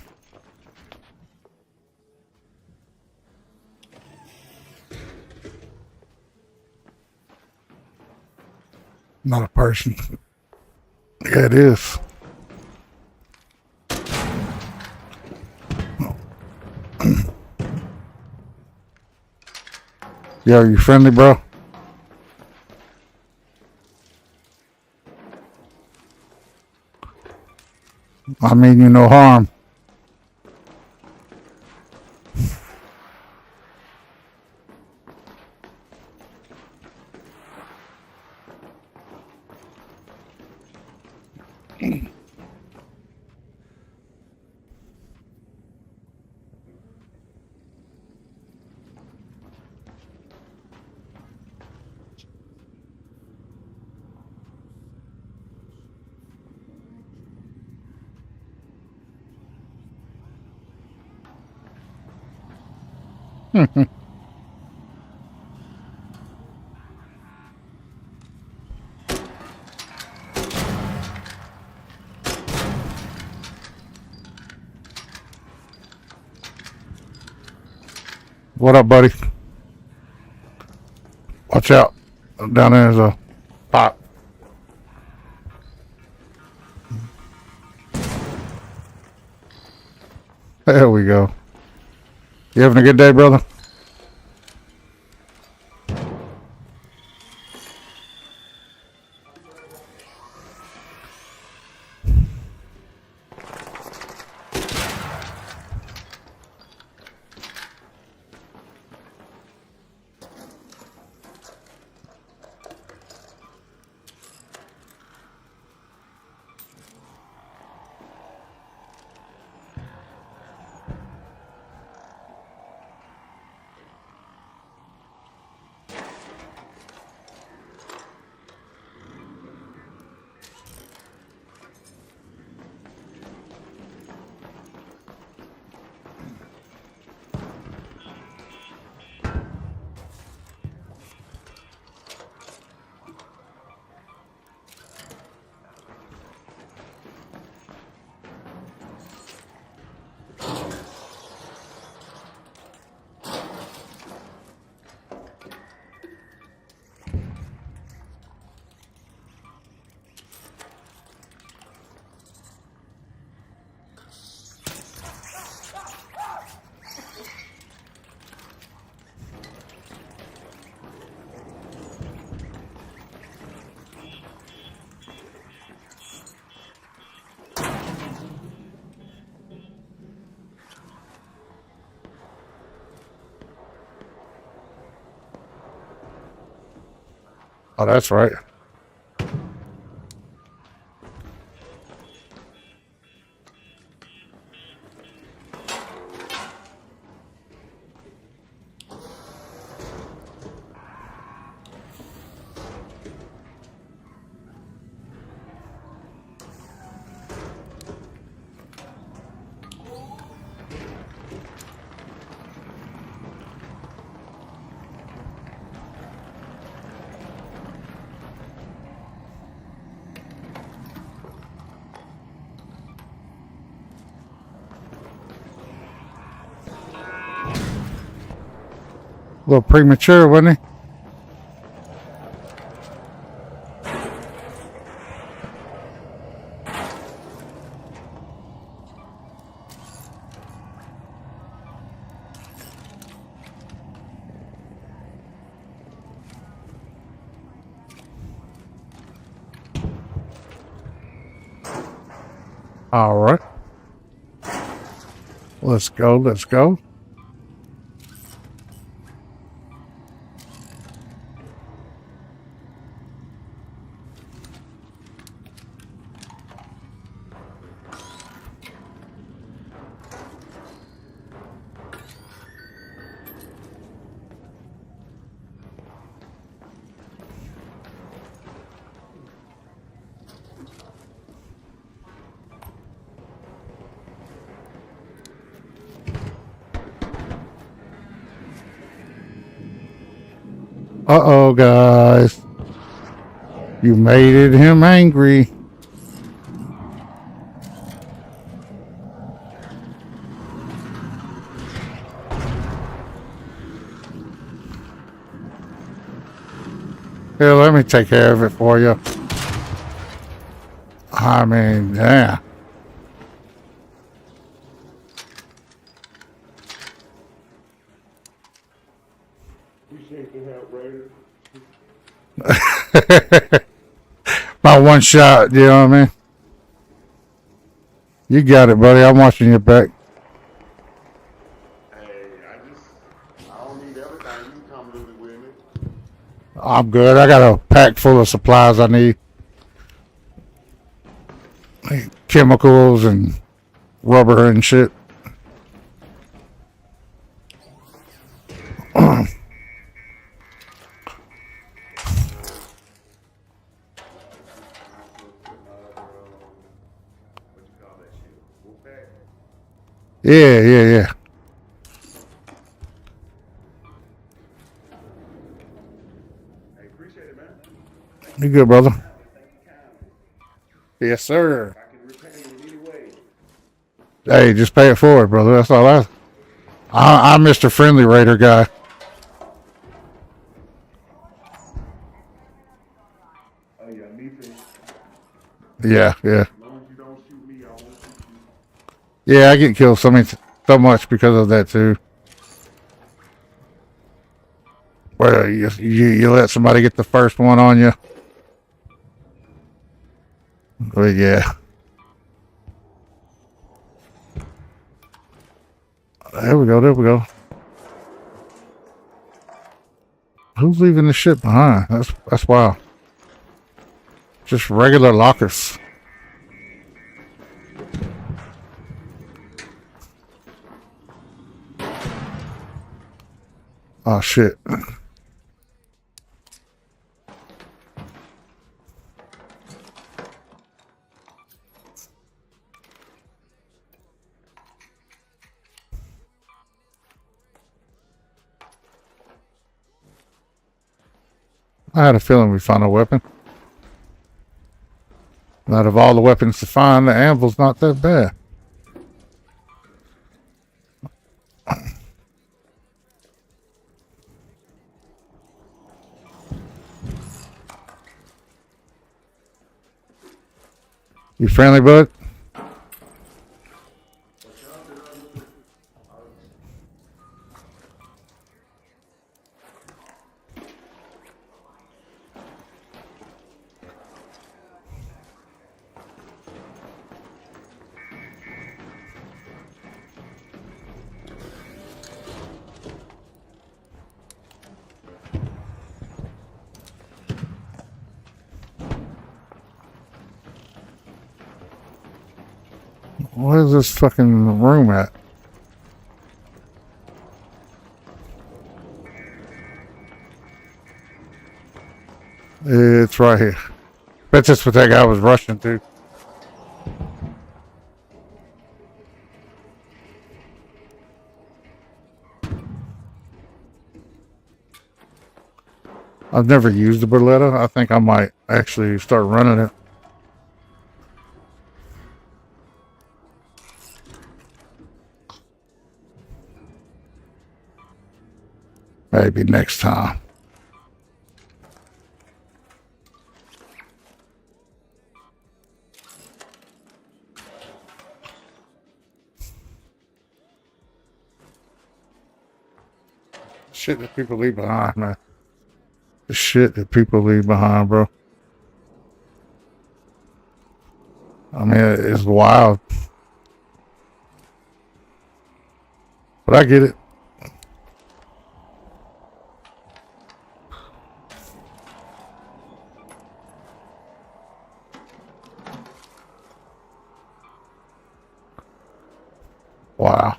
Not a person. Yeah, it is. Yeah, are you friendly, bro? I mean you no harm. What up, buddy? Watch out. Down there's a pop. There we go. You having a good day, brother? Oh, that's right. A little premature, wasn't he? All right. Let's go. Let's go. Uh-oh, guys. You made him angry. Here, let me take care of it for you. I mean, yeah. Appreciate the help, Raider. By one shot, you know what I mean? You got it, buddy. I'm watching your back. Hey, I don't need everything. You can come loot it with me. I'm good. I got a pack full of supplies I need. Chemicals and rubber and shit. Yeah. Hey, appreciate it, man. You good, brother? Yes, sir. I can repay you in any way. Hey, just pay it forward, brother. That's all I'm Mr. Friendly Raider guy. Oh, yeah, me too. Yeah. As long as you don't shoot me, I won't shoot you. Yeah, I get killed so much because of that too. Well, you let somebody get the first one on you. But yeah. There we go. Who's leaving the shit behind? That's wild. Just regular lockers. Oh shit. I had a feeling we'd find a weapon. Out of all the weapons to find, the anvil's not that bad. You friendly, bud? Where's this fucking room at? It's right here. Bet that's what that guy was rushing to. I've never used the Beretta. I think I might actually start running it. Maybe next time. Shit that people leave behind, man. The shit that people leave behind, bro. I mean, it's wild. But I get it. Wow.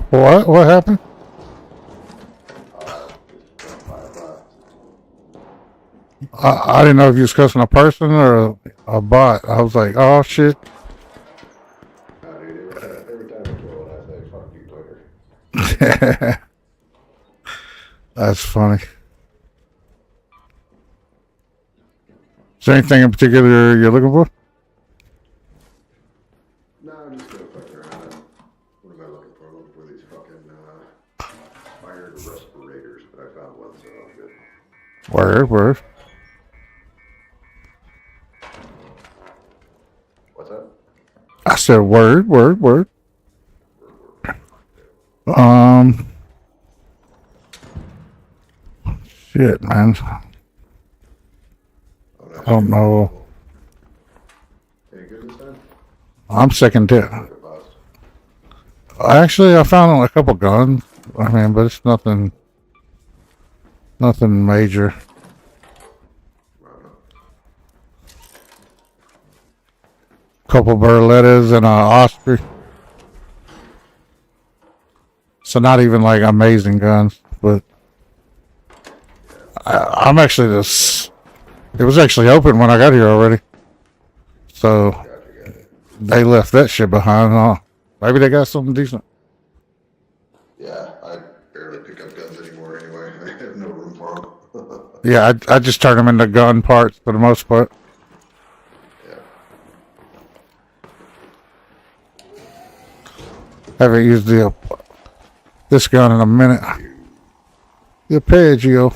What? What happened? I didn't know if you was cussing a person or a bot. I was like, oh shit. Every time I kill it, I say, fuck you, Twitter. That's funny. Is there anything in particular you're looking for? No, I'm just gonna fuck around. What am I looking for? I'm looking for these fucking iron respirators, but I found one, so I'm good. Word. What's that? I said word. Shit, man. I don't know. Any good this time? I'm second tip. Actually, I found a couple guns. I mean, but it's nothing major. Couple Berlettas and a Osprey. So not even like amazing guns, but I'm actually just. It was actually open when I got here already, so they left that shit behind. Huh? Maybe they got something decent. Yeah, I barely pick up guns anymore anyway. I have no room for them. Yeah, I just turn them into gun parts for the most part. Yeah. Haven't used this gun in a minute. The Arpeggio.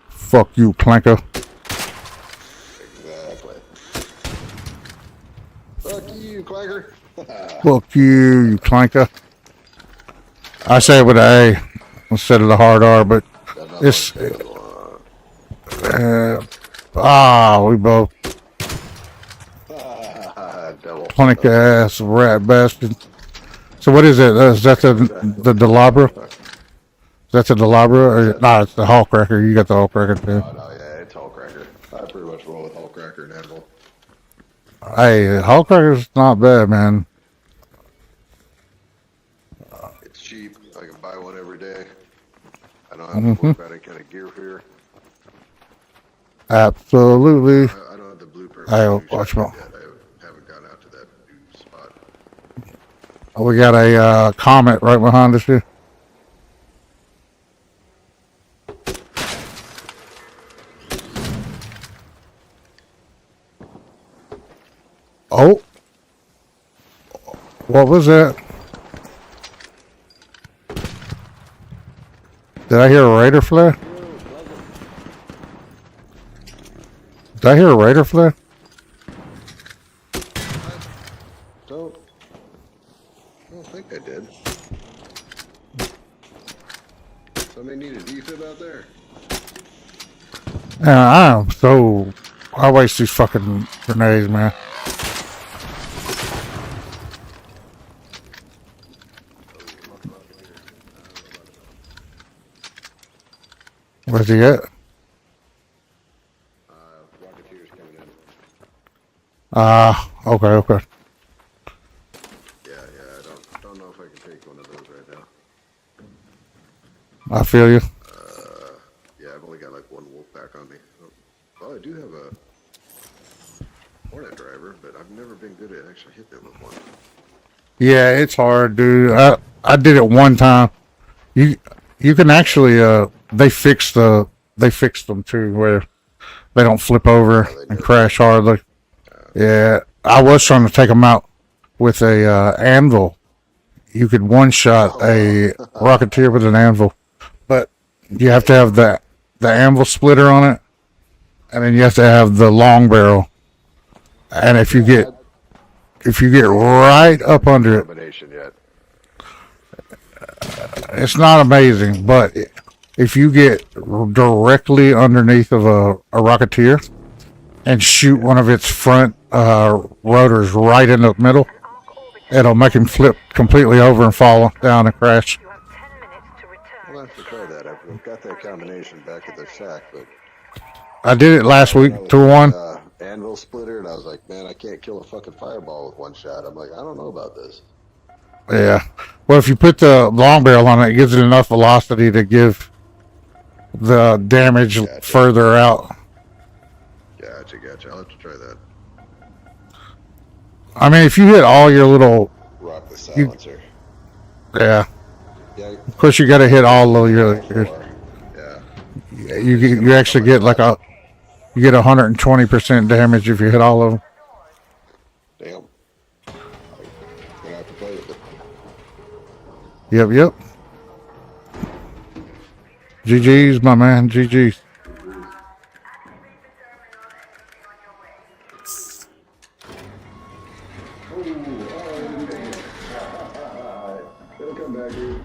Fuck you, Clanker. Exactly. Fuck you, Clanker. Fuck you, you Clanker. I say it with an A instead of the hard R, but it's. We both. Clanker ass rat bastard. So what is it? Is that the Delabra? Is that the Delabra? Or, nah, it's the Hallcracker. You got the Hallcracker too. Oh, no, yeah, it's Hallcracker. I pretty much roll with Hallcracker and Anvil. Hey, Hallcracker's not bad, man. It's cheap. I can buy one every day. I don't have to worry about any kind of gear here. Absolutely. I don't have the blueprint. Hey, watch out. I haven't gone out to that new spot. We got a Comet right behind us here. Oh. What was that? Did I hear a Raider flare? Did I hear a Raider flare? I don't think I did. Somebody need a defib out there? I waste these fucking grenades, man. Where's he at? Rocketeers coming in. Okay. Yeah, I don't know if I can take one of those right now. I feel you. Yeah, I've only got like one wolf pack on me. Well, I do have a Hornet driver, but I've never been good at actually hitting it with one. Yeah, it's hard, dude. I did it one time. You can actually they fixed them too where they don't flip over and crash hardly. Yeah, I was trying to take them out with a anvil. You could one shot a Rocketeer with an anvil, but you have to have the anvil splitter on it, and then you have to have the long barrel. And if you get right up under it, Combination yet. it's not amazing. But if you get directly underneath of a Rocketeer and shoot one of its front rotors right in the middle, it'll make him flip completely over and fall down and crash. I'll have to try that. I've got that combination back at the shack, but I did it last week to one. Anvil splitter, and I was like, man, I can't kill a fucking fireball with one shot. I'm like, I don't know about this. Yeah. Well, if you put the long barrel on it, it gives it enough velocity to give the damage further out. Gotcha. I'll have to try that. I mean, if you hit all your little... Rock the silencer. Yeah. Yeah. Of course, you got to hit all of your yeah. You actually get like you get 120% damage if you hit all of them. Damn. Gonna have to play with it. Yep. GG's, my man. GG's. It'll come back, dude.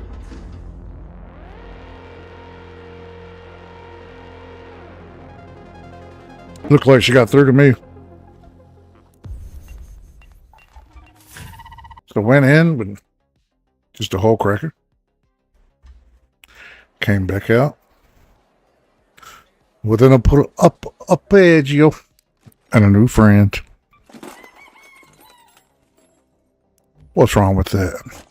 Looked like she got through to me. So went in with just a whole cracker. Came back out with an arpeggio and a new friend. What's wrong with that?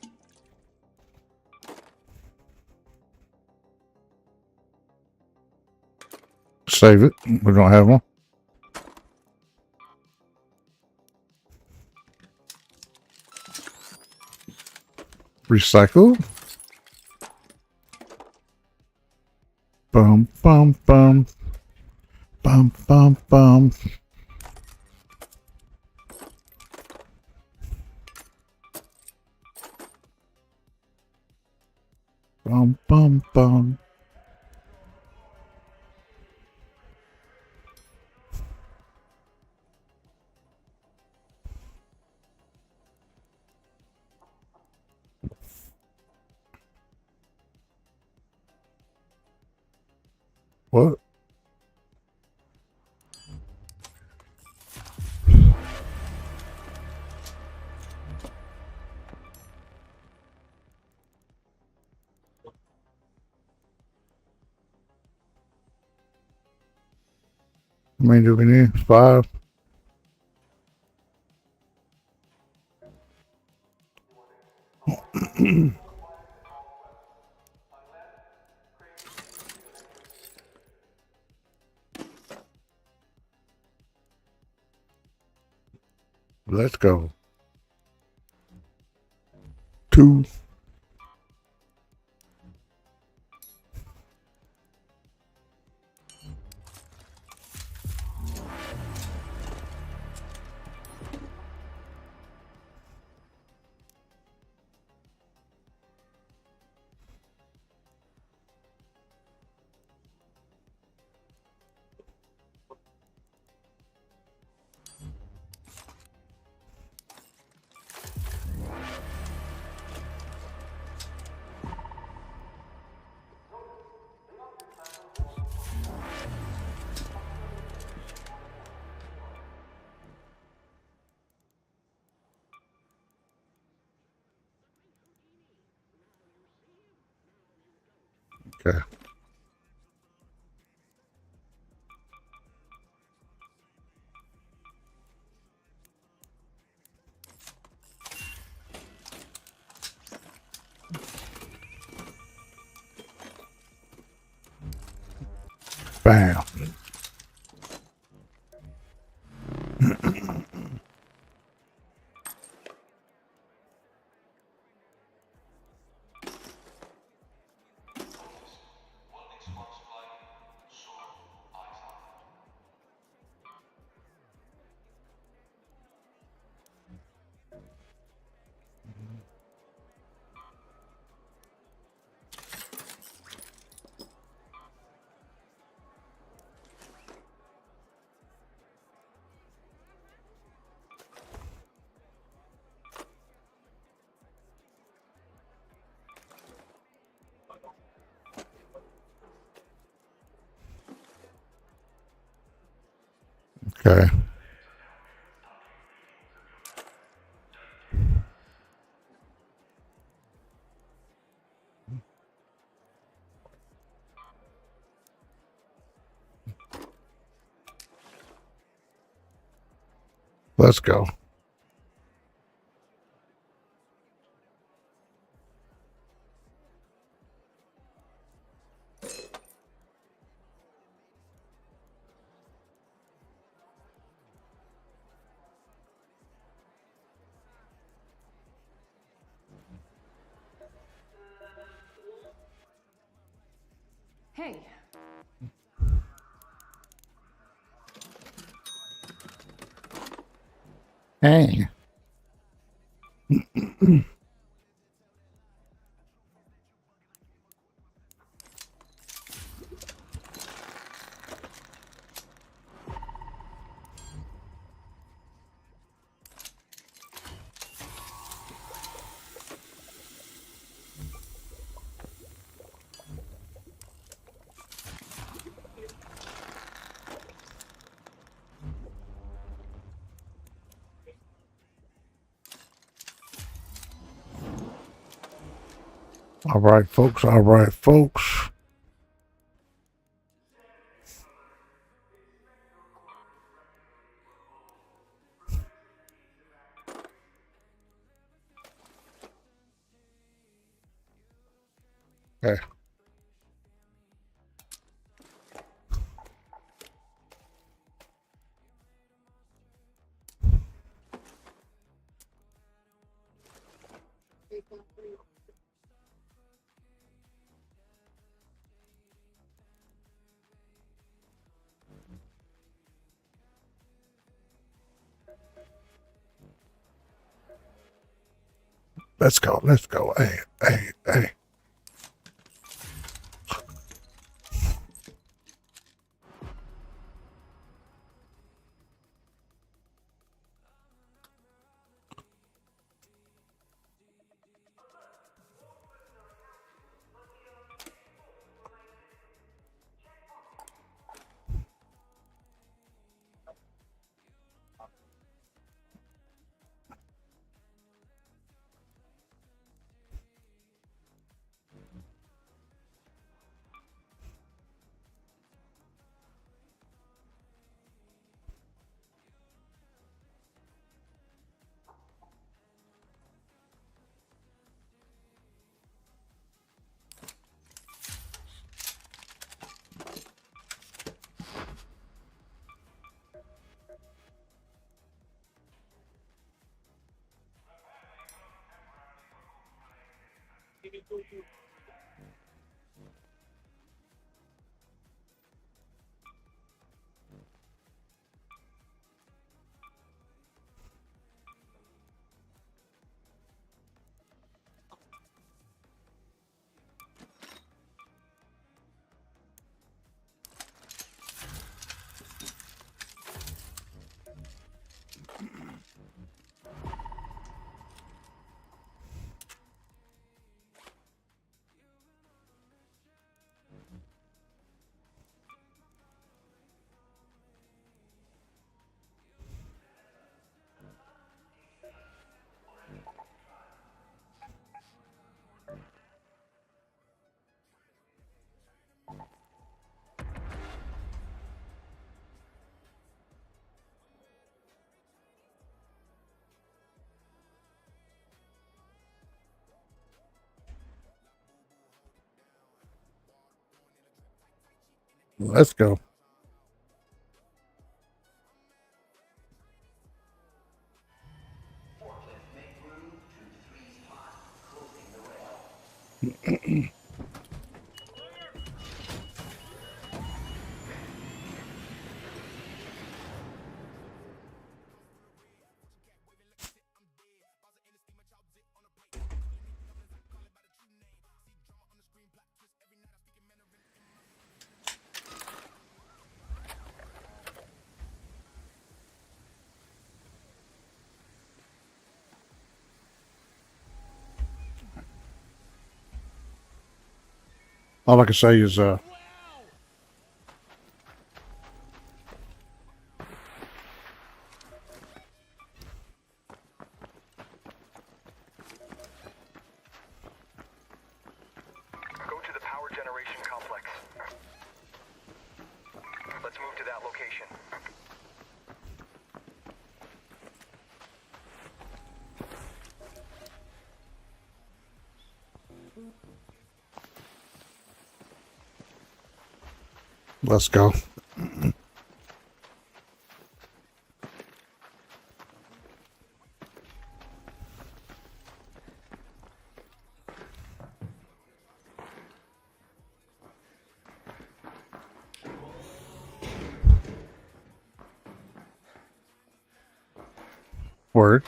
Save it. We don't have one. Recycle. Bum. Bum. Bum. Bum. Bum. Bum. What? How many do we need? 5. Let's go. 2. Okay. Bam. Okay. Let's go. Hey, Hey. All right, folks. All right, folks. Okay. Let's go. Let's go. Hey, hey, hey. Let's go. All I can say is, Go to the power generation complex. Let's move to that location. let's go. Word.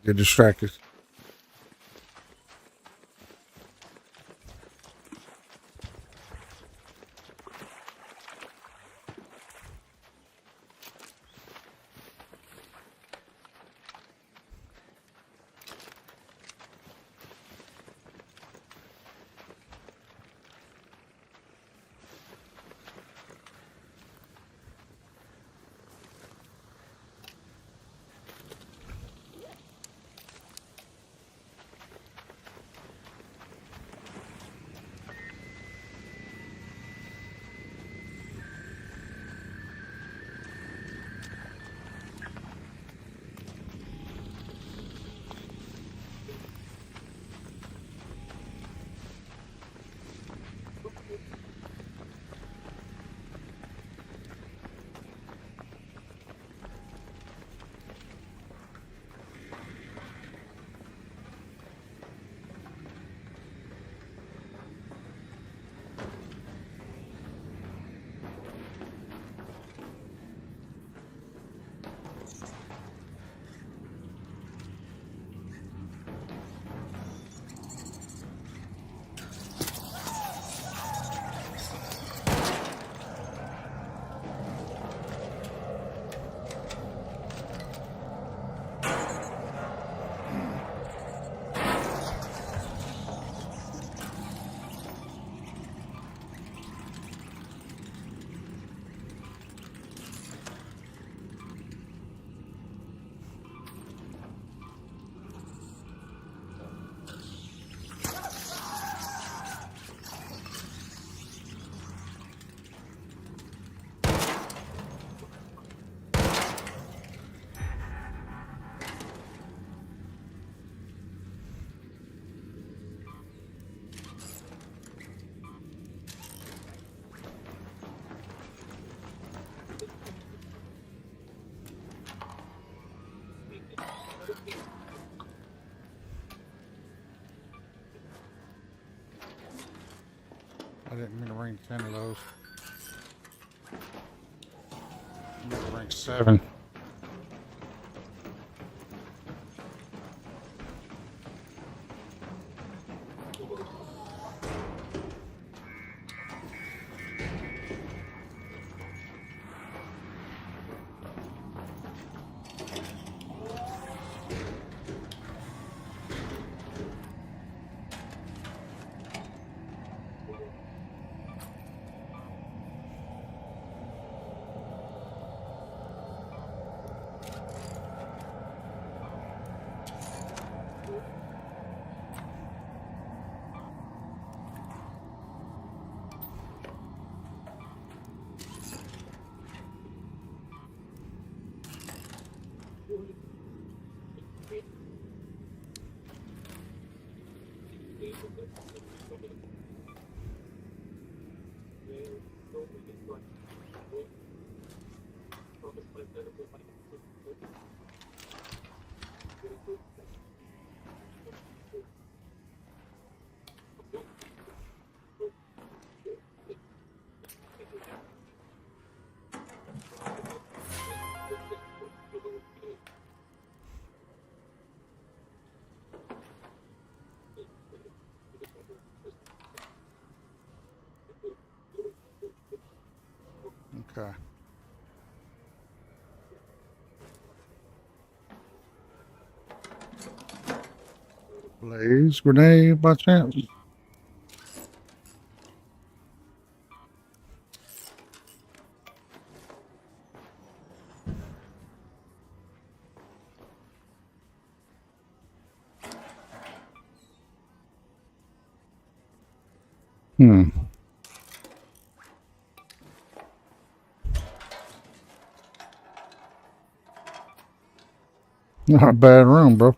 Get distracted. bring 10 of those. I'm gonna bring 7. Okay. Blaze grenade by chance? Hmm. Not a bad room, bro.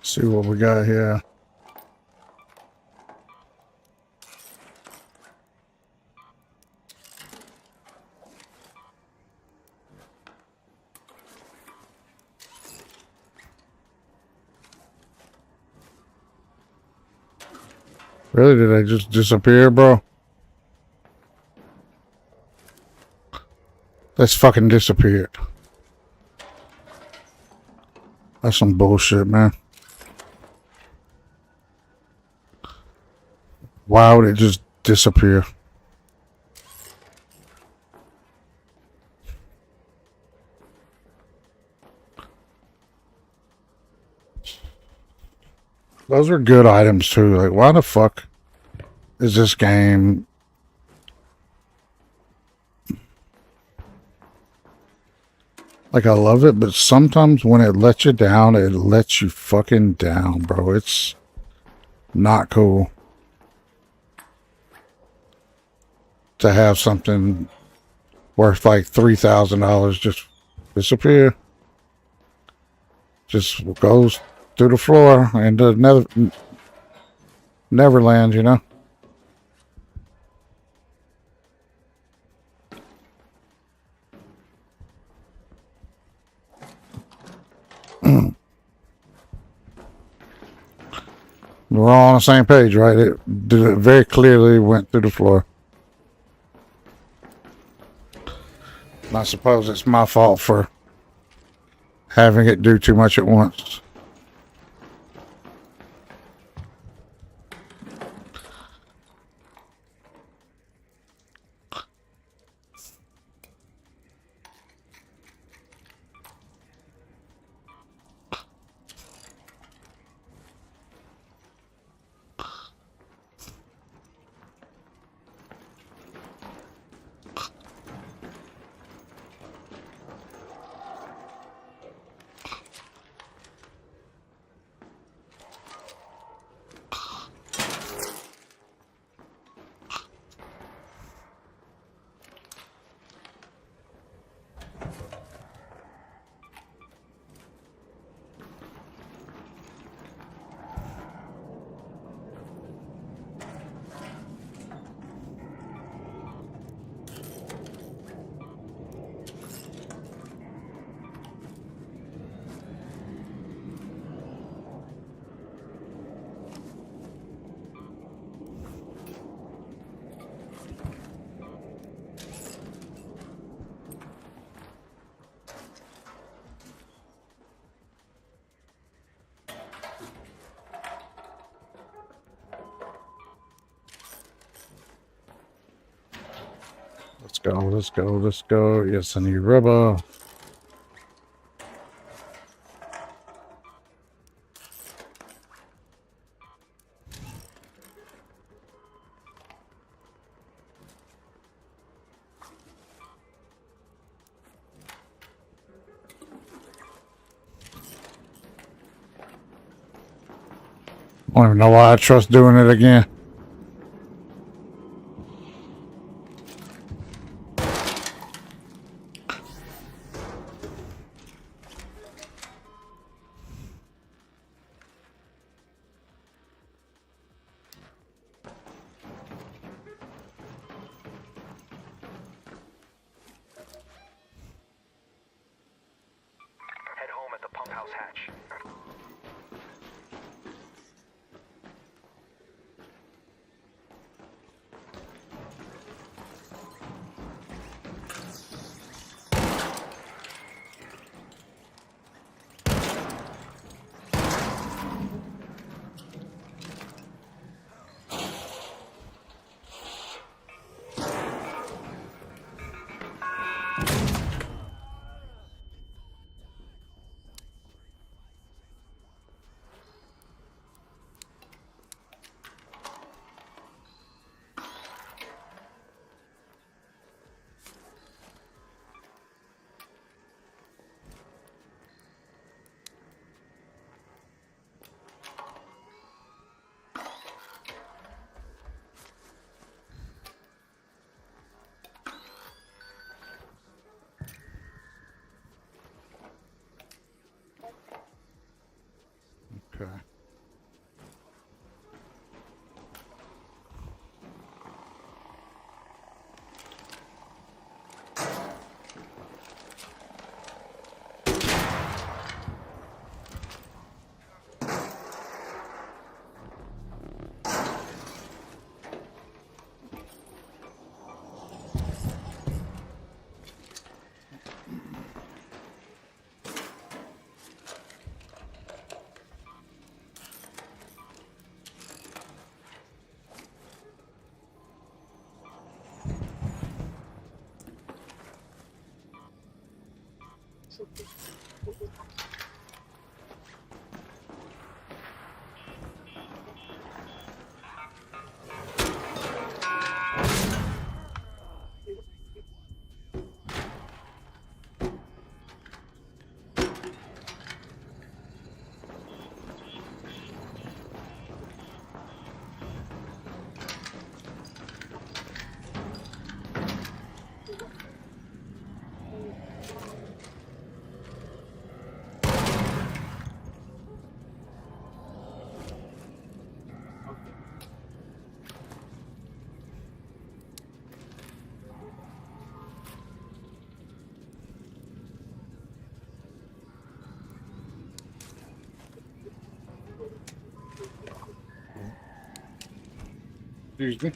See what we got here. Really? Did I just disappear, bro? Let's fucking disappeared. That's some bullshit, man. Why would it just disappear? Those are good items too. Like, why the fuck is this game? Like, I love it, but sometimes when it lets you down, it lets you fucking down, bro. It's not cool to have something worth like $3,000 just disappear. Just goes through the floor into Neverland, you know? We're all on the same page, right? It very clearly went through the floor. And I suppose it's my fault for having it do too much at once. Let's go, let's go, let's go. Yes, I need rubber. I don't even know why I trust doing it again. Head home at the pump house hatch. Okay. Excuse me.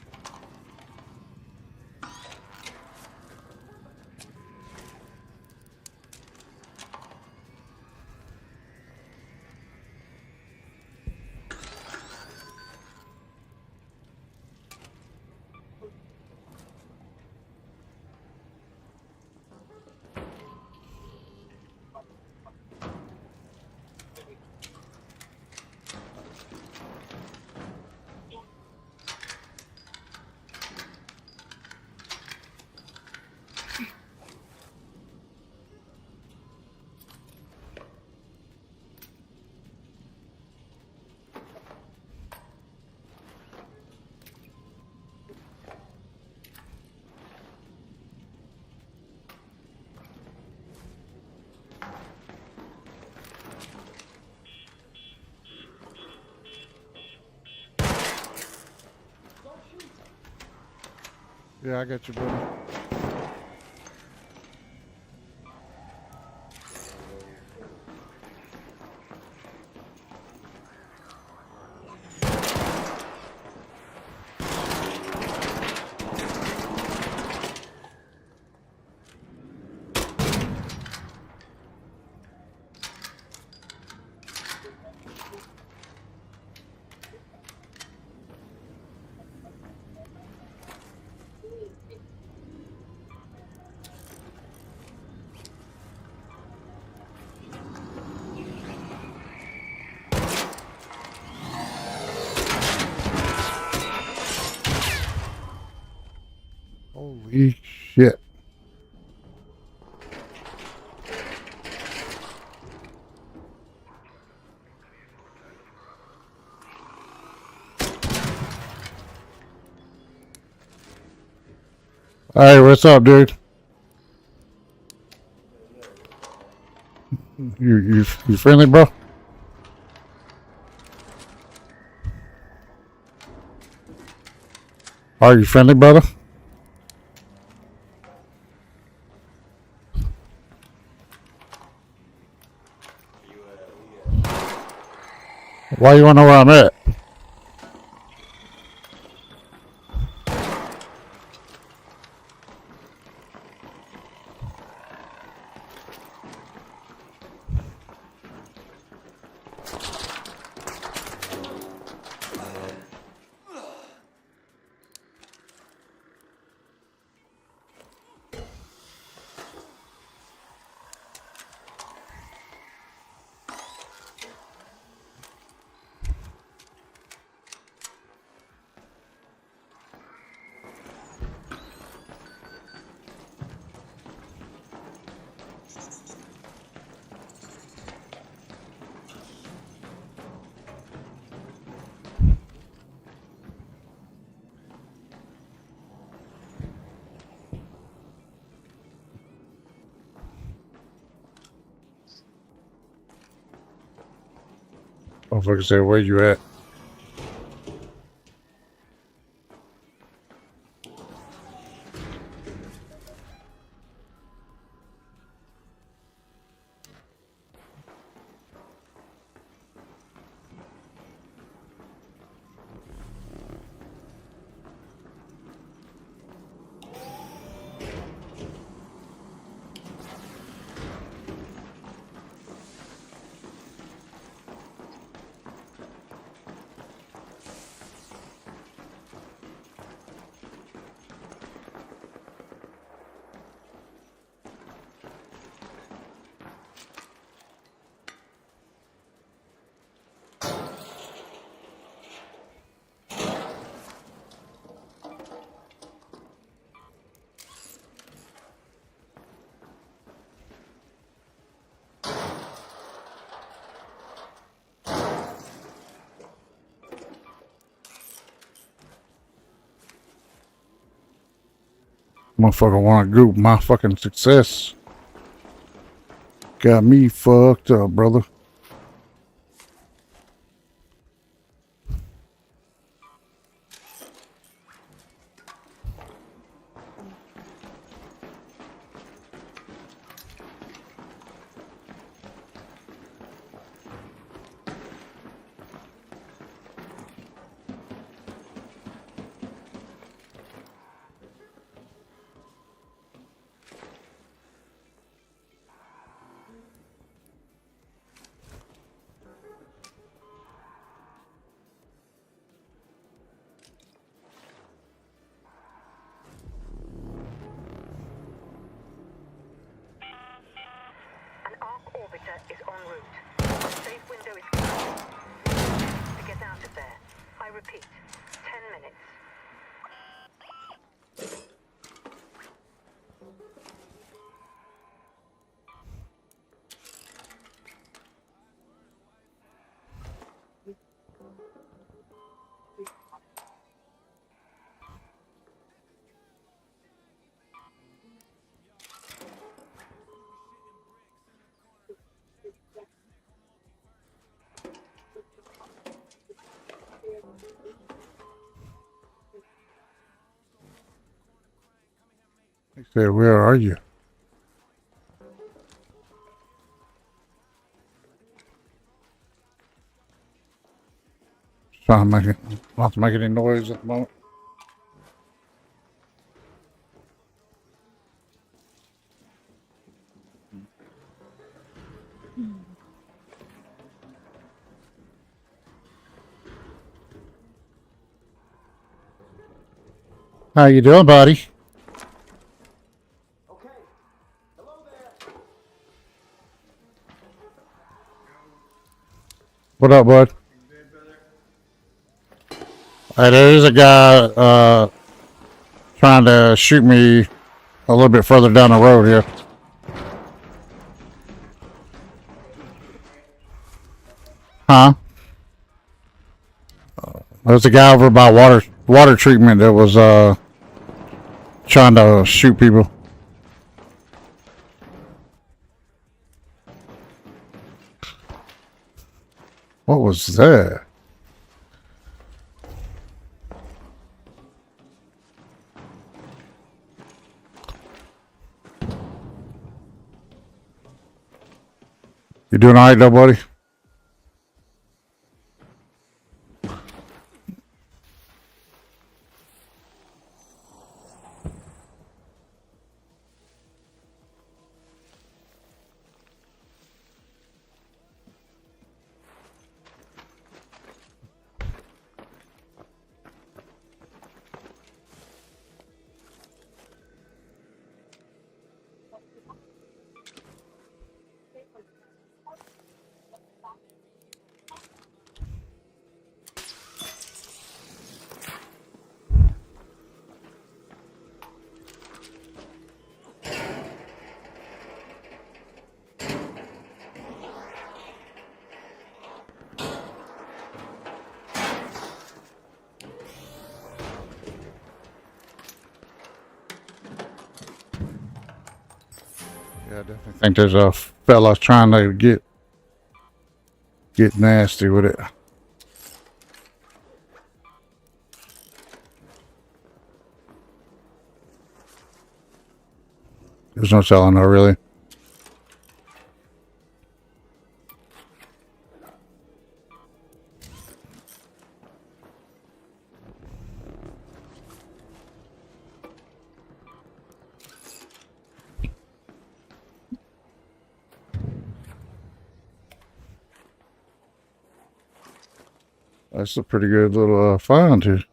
Yeah, I got you, brother. Holy shit. Hey, what's up, dude? You friendly, bro? Are you friendly, brother? Why you wanna know where I'm at? Motherfucker said, where you at? Motherfucker wanna group my fucking success. Got me fucked up, brother. An Ark orbiter is en route. The safe window is closed. To get out of there. I repeat, 10 minutes. He said, where are you? Trying to make it, not to make any noise at the moment. How you doing, buddy? Okay. Hello there. What up, bud? Hey, there is a guy trying to shoot me a little bit further down the road here. Huh? There's a guy over by water treatment that was trying to shoot people. What was that? You doing all right, though, buddy? Yeah, I definitely think there's a fella trying to get nasty with it. There's no telling her, really. That's a pretty good little find here.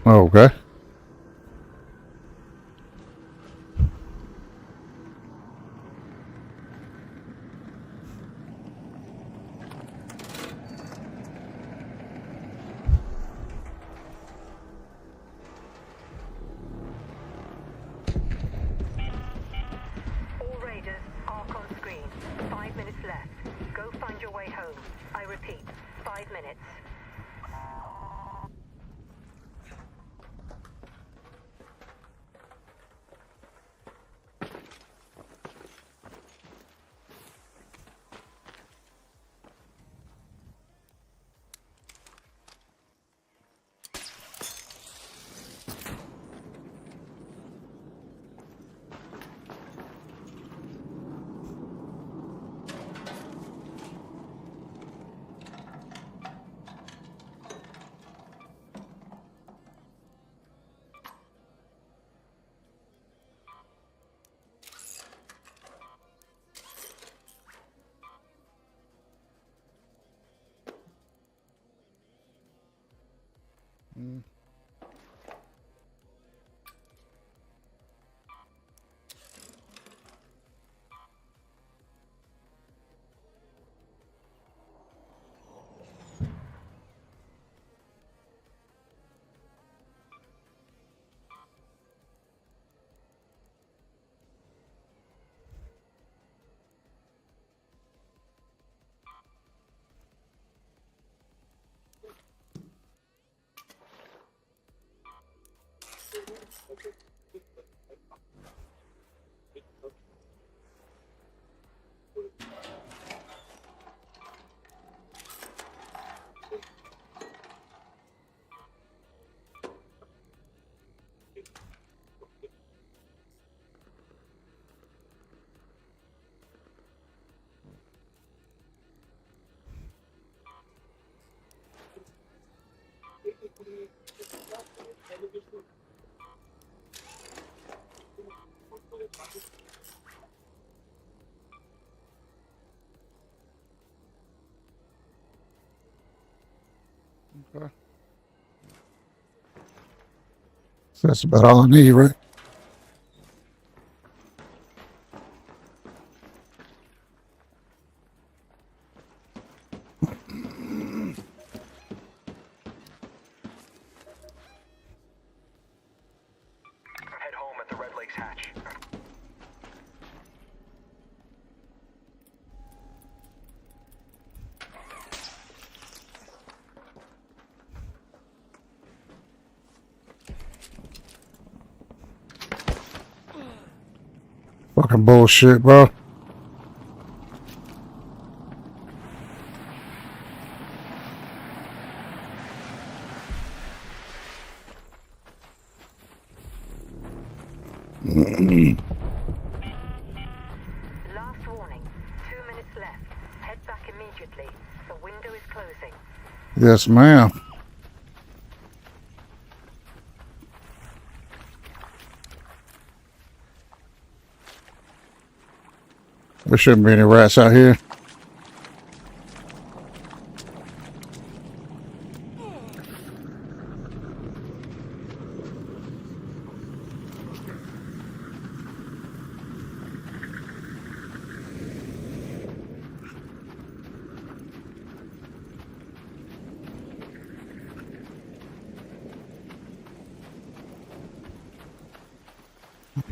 Oh, okay. All Raiders, Ark on screen. 5 minutes left. Go find your way home. I repeat, 5 minutes. Okay. So that's about all I need, right? Head home at the Red Lakes hatch. Fucking bullshit, bro. Last warning. 2 minutes left. Head back immediately. The window is closing. Yes, ma'am. There shouldn't be any rats out here.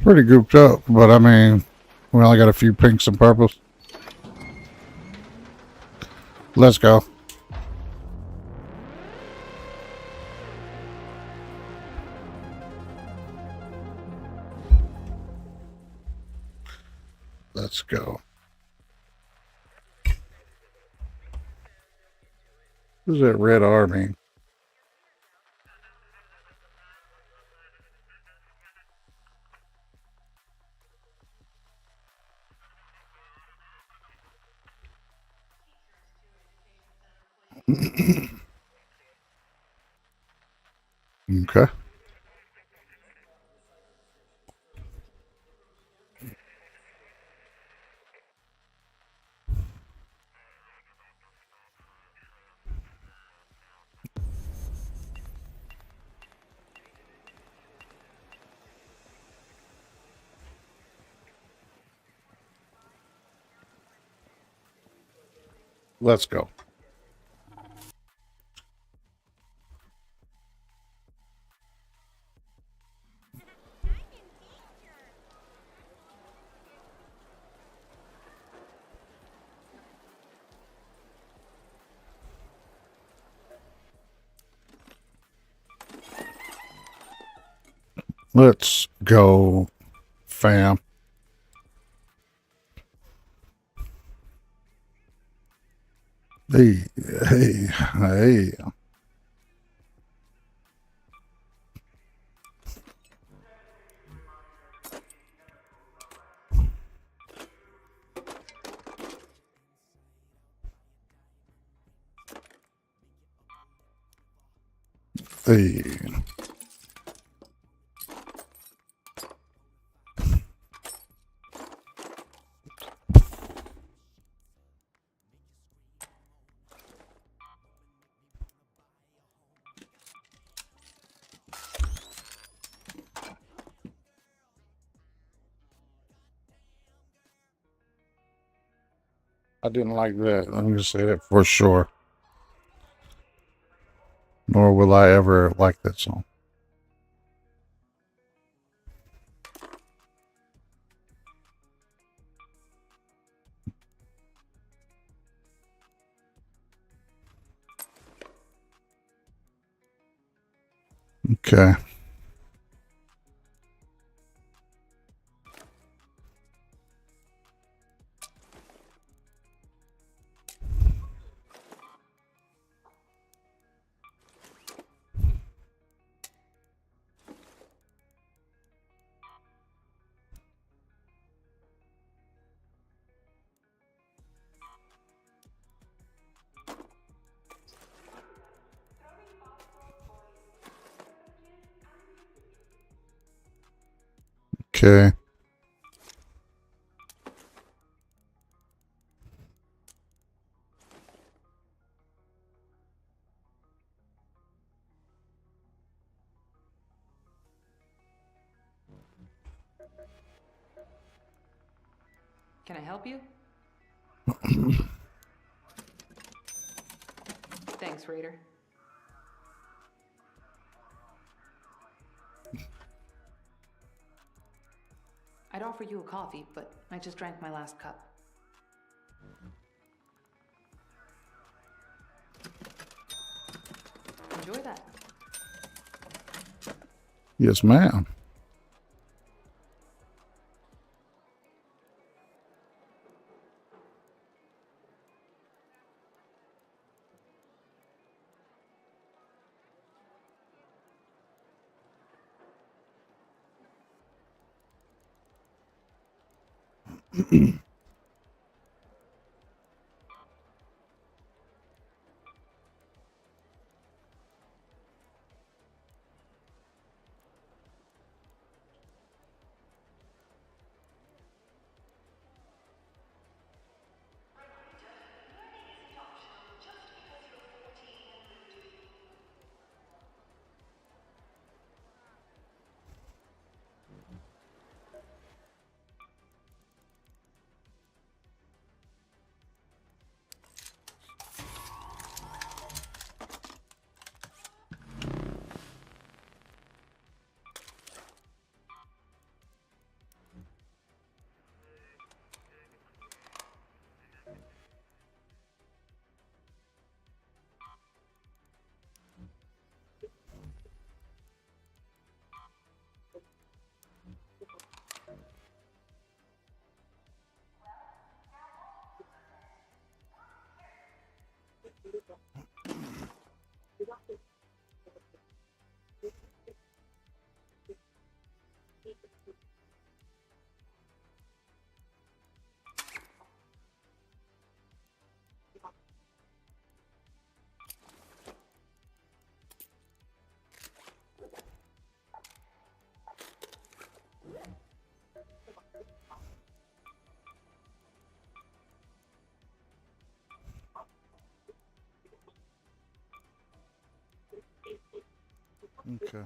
Pretty gooped up, but I mean, we only got a few pinks and purples. Let's go. Let's go. Who's that red army? Okay. Let's go. Let's go, fam. Hey, hey, hey. Hey. I didn't like that. Let me just say that for sure. Nor will I ever like that song. Okay. Okay. Can I help you? Thanks, Raider. I'd offer you a coffee, but I just drank my last cup. Enjoy that. Yes, ma'am. Okay.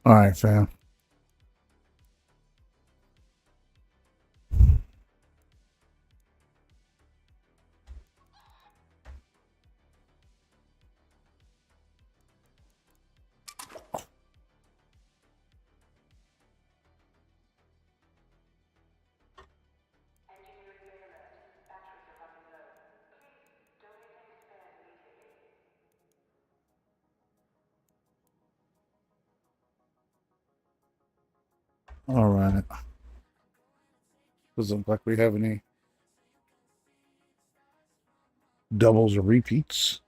All right, fam. All right. Doesn't look like we have any doubles or repeats.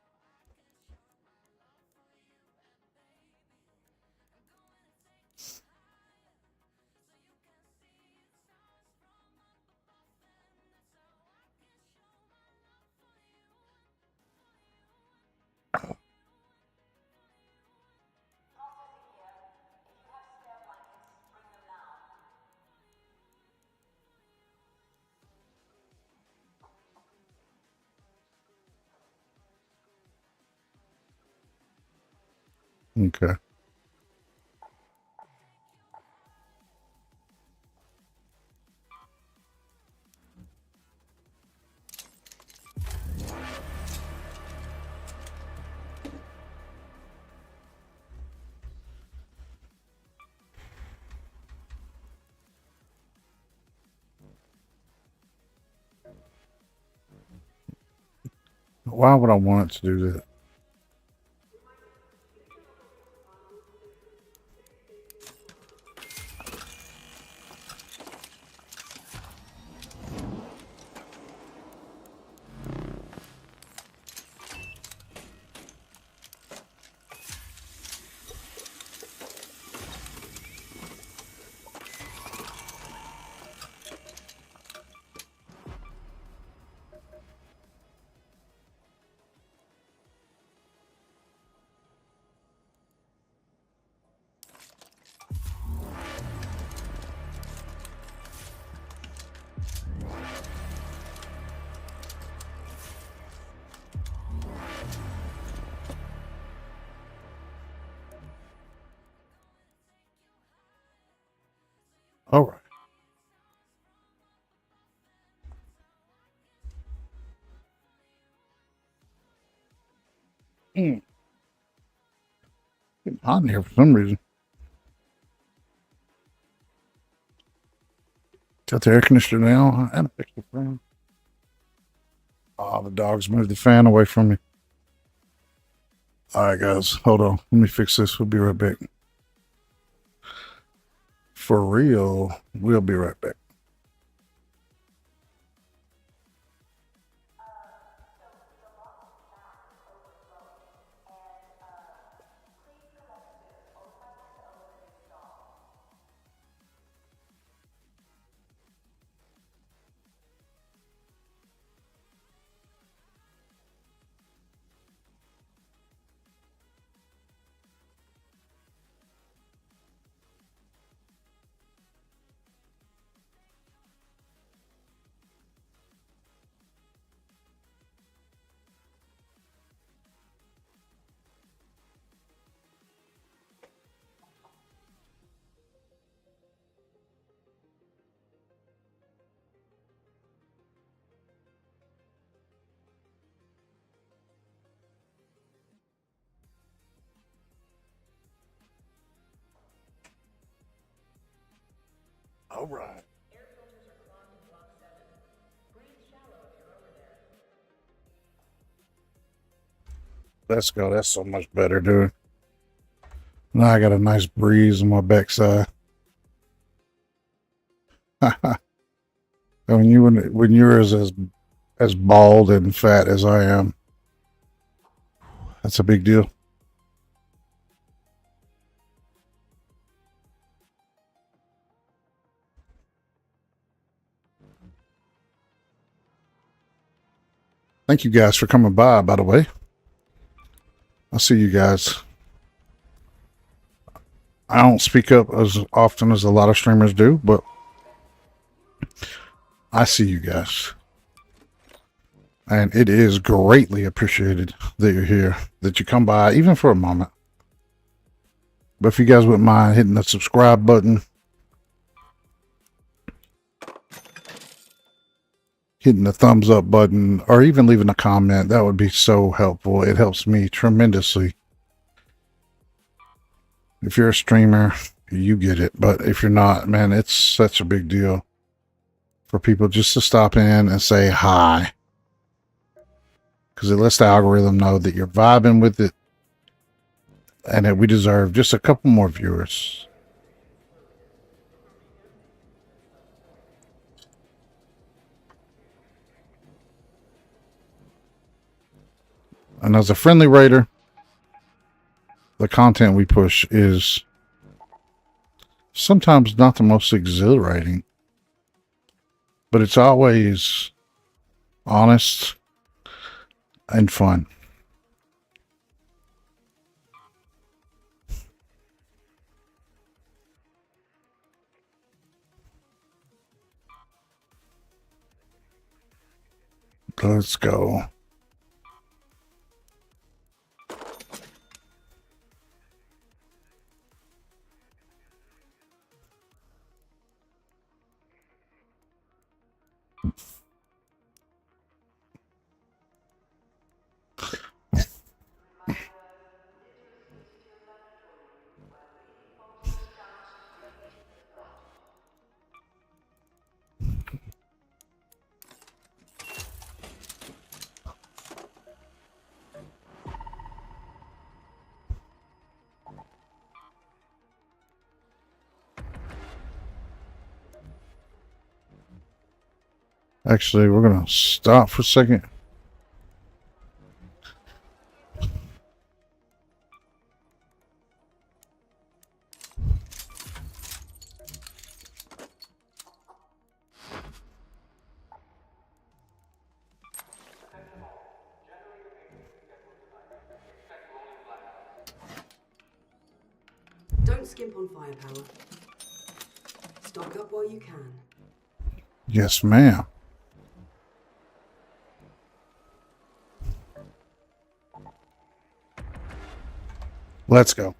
Okay. Why would I want it to do that? All right. Getting hot in here for some reason. Got the air conditioner now and a picture frame. Oh, the dogs moved the fan away from me. All right, guys, hold on. Let me fix this. We'll be right back. For real, we'll be right back. All right. Let's go. That's so much better, dude. Now I got a nice breeze on my backside. when you're as bald and fat as I am, that's a big deal. Thank you guys for coming by the way. I'll see you guys. I don't speak up as often as a lot of streamers do, but I see you guys. And it is greatly appreciated that you're here, that you come by, even for a moment. But if you guys wouldn't mind hitting the subscribe button, hitting the thumbs up button, or even leaving a comment, that would be so helpful. It helps me tremendously. If you're a streamer, you get it. But if you're not, man, it's such a big deal for people just to stop in and say hi. Because it lets the algorithm know that you're vibing with it and that we deserve just a couple more viewers. And as a friendly raider, the content we push is sometimes not the most exhilarating, but it's always honest and fun. Let's go. Actually, we're going to stop for a second. Don't skimp on firepower. Stock up while you can. Yes, ma'am. Let's go.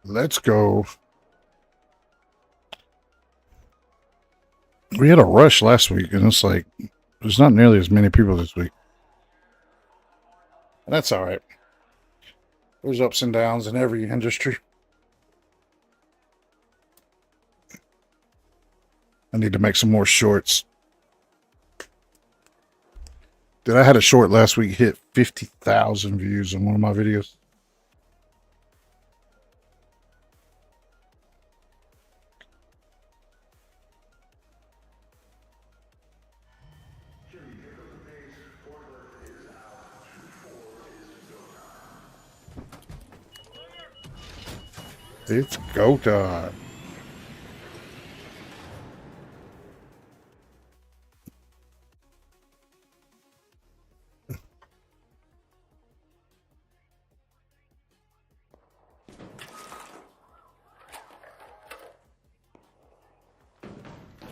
Let's go. We had a rush last week, and it's like there's not nearly as many people this week. And that's all right. There's ups and downs in every industry. I need to make some more shorts. Dude, I had a short last week hit 50,000 views on one of my videos. It's go time.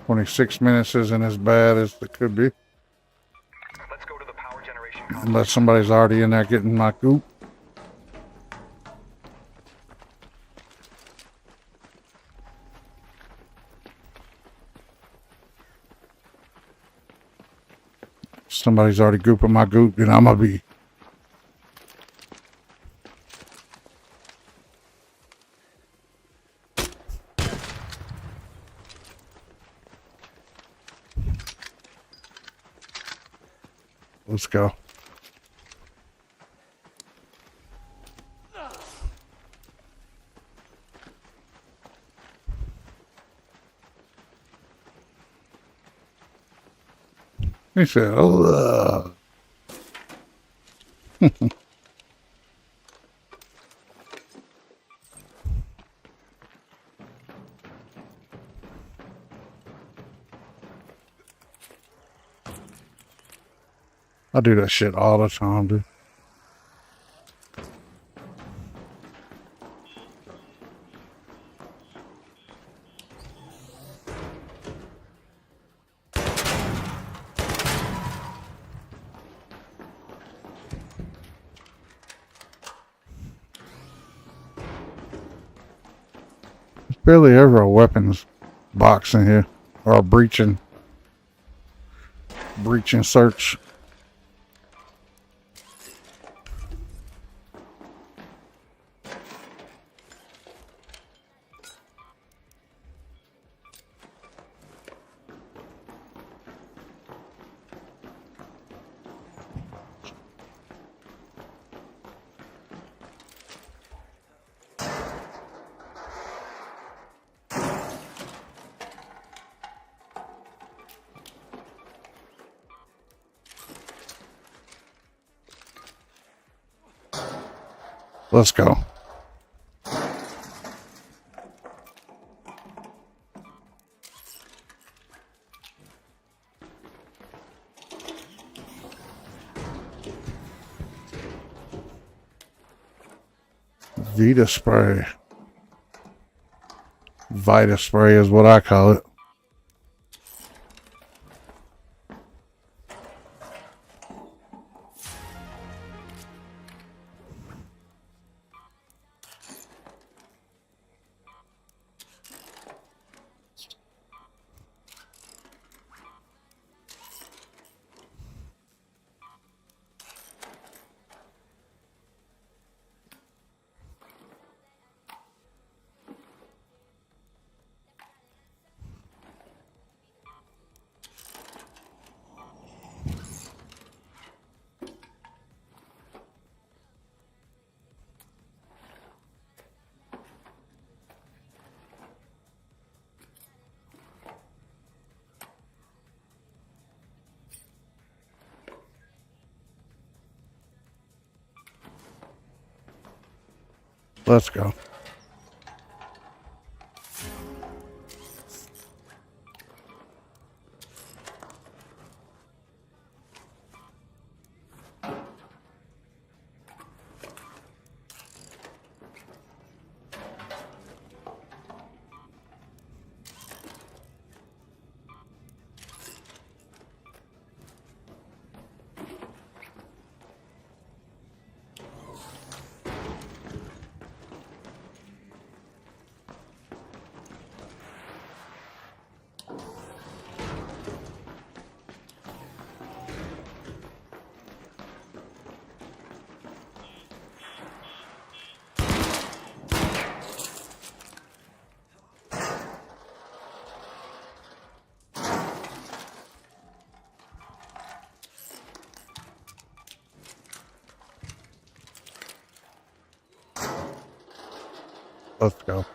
$26 isn't as bad as it could be. Let's go to the power generation Unless somebody's already in there getting my goop. Somebody's already gooping my goop, then I'm gonna be. Let's go. He said, oh, I do that shit all the time, dude. There's barely ever a weapons box in here, or a breaching search. Let's go. Vita spray. Vita spray is what I call it. Let's go. Let's go.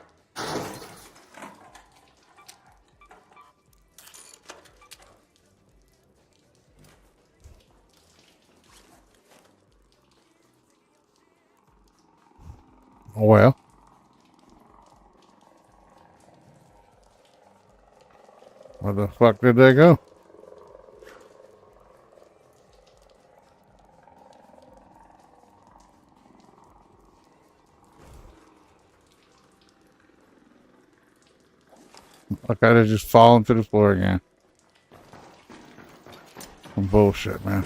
Well. Where the fuck did they go? Okay, they're just falling to the floor again. Some bullshit, man.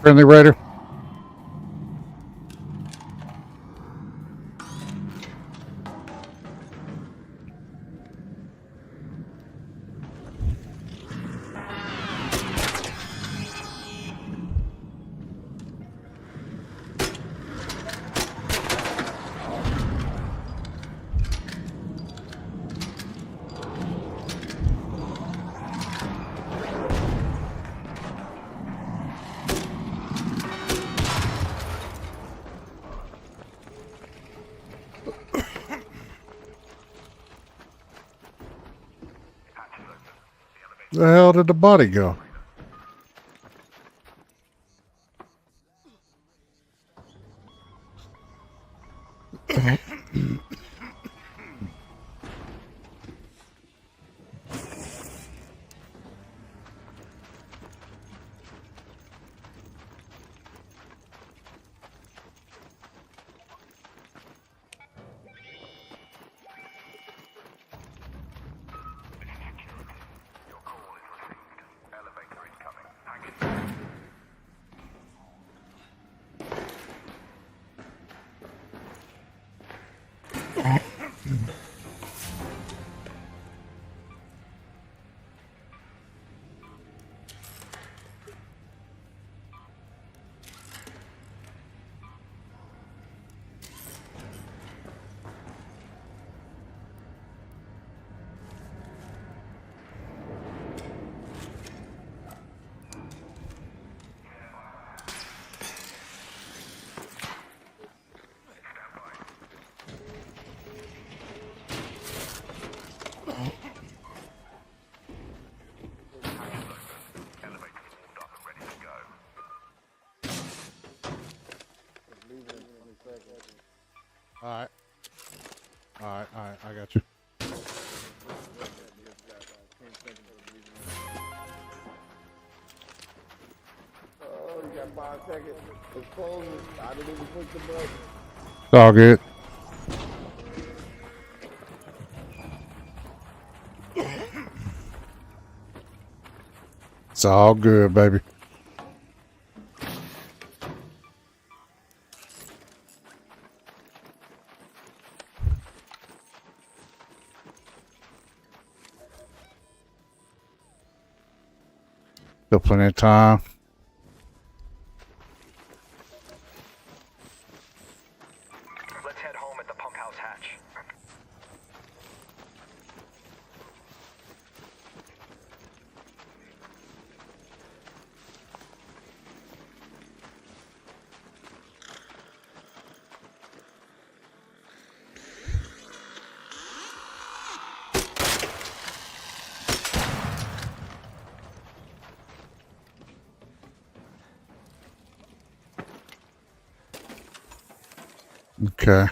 Friendly Raider. The hell did the body go? Alright. Alright, I got you. Oh, you got 5 seconds. It's closing. I didn't even push the button. It's all good. It's all good, baby. Still plenty of time. Let's head home at the pump house hatch. Okay.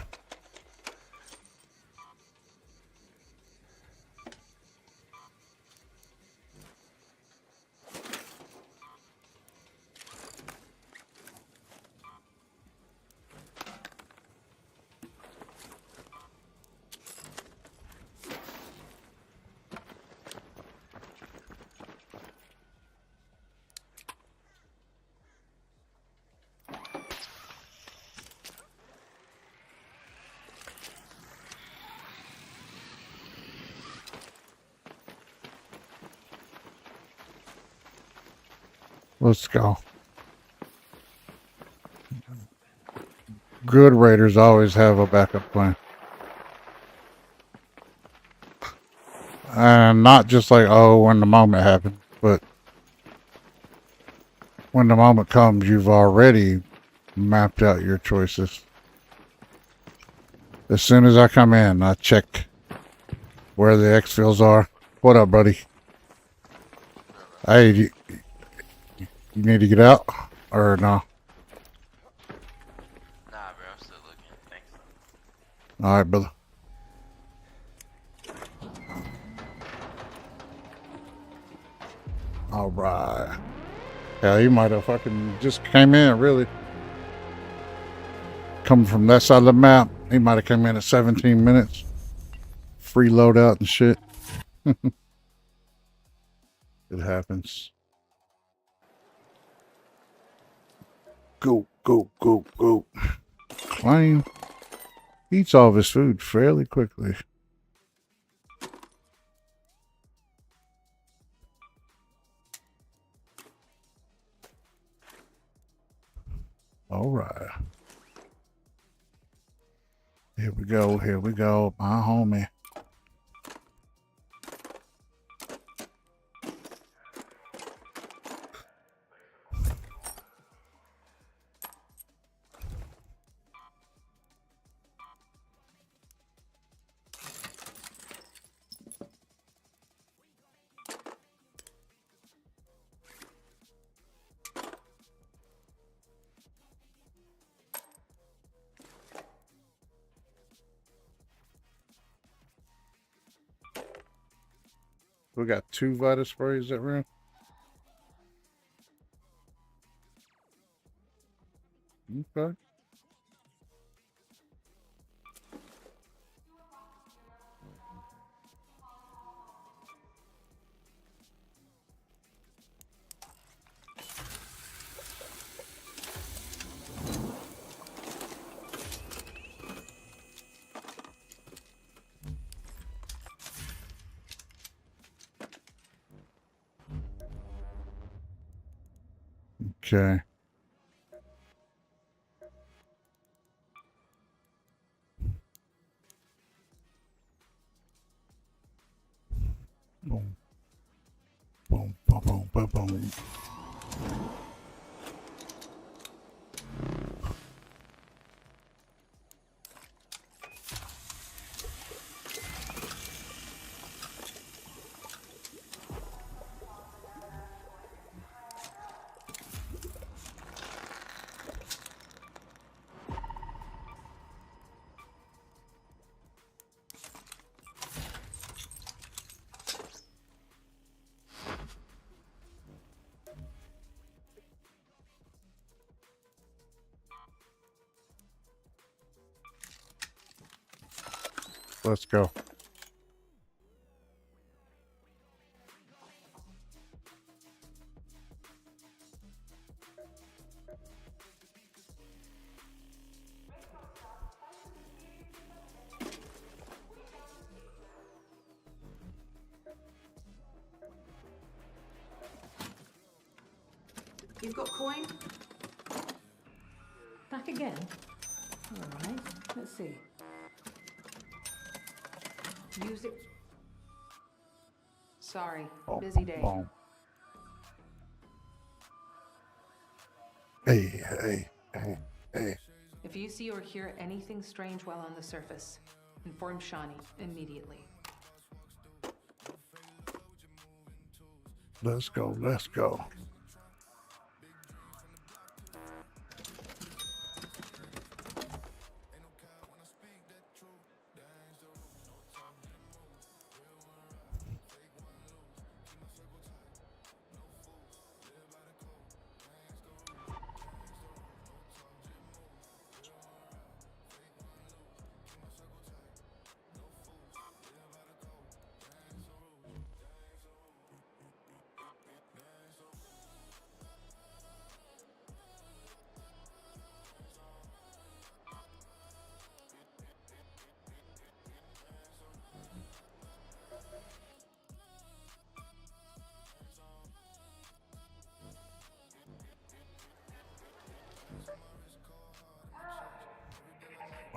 Let's go. Good Raiders always have a backup plan. And not just like, oh, when the moment happens, but when the moment comes, you've already mapped out your choices. As soon as I come in, I check where the exfils are. What up, buddy? Hey, you need to get out? Or no? Nah, bro, I'm still looking. Thanks. Alright, brother. Alright. Yeah, he might have fucking just came in, really. Coming from that side of the map, he might have come in at 17 minutes. Free loadout and shit. It happens. Go, go, go, go. Claim. Eats all of his food fairly quickly. All right. Here we go. Here we go. My homie. We got 2 Vita sprays that room. Okay. Okay. Boom. Boom, boom, boom, boom, boom. Let's go. You've got coin? Back again? Alright, let's see. Use it. Sorry, busy day. Boom. Hey, hey, hey, hey. If you see or hear anything strange while on the surface, inform Shawnee immediately. Let's go, let's go.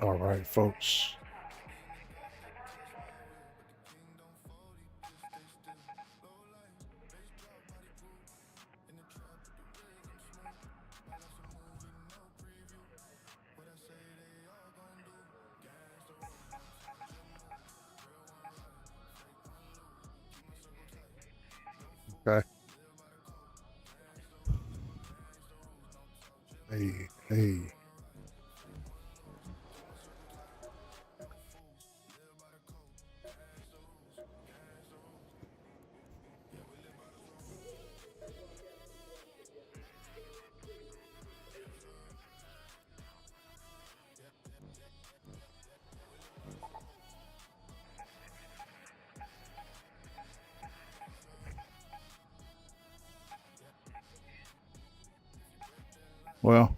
All right, folks. Okay. Hey, hey. Well,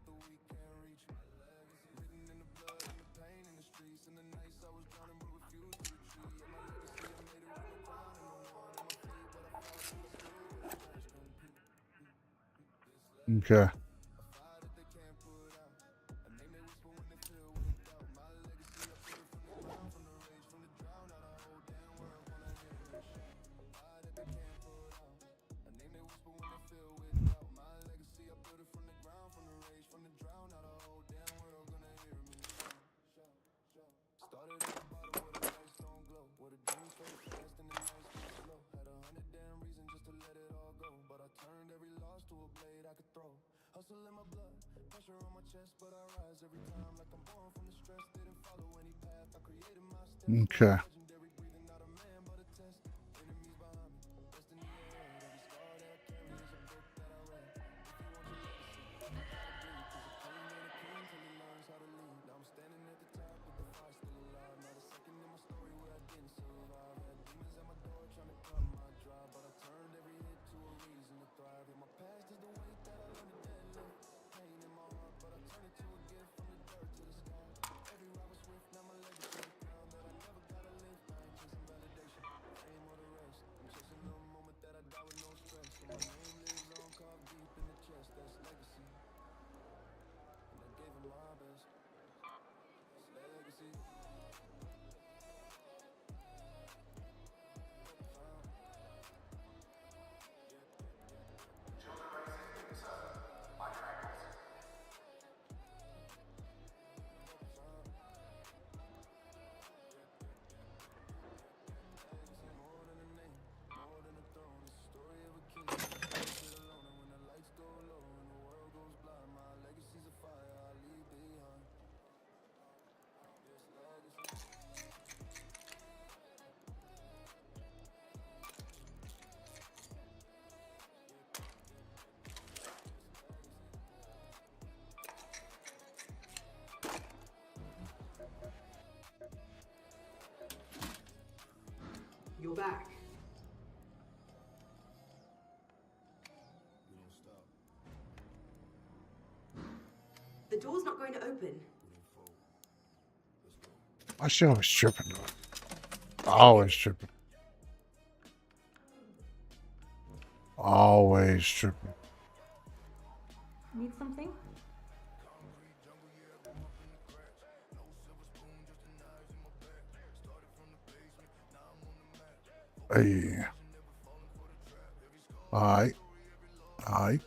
that the weak can't reach. My legacy written in the blood and the pain in the streets. In the nights I was drowning but refused to retreat. Yeah, my legacy, I made it with no crown and no one on my feet, but I fought till I stood where the giants compete. Okay. A fire that they can't put out. A name they whisper when they feel with doubt. My legacy, I put it from the ground, from the rage, from the drown. Now the whole damn world gonna hear me shout. Fire that they can't put out. A name they whisper when they feel with doubt. My legacy, I put it from the ground, from the rage, from the drown. Now the whole damn world gonna hear me shout. Started at the bottom where the lights don't glow, where the dreams fade fast and the nights go slow. Had 100 damn reasons just to let it all go, but I turned every loss to a blade I could throw. Hustle in my blood, pressure on my chest, but I rise every time like I'm born from the stress. Didn't follow any path, I created my steps. Okay. Legendary, breathing, not a man but a test. Enemies behind me, destiny ahead. Every scar that I carry is a book that I read. If you want your legacy, you gotta bleed. 'Cause a king ain't a king till he learns how to lead. Now I'm standing at the top with the fire still alive. Not a second in my story where I didn't survive. Had demons at my door trying to cut my drive, but I turned every hit to a reason to thrive. And my past is the weight that I learned to deadlift. Pain in my heart, but I turn it to a gift. From the dirt to the sky, every ride was swift. Now my legacy the crown that I never gotta lift. I ain't chasing validation, fame or the rest. I'm chasing the moment that I die with no stress. So my name lives on, carved deep in the chest. That's legacy, and I gave it my best. That's legacy. More than a name, more than a throne. It's the story of a king. I sit alone, and when the lights go low and the world goes blind, my legacy's a fire I leave behind. This legacy. You're back. We don't stop. The door's not going to open. We don't fold. Let's go. I see always tripping though. Always tripping. Always tripping. Need something? Concrete jungle, yeah, I grew up in the cracks. No silver spoon, just the knives in my back. Started from the basement, now I'm on the map. Hey. Never falling for the trap. Every scar, Alright. every loss. Alright.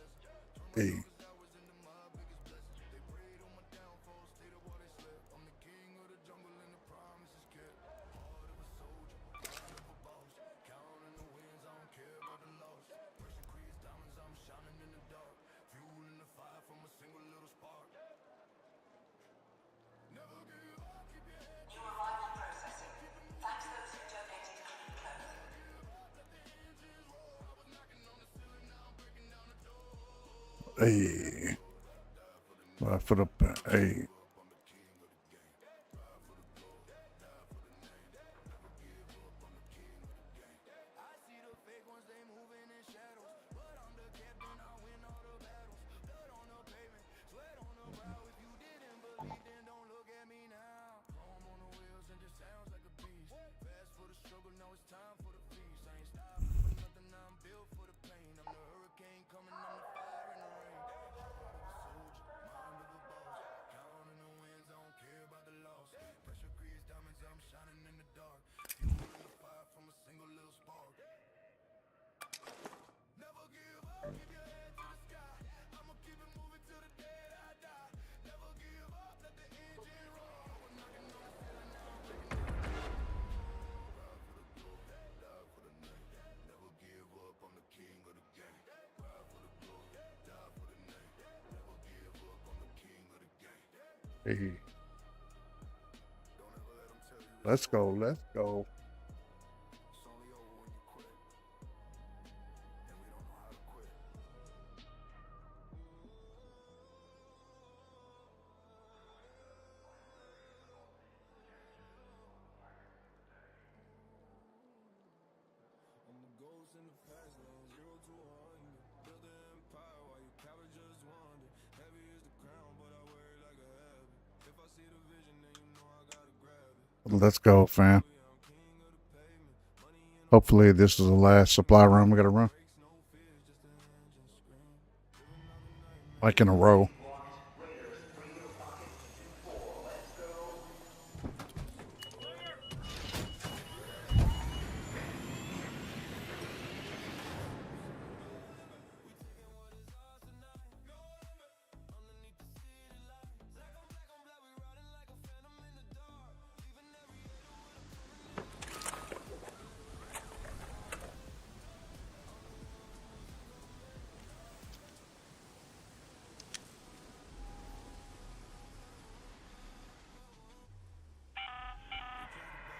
Hey. I was into my biggest blessing. They prayed on my downfall, stayed up while they slept. I'm the king of the jungle and the promise is kept. Heart of a soldier, mind of a boss. Counting the wins, I don't care about the loss. Pressure creates diamonds, I'm shining in the dark. Fueling the fire from a single little spark. Never give up, keep your head. New arrival processing. Thanks those who donated clean clothing. Hey. Right foot up there. Hey. Hey. Let's go. Let's go. It's only over when you quit. And we don't know how to quit. I'm the ghost in the past, now 0 to 100. Build an empire while your cowards just wander. Heavy is the crown, Let's go, fam. Hopefully this is the last supply run we gotta run. Like in a row.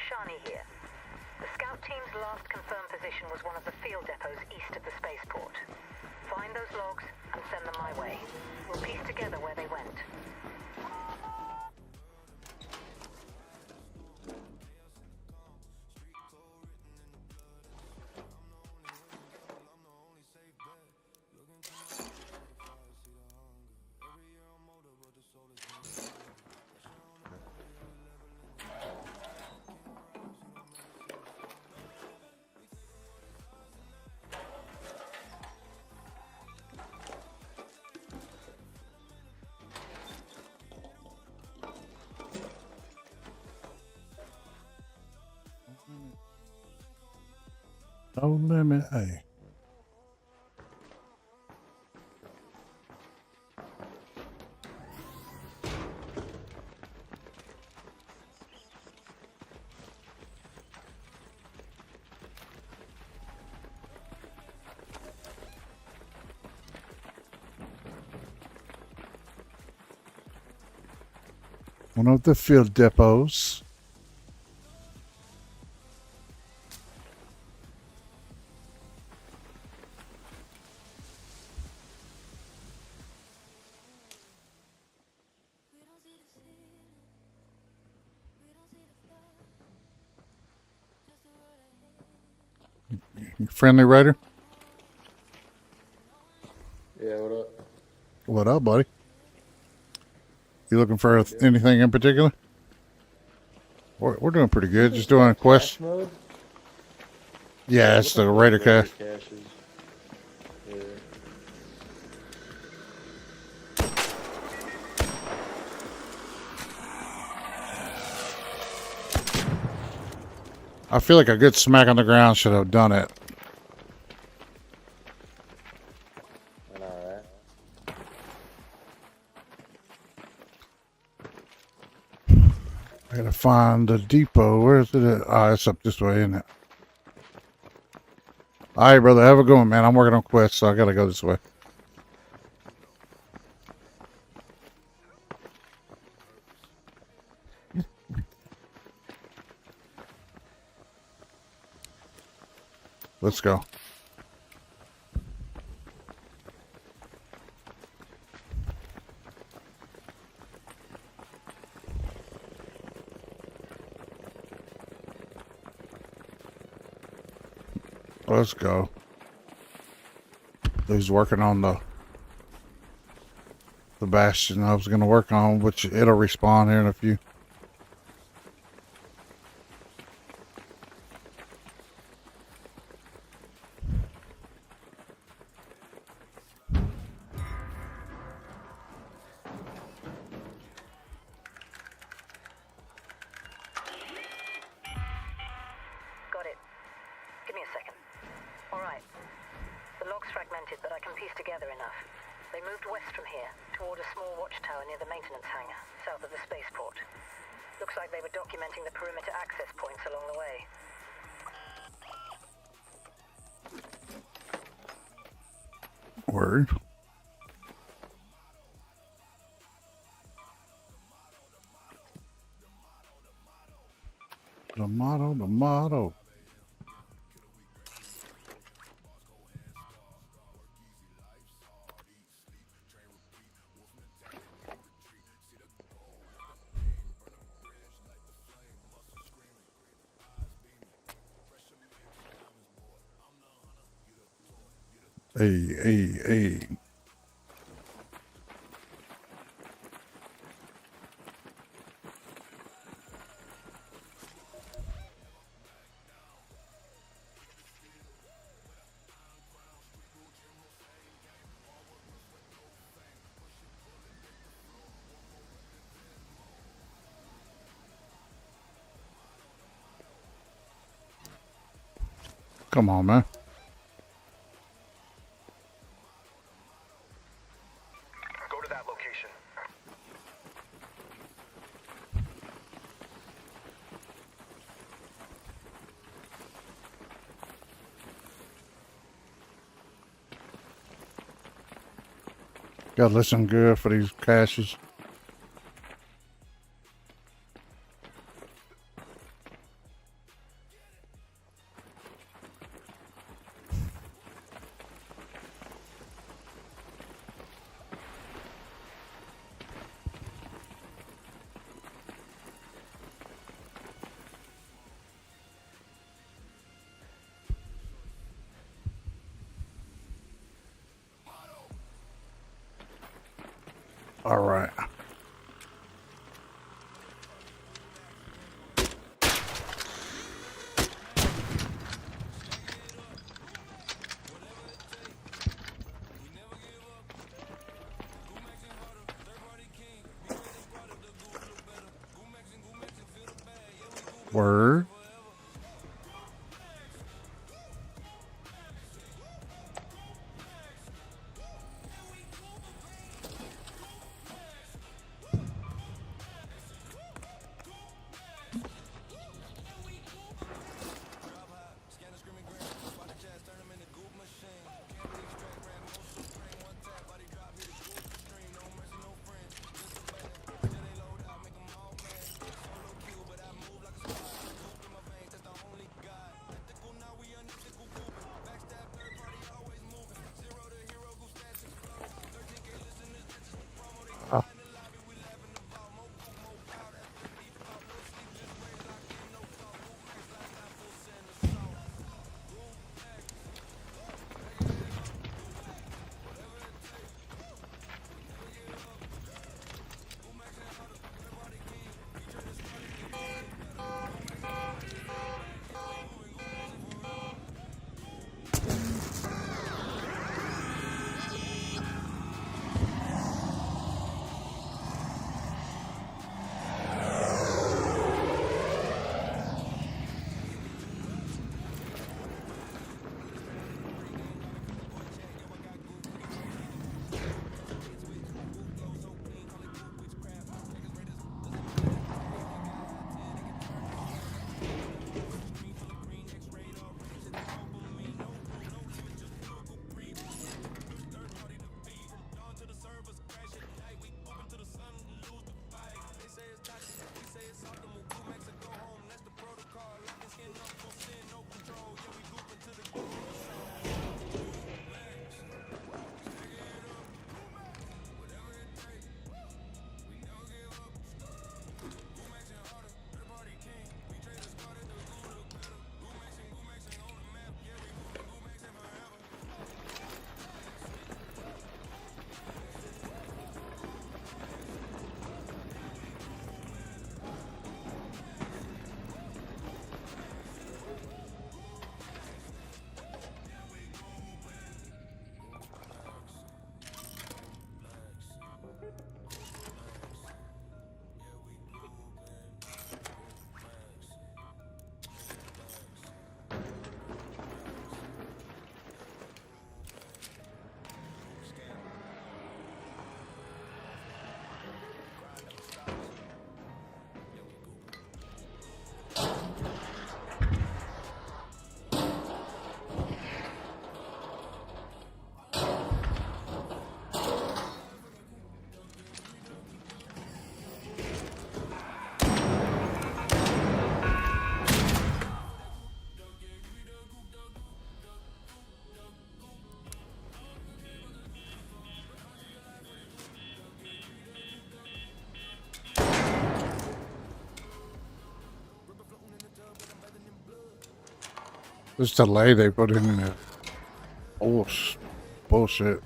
Shani here. The scout team's last confirmed position was one of the field depots east of the spaceport. Find those logs and send them my way. We'll piece together where they went. No limit, hey. One of the field depots. Friendly Raider? Yeah, what up? What up, buddy? You looking for anything in particular? We're doing pretty good. Just doing a quest. Mode? Yeah, it's the Raider cache. Yeah. I feel like a good smack on the ground should have done it. I know, right? I gotta find the depot. Where is it at? Ah, it's up this way, isn't it? Alright, brother. Have a good one, man. I'm working on quests, so I gotta go this way. Let's go. Let's go. He's working on the bastion I was going to work on, which it'll respawn here in a few. Got it. Give me a second. All right. The log's fragmented, but I can piece together enough. They moved west from here, toward a small watchtower near the maintenance hangar, south of the spaceport. Looks like they were documenting the perimeter access points along the way. Word. The motto. Hey. Come on, man. Go to that location. Gotta listen good for these caches. All right. Word. This delay they put in there. Oh, bullshit.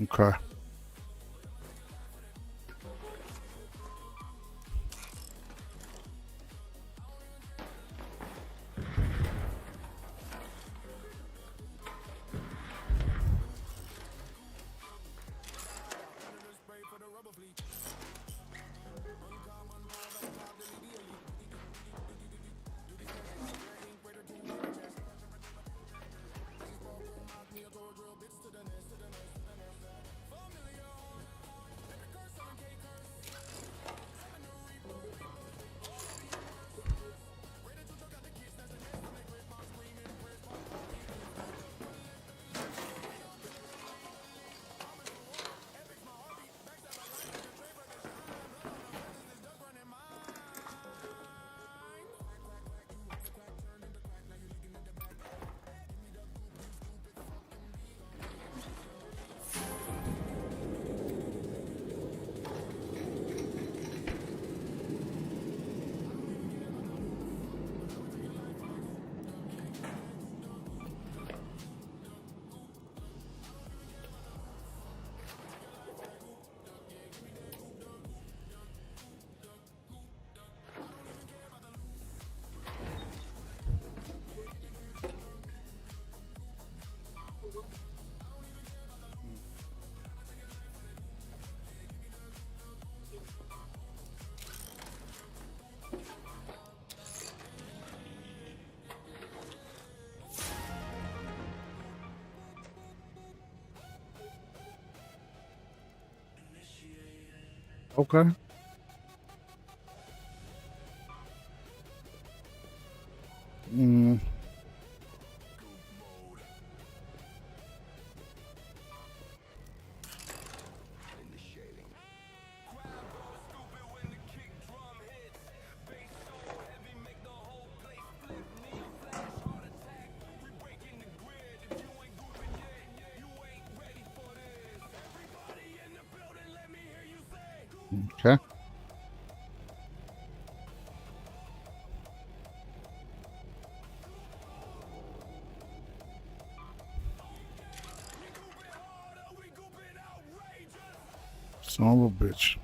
Okay. Okay. Mm. Okay. Son of a bitch.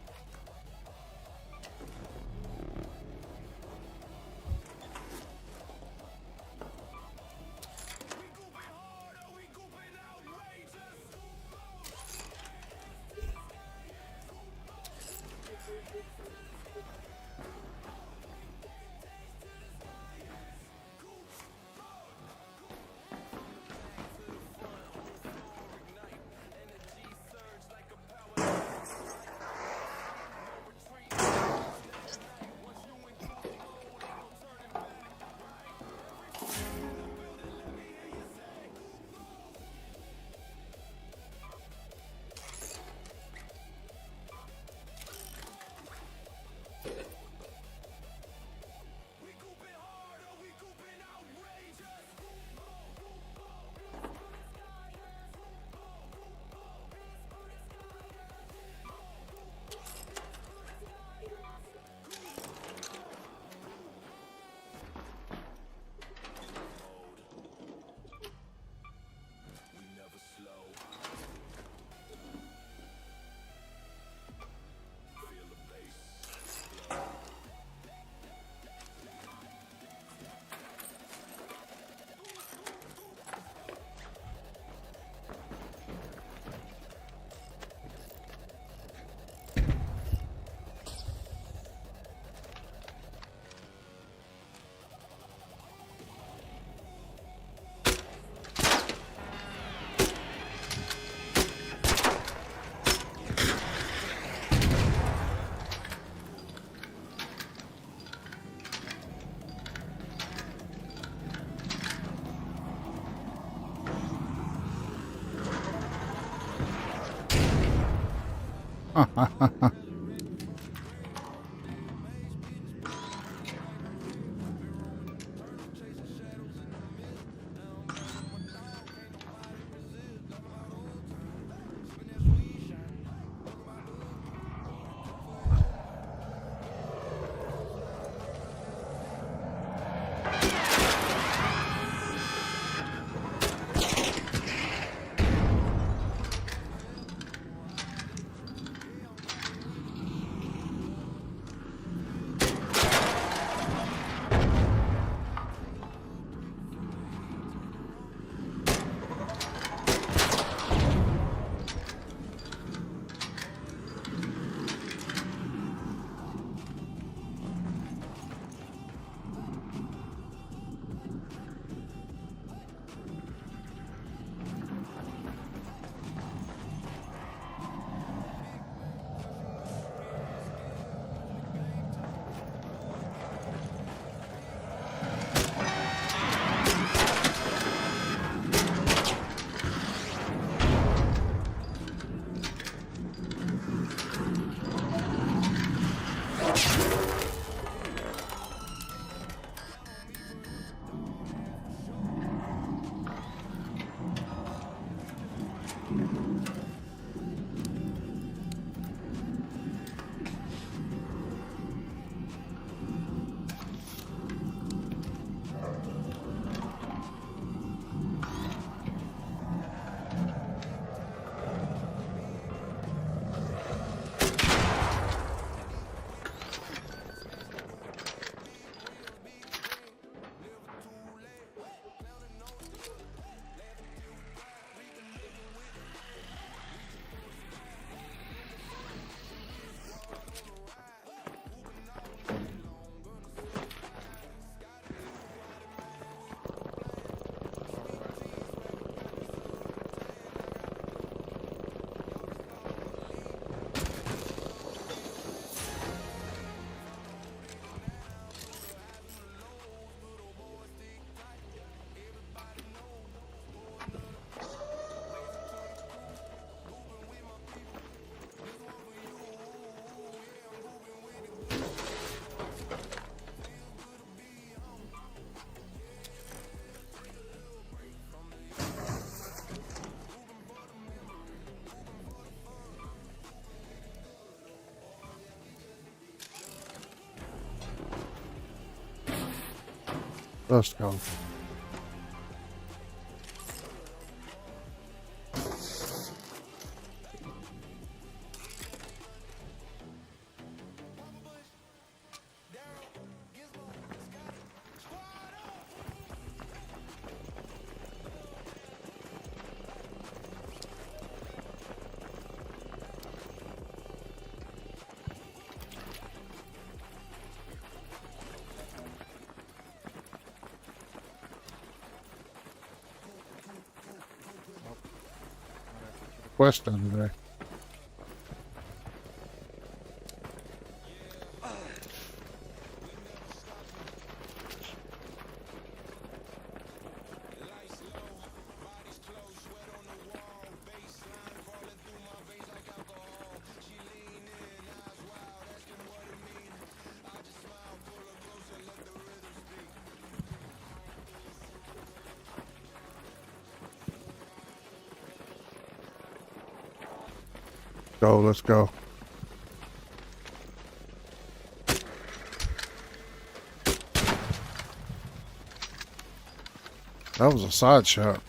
Let's go. Quest under there. Go, let's go. That was a side shot.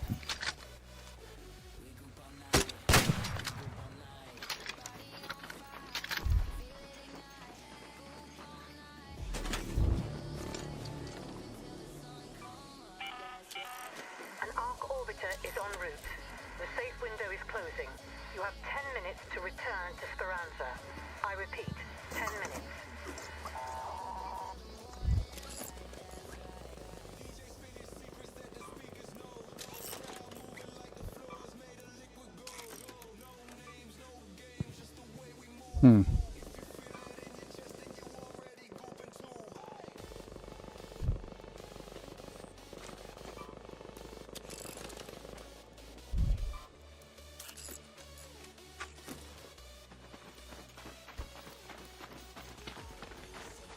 An Ark orbiter is en route. The safe window is closing. You have 10 minutes to return to Speranza. I repeat, 10 minutes.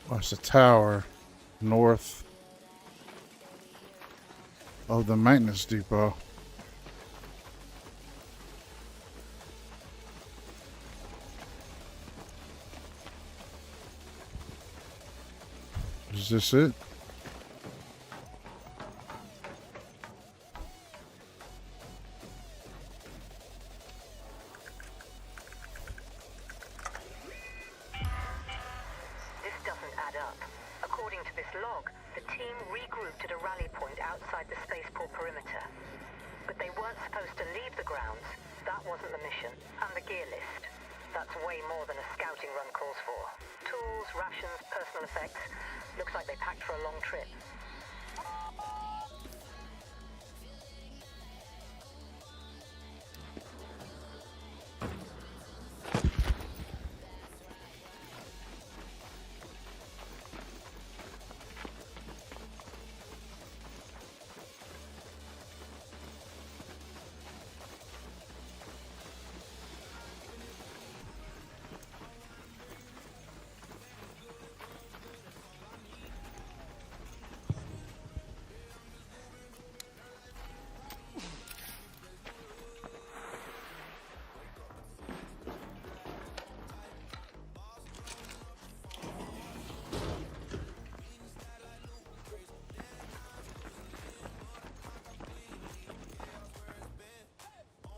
Watch the tower north of the maintenance depot. Is this it? log, the team regrouped at a rally point outside the spaceport perimeter. But they weren't supposed to leave the grounds. That wasn't the mission. And the gear list. That's way more than a scouting run calls for. Tools, rations, personal effects. Looks like they packed for a long trip.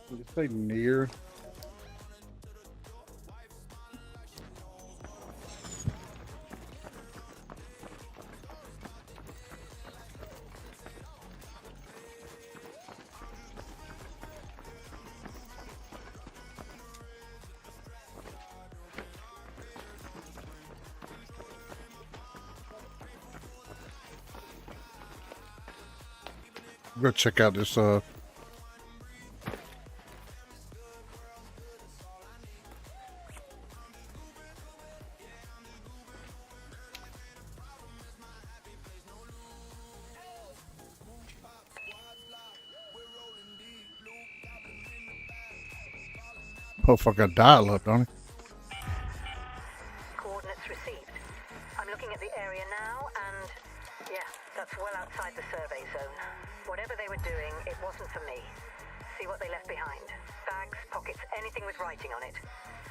Did it say near? Go check out this motherfucker dial up, don't it? Coordinates received. I'm looking at the area now, and yeah, that's well outside the survey zone. Whatever they were doing, it wasn't for me. See what they left behind. Bags, pockets, anything with writing on it.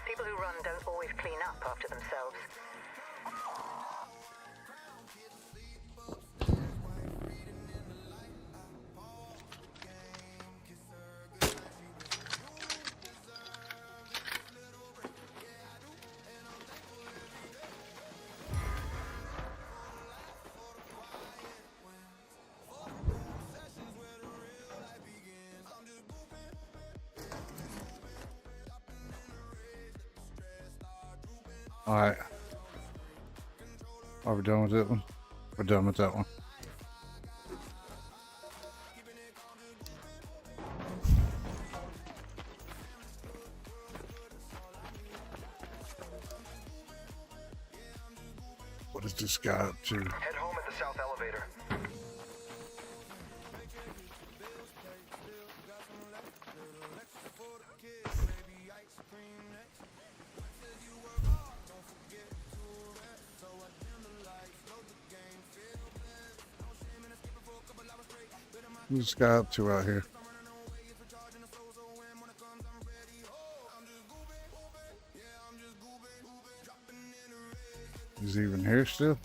People who run don't always clean up after themselves. Alright. Are we done with that one? We're done with that one. What is this guy up to? Head home at the south elevator. Who's this guy up to out here? Is he even here still?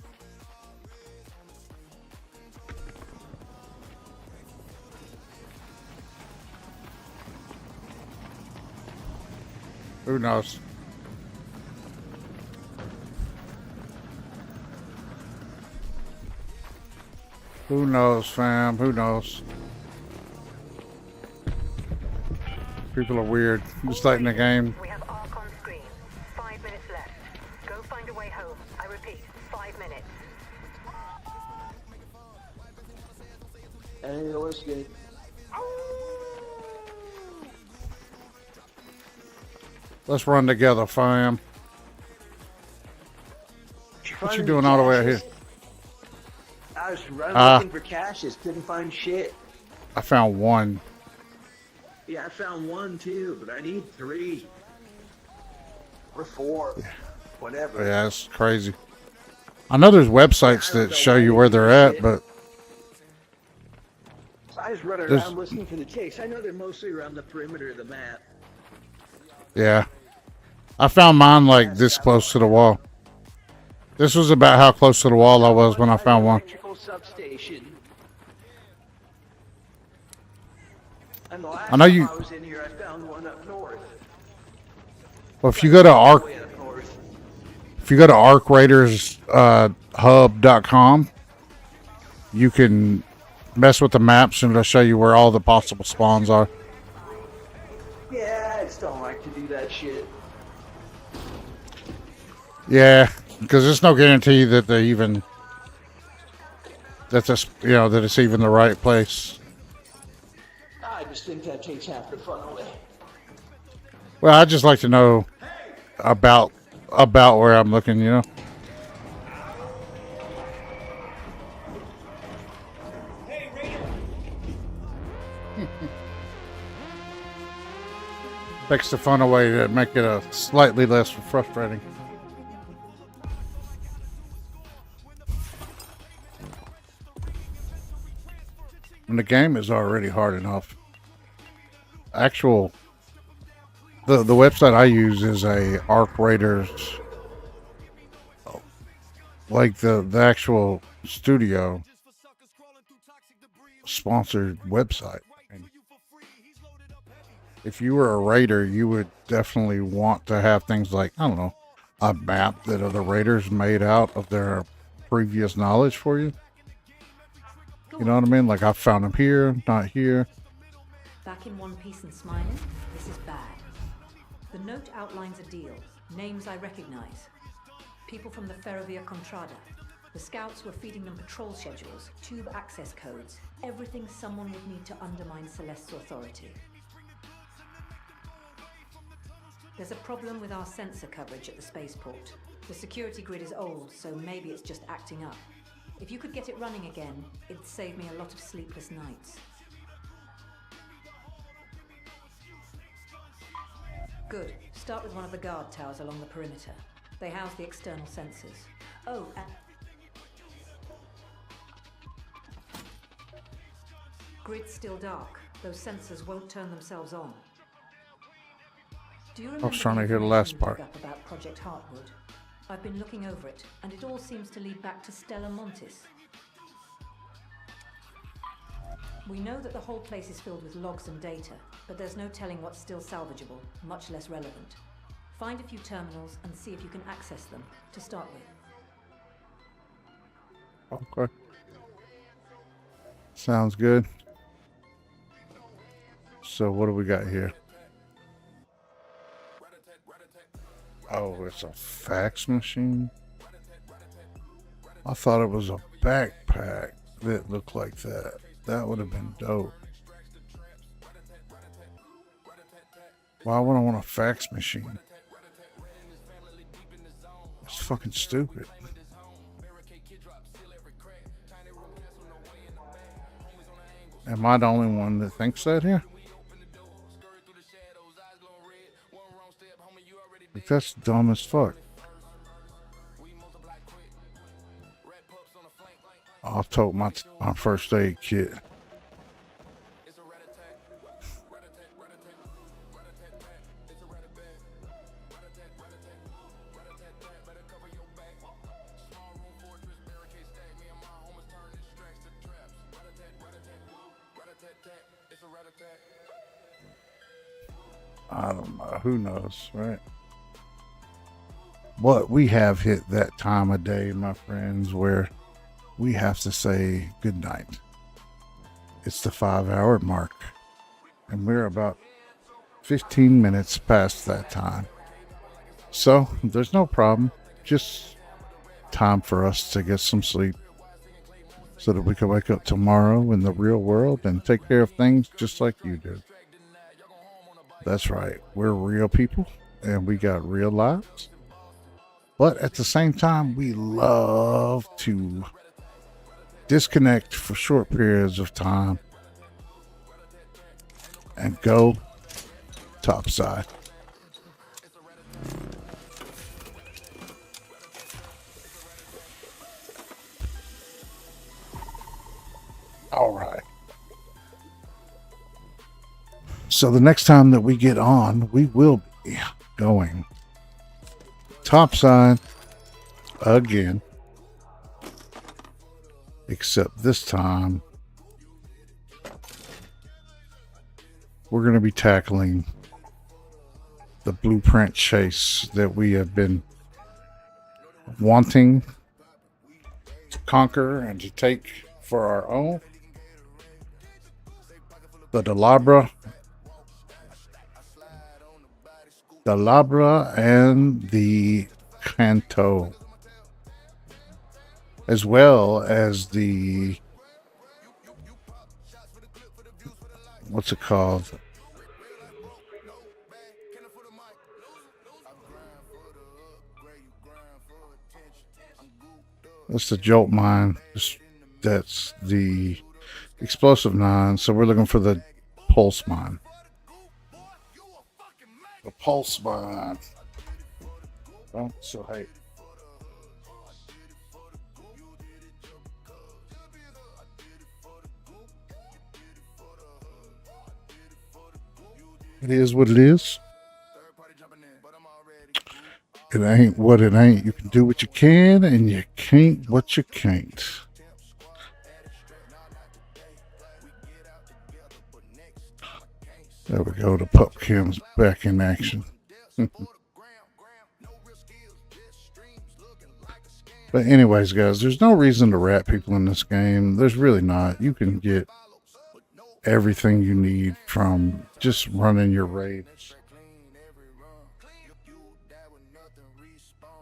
Who knows? Who knows, fam? Who knows? People are weird, just like in the game. We have Ark on screen. 5 minutes left. Go find a way home. I repeat, 5 minutes. Hey, what's good? Let's run together, fam. What you doing all the way out here? I was running looking for caches, couldn't find shit. I found one. Yeah, I found one too, but I need 3. Or 4. Whatever. Yeah, it's crazy. I know there's websites that show you where they're at, but I just run around listening for the chase. I know they're mostly around the perimeter of the map. yeah. I found mine like this close to the wall. This was about how close to the wall I was when I found one. Electrical substation. And the last I know you. time I was in here, I found one up north. Well, if you go to Ark, Way up north. if you go to Ark Raiders hub.com, you can mess with the maps and it'll show you where all the possible spawns are. Yeah, I just don't like to do that shit. Yeah, because there's no guarantee that they even that it's even the right place. I just think that takes half the fun away. Well, I just like to know about where I'm looking, you know. Takes the fun away to make it a slightly less frustrating. And the game is already hard enough. The website I use is a Ark Raiders, like the actual studio sponsored website. And if you were a raider, you would definitely want to have things like, I don't know, a map that other raiders made out of their previous knowledge for you. You know what I mean? Like, I found him here, not here. Back in one piece and smiling? This is bad. The note outlines a deal. Names I recognize. People from the Ferrovia Contrada. The scouts were feeding them patrol schedules, tube access codes, everything someone would need to undermine Celeste's authority. There's a problem with our sensor coverage at the spaceport. The security grid is old, so maybe it's just acting up. If you could get it running again, it'd save me a lot of sleepless nights. Good. Start with one of the guard towers along the perimeter. They house the external sensors. Oh, and grid's still dark. Those sensors won't turn themselves on. Do you remember I was trying to hear the last part. About Project Heartwood? I've been looking over it, and it all seems to lead back to Stella Montis. We know that the whole place is filled with logs and data, but there's no telling what's still salvageable, much less relevant. Find a few terminals and see if you can access them, to start with. Okay. Sounds good. So what do we got here? Oh, it's a fax machine? I thought it was a backpack that looked like that. That would have been dope. Why would I want a fax machine? It's fucking stupid. Am I the only one that thinks that here? Like, that's dumb as fuck. I'll tote my first aid kit. I don't know. Who knows, right? But we have hit that time of day, my friends, where we have to say goodnight. It's the 5-hour mark, and we're about 15 minutes past that time. So there's no problem. Just time for us to get some sleep so that we can wake up tomorrow in the real world and take care of things just like you do. That's right. We're real people and we got real lives. But at the same time, we love to disconnect for short periods of time and go topside. All right. So the next time that we get on, we will be going topside again. Except this time, we're going to be tackling the blueprint chase that we have been wanting to conquer and to take for our own. The Dalabra and the Canto, as well as the, what's it called? That's the Jolt Mine. That's the Explosive 9. So we're looking for the Pulse Mine. The Pulse Mine. Oh, so hey. It is what it is. It ain't what it ain't. You can do what you can, and you can't what you can't. There we go. The pup cam's back in action. But anyways, guys, there's no reason to rat people in this game. There's really not. You can get everything you need from just running your raids.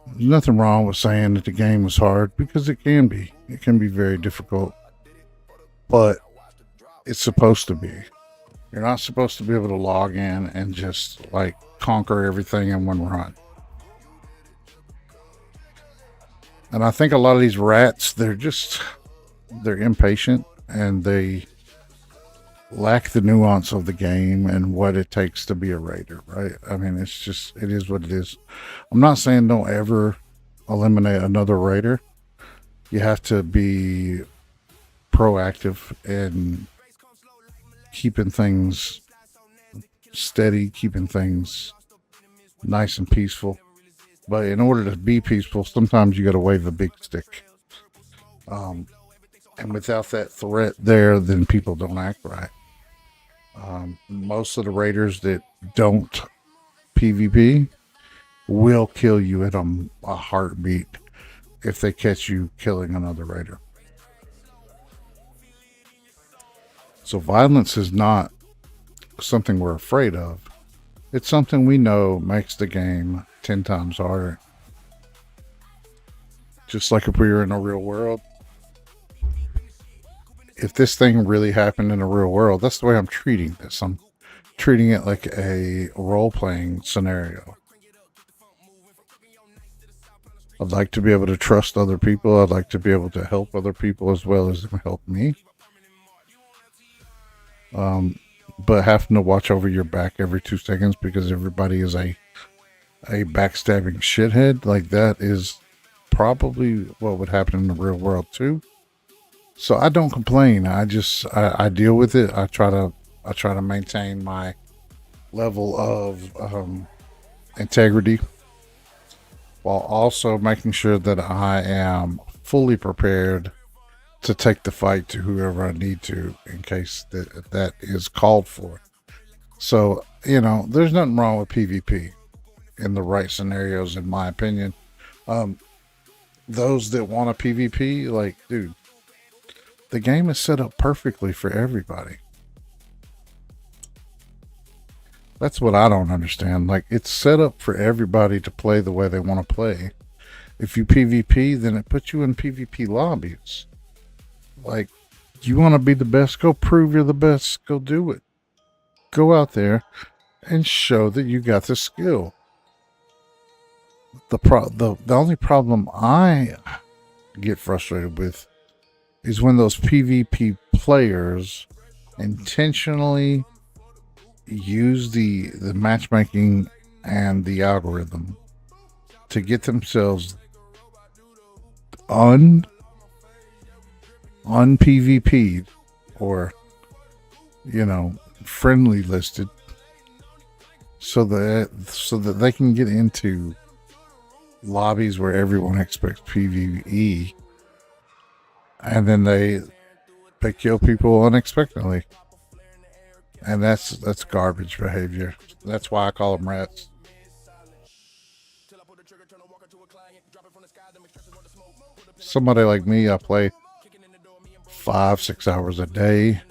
There's nothing wrong with saying that the game was hard, because it can be. It can be very difficult. But it's supposed to be. You're not supposed to be able to log in and just like conquer everything in one run. And I think a lot of these rats, they're impatient and they lack the nuance of the game and what it takes to be a raider, right? I mean, it is what it is. I'm not saying don't ever eliminate another raider. You have to be proactive and keeping things steady, keeping things nice and peaceful. But in order to be peaceful, sometimes you got to wave a big stick. And without that threat there, then people don't act right. Most of the raiders that don't PvP will kill you at a heartbeat if they catch you killing another raider. So violence is not something we're afraid of. It's something we know makes the game 10 times harder. Just like if we were in a real world. If this thing really happened in a real world, that's the way I'm treating this. I'm treating it like a role-playing scenario. I'd like to be able to trust other people. I'd like to be able to help other people as well as them help me. But having to watch over your back every 2 seconds because everybody is a backstabbing shithead, like that is probably what would happen in the real world too. So I don't complain. I deal with it. I try to maintain my level of integrity while also making sure that I am fully prepared to take the fight to whoever I need to in case that is called for. So, there's nothing wrong with PvP in the right scenarios, in my opinion. Those that want a PvP, like, dude, the game is set up perfectly for everybody. That's what I don't understand. Like, it's set up for everybody to play the way they want to play. If you PvP, then it puts you in PvP lobbies. Like, you want to be the best, go prove you're the best, go do it. Go out there and show that you got the skill. The only problem I get frustrated with is when those PvP players intentionally use the matchmaking and the algorithm to get themselves PvP'd or friendly listed so that they can get into lobbies where everyone expects PvE, and then they kill people unexpectedly, and that's garbage behavior. That's why I call them rats. Somebody like me, I play 5-6 hours a day.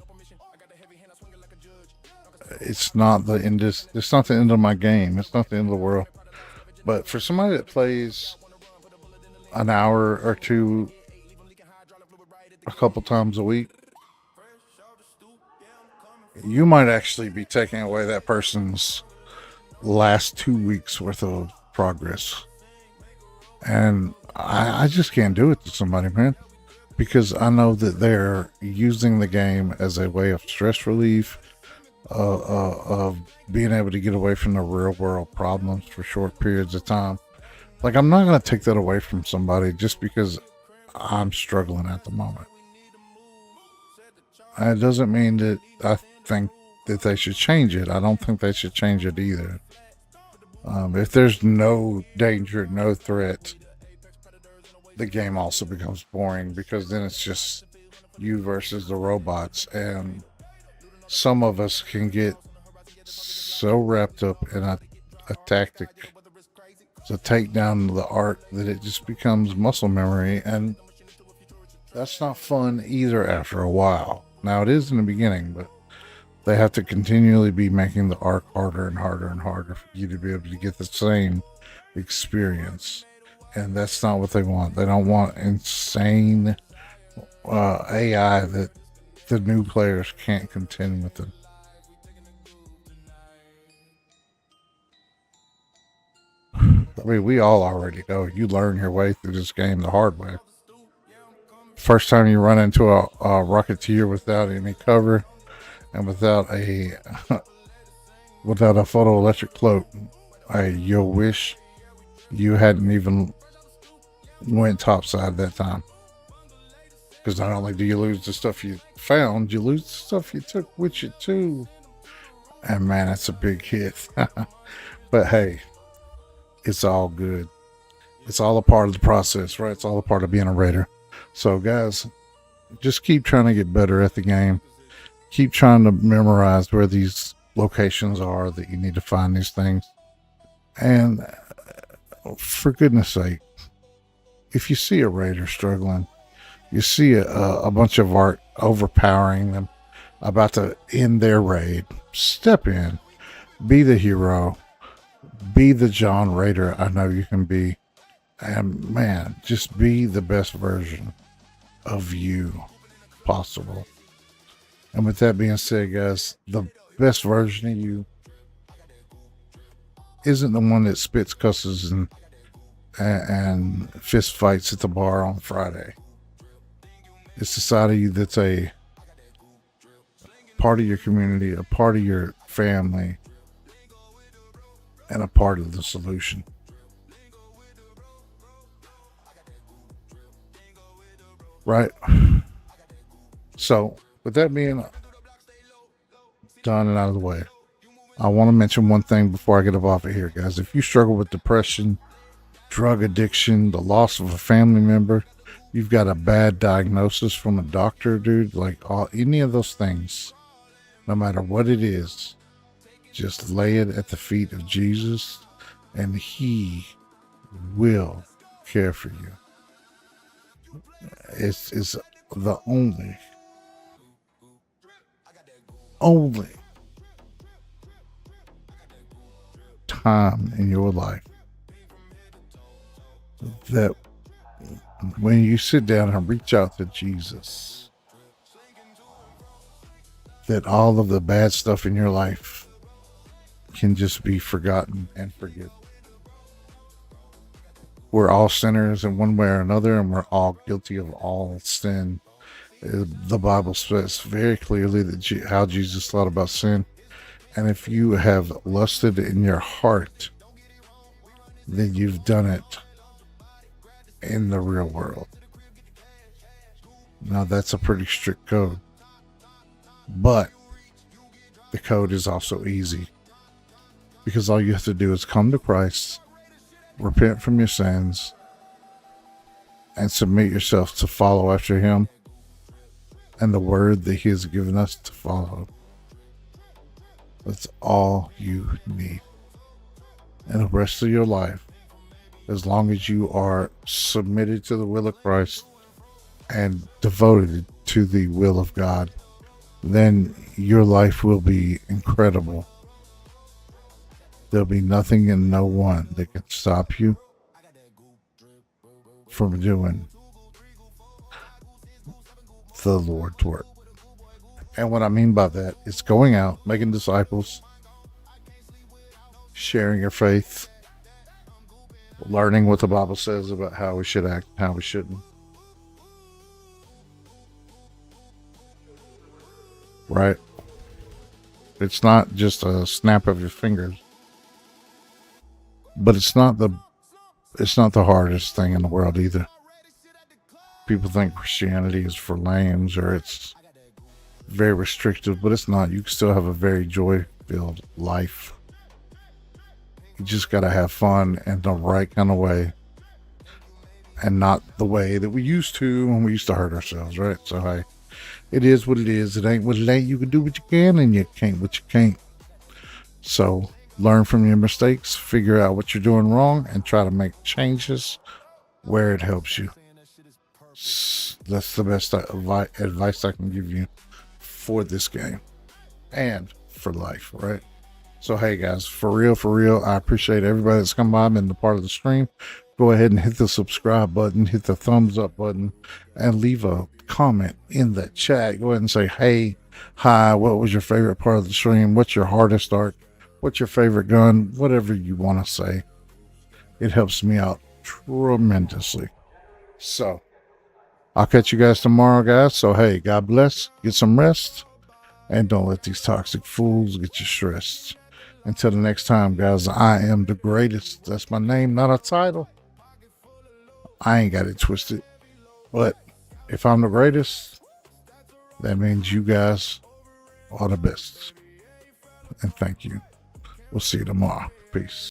It's not the end. It's not the end of my game. It's not the end of the world. But for somebody that plays an hour or two a couple times a week, you might actually be taking away that person's last 2 weeks worth of progress. And I just can't do it to somebody, man, because I know that they're using the game as a way of stress relief, of being able to get away from the real world problems for short periods of time. Like, I'm not going to take that away from somebody just because I'm struggling at the moment. It doesn't mean that I think that they should change it. I don't think they should change it either. If there's no danger, no threat, the game also becomes boring, because then it's just you versus the robots. And some of us can get so wrapped up in a tactic to take down the Ark that it just becomes muscle memory, and that's not fun either after a while. Now, it is in the beginning, but they have to continually be making the Ark harder and harder and harder for you to be able to get the same experience. And that's not what they want. They don't want insane AI that the new players can't contend with them. I mean, we all already know you learn your way through this game the hard way. First time you run into a Rocketeer without any cover and without a photoelectric cloak, you'll wish you hadn't even went topside that time. Because not only do you lose the stuff you found, you lose the stuff you took with you too. And man, that's a big hit. But hey, it's all good. It's all a part of the process, right? It's all a part of being a raider. So guys, just keep trying to get better at the game. Keep trying to memorize where these locations are that you need to find these things. And for goodness sake, if you see a raider struggling, you see a bunch of Ark overpowering them, about to end their raid, step in, Be the hero. Be the John Raider I know you can be. And man, just be the best version of you possible. And with that being said, guys, the best version of you isn't the one that spits, cusses, and fist fights at the bar on Friday. It's the side of you that's a part of your community, a part of your family, and a part of the solution. Right? So, with that being done and out of the way, I want to mention one thing before I get up off of here, guys. If you struggle with depression, drug addiction, the loss of a family member, you've got a bad diagnosis from a doctor, dude, like any of those things, no matter what it is, just lay it at the feet of Jesus and he will care for you. It's the only time in your life that when you sit down and reach out to Jesus, that all of the bad stuff in your life can just be forgotten and forgiven. We're all sinners in one way or another, and we're all guilty of all sin. The Bible says very clearly that how Jesus thought about sin. And if you have lusted in your heart, then you've done it in the real world. Now, that's a pretty strict code. But the code is also easy. Because all you have to do is come to Christ, repent from your sins, and submit yourself to follow after him and the word that he has given us to follow. That's all you need. And the rest of your life, as long as you are submitted to the will of Christ and devoted to the will of God, then your life will be incredible. There'll be nothing and no one that can stop you from doing the Lord's work. And what I mean by that is going out, making disciples, sharing your faith, learning what the Bible says about how we should act and how we shouldn't. Right? It's not just a snap of your fingers. But it's not the hardest thing in the world either. People think Christianity is for lambs or it's very restrictive, but it's not. You can still have a very joy-filled life. You just got to have fun in the right kind of way and not the way that we used to when we used to hurt ourselves, right? So, hey, it is what it is. It ain't what it ain't. You can do what you can and you can't what you can't. So, learn from your mistakes, figure out what you're doing wrong, and try to make changes where it helps you. That's the best advice I can give you for this game and for life, right? So, hey, guys, for real, I appreciate everybody that's come by and been a part of the stream. Go ahead and hit the subscribe button, hit the thumbs up button, and leave a comment in the chat. Go ahead and say, hey, hi, what was your favorite part of the stream? What's your hardest arc? What's your favorite gun? Whatever you want to say. It helps me out tremendously. So, I'll catch you guys tomorrow, guys. So, hey, God bless. Get some rest. And don't let these toxic fools get you stressed. Until the next time, guys, I am DaGraydest. That's my name, not a title. I ain't got it twisted. But if I'm the greatest, that means you guys are the best. And thank you. We'll see you tomorrow. Peace.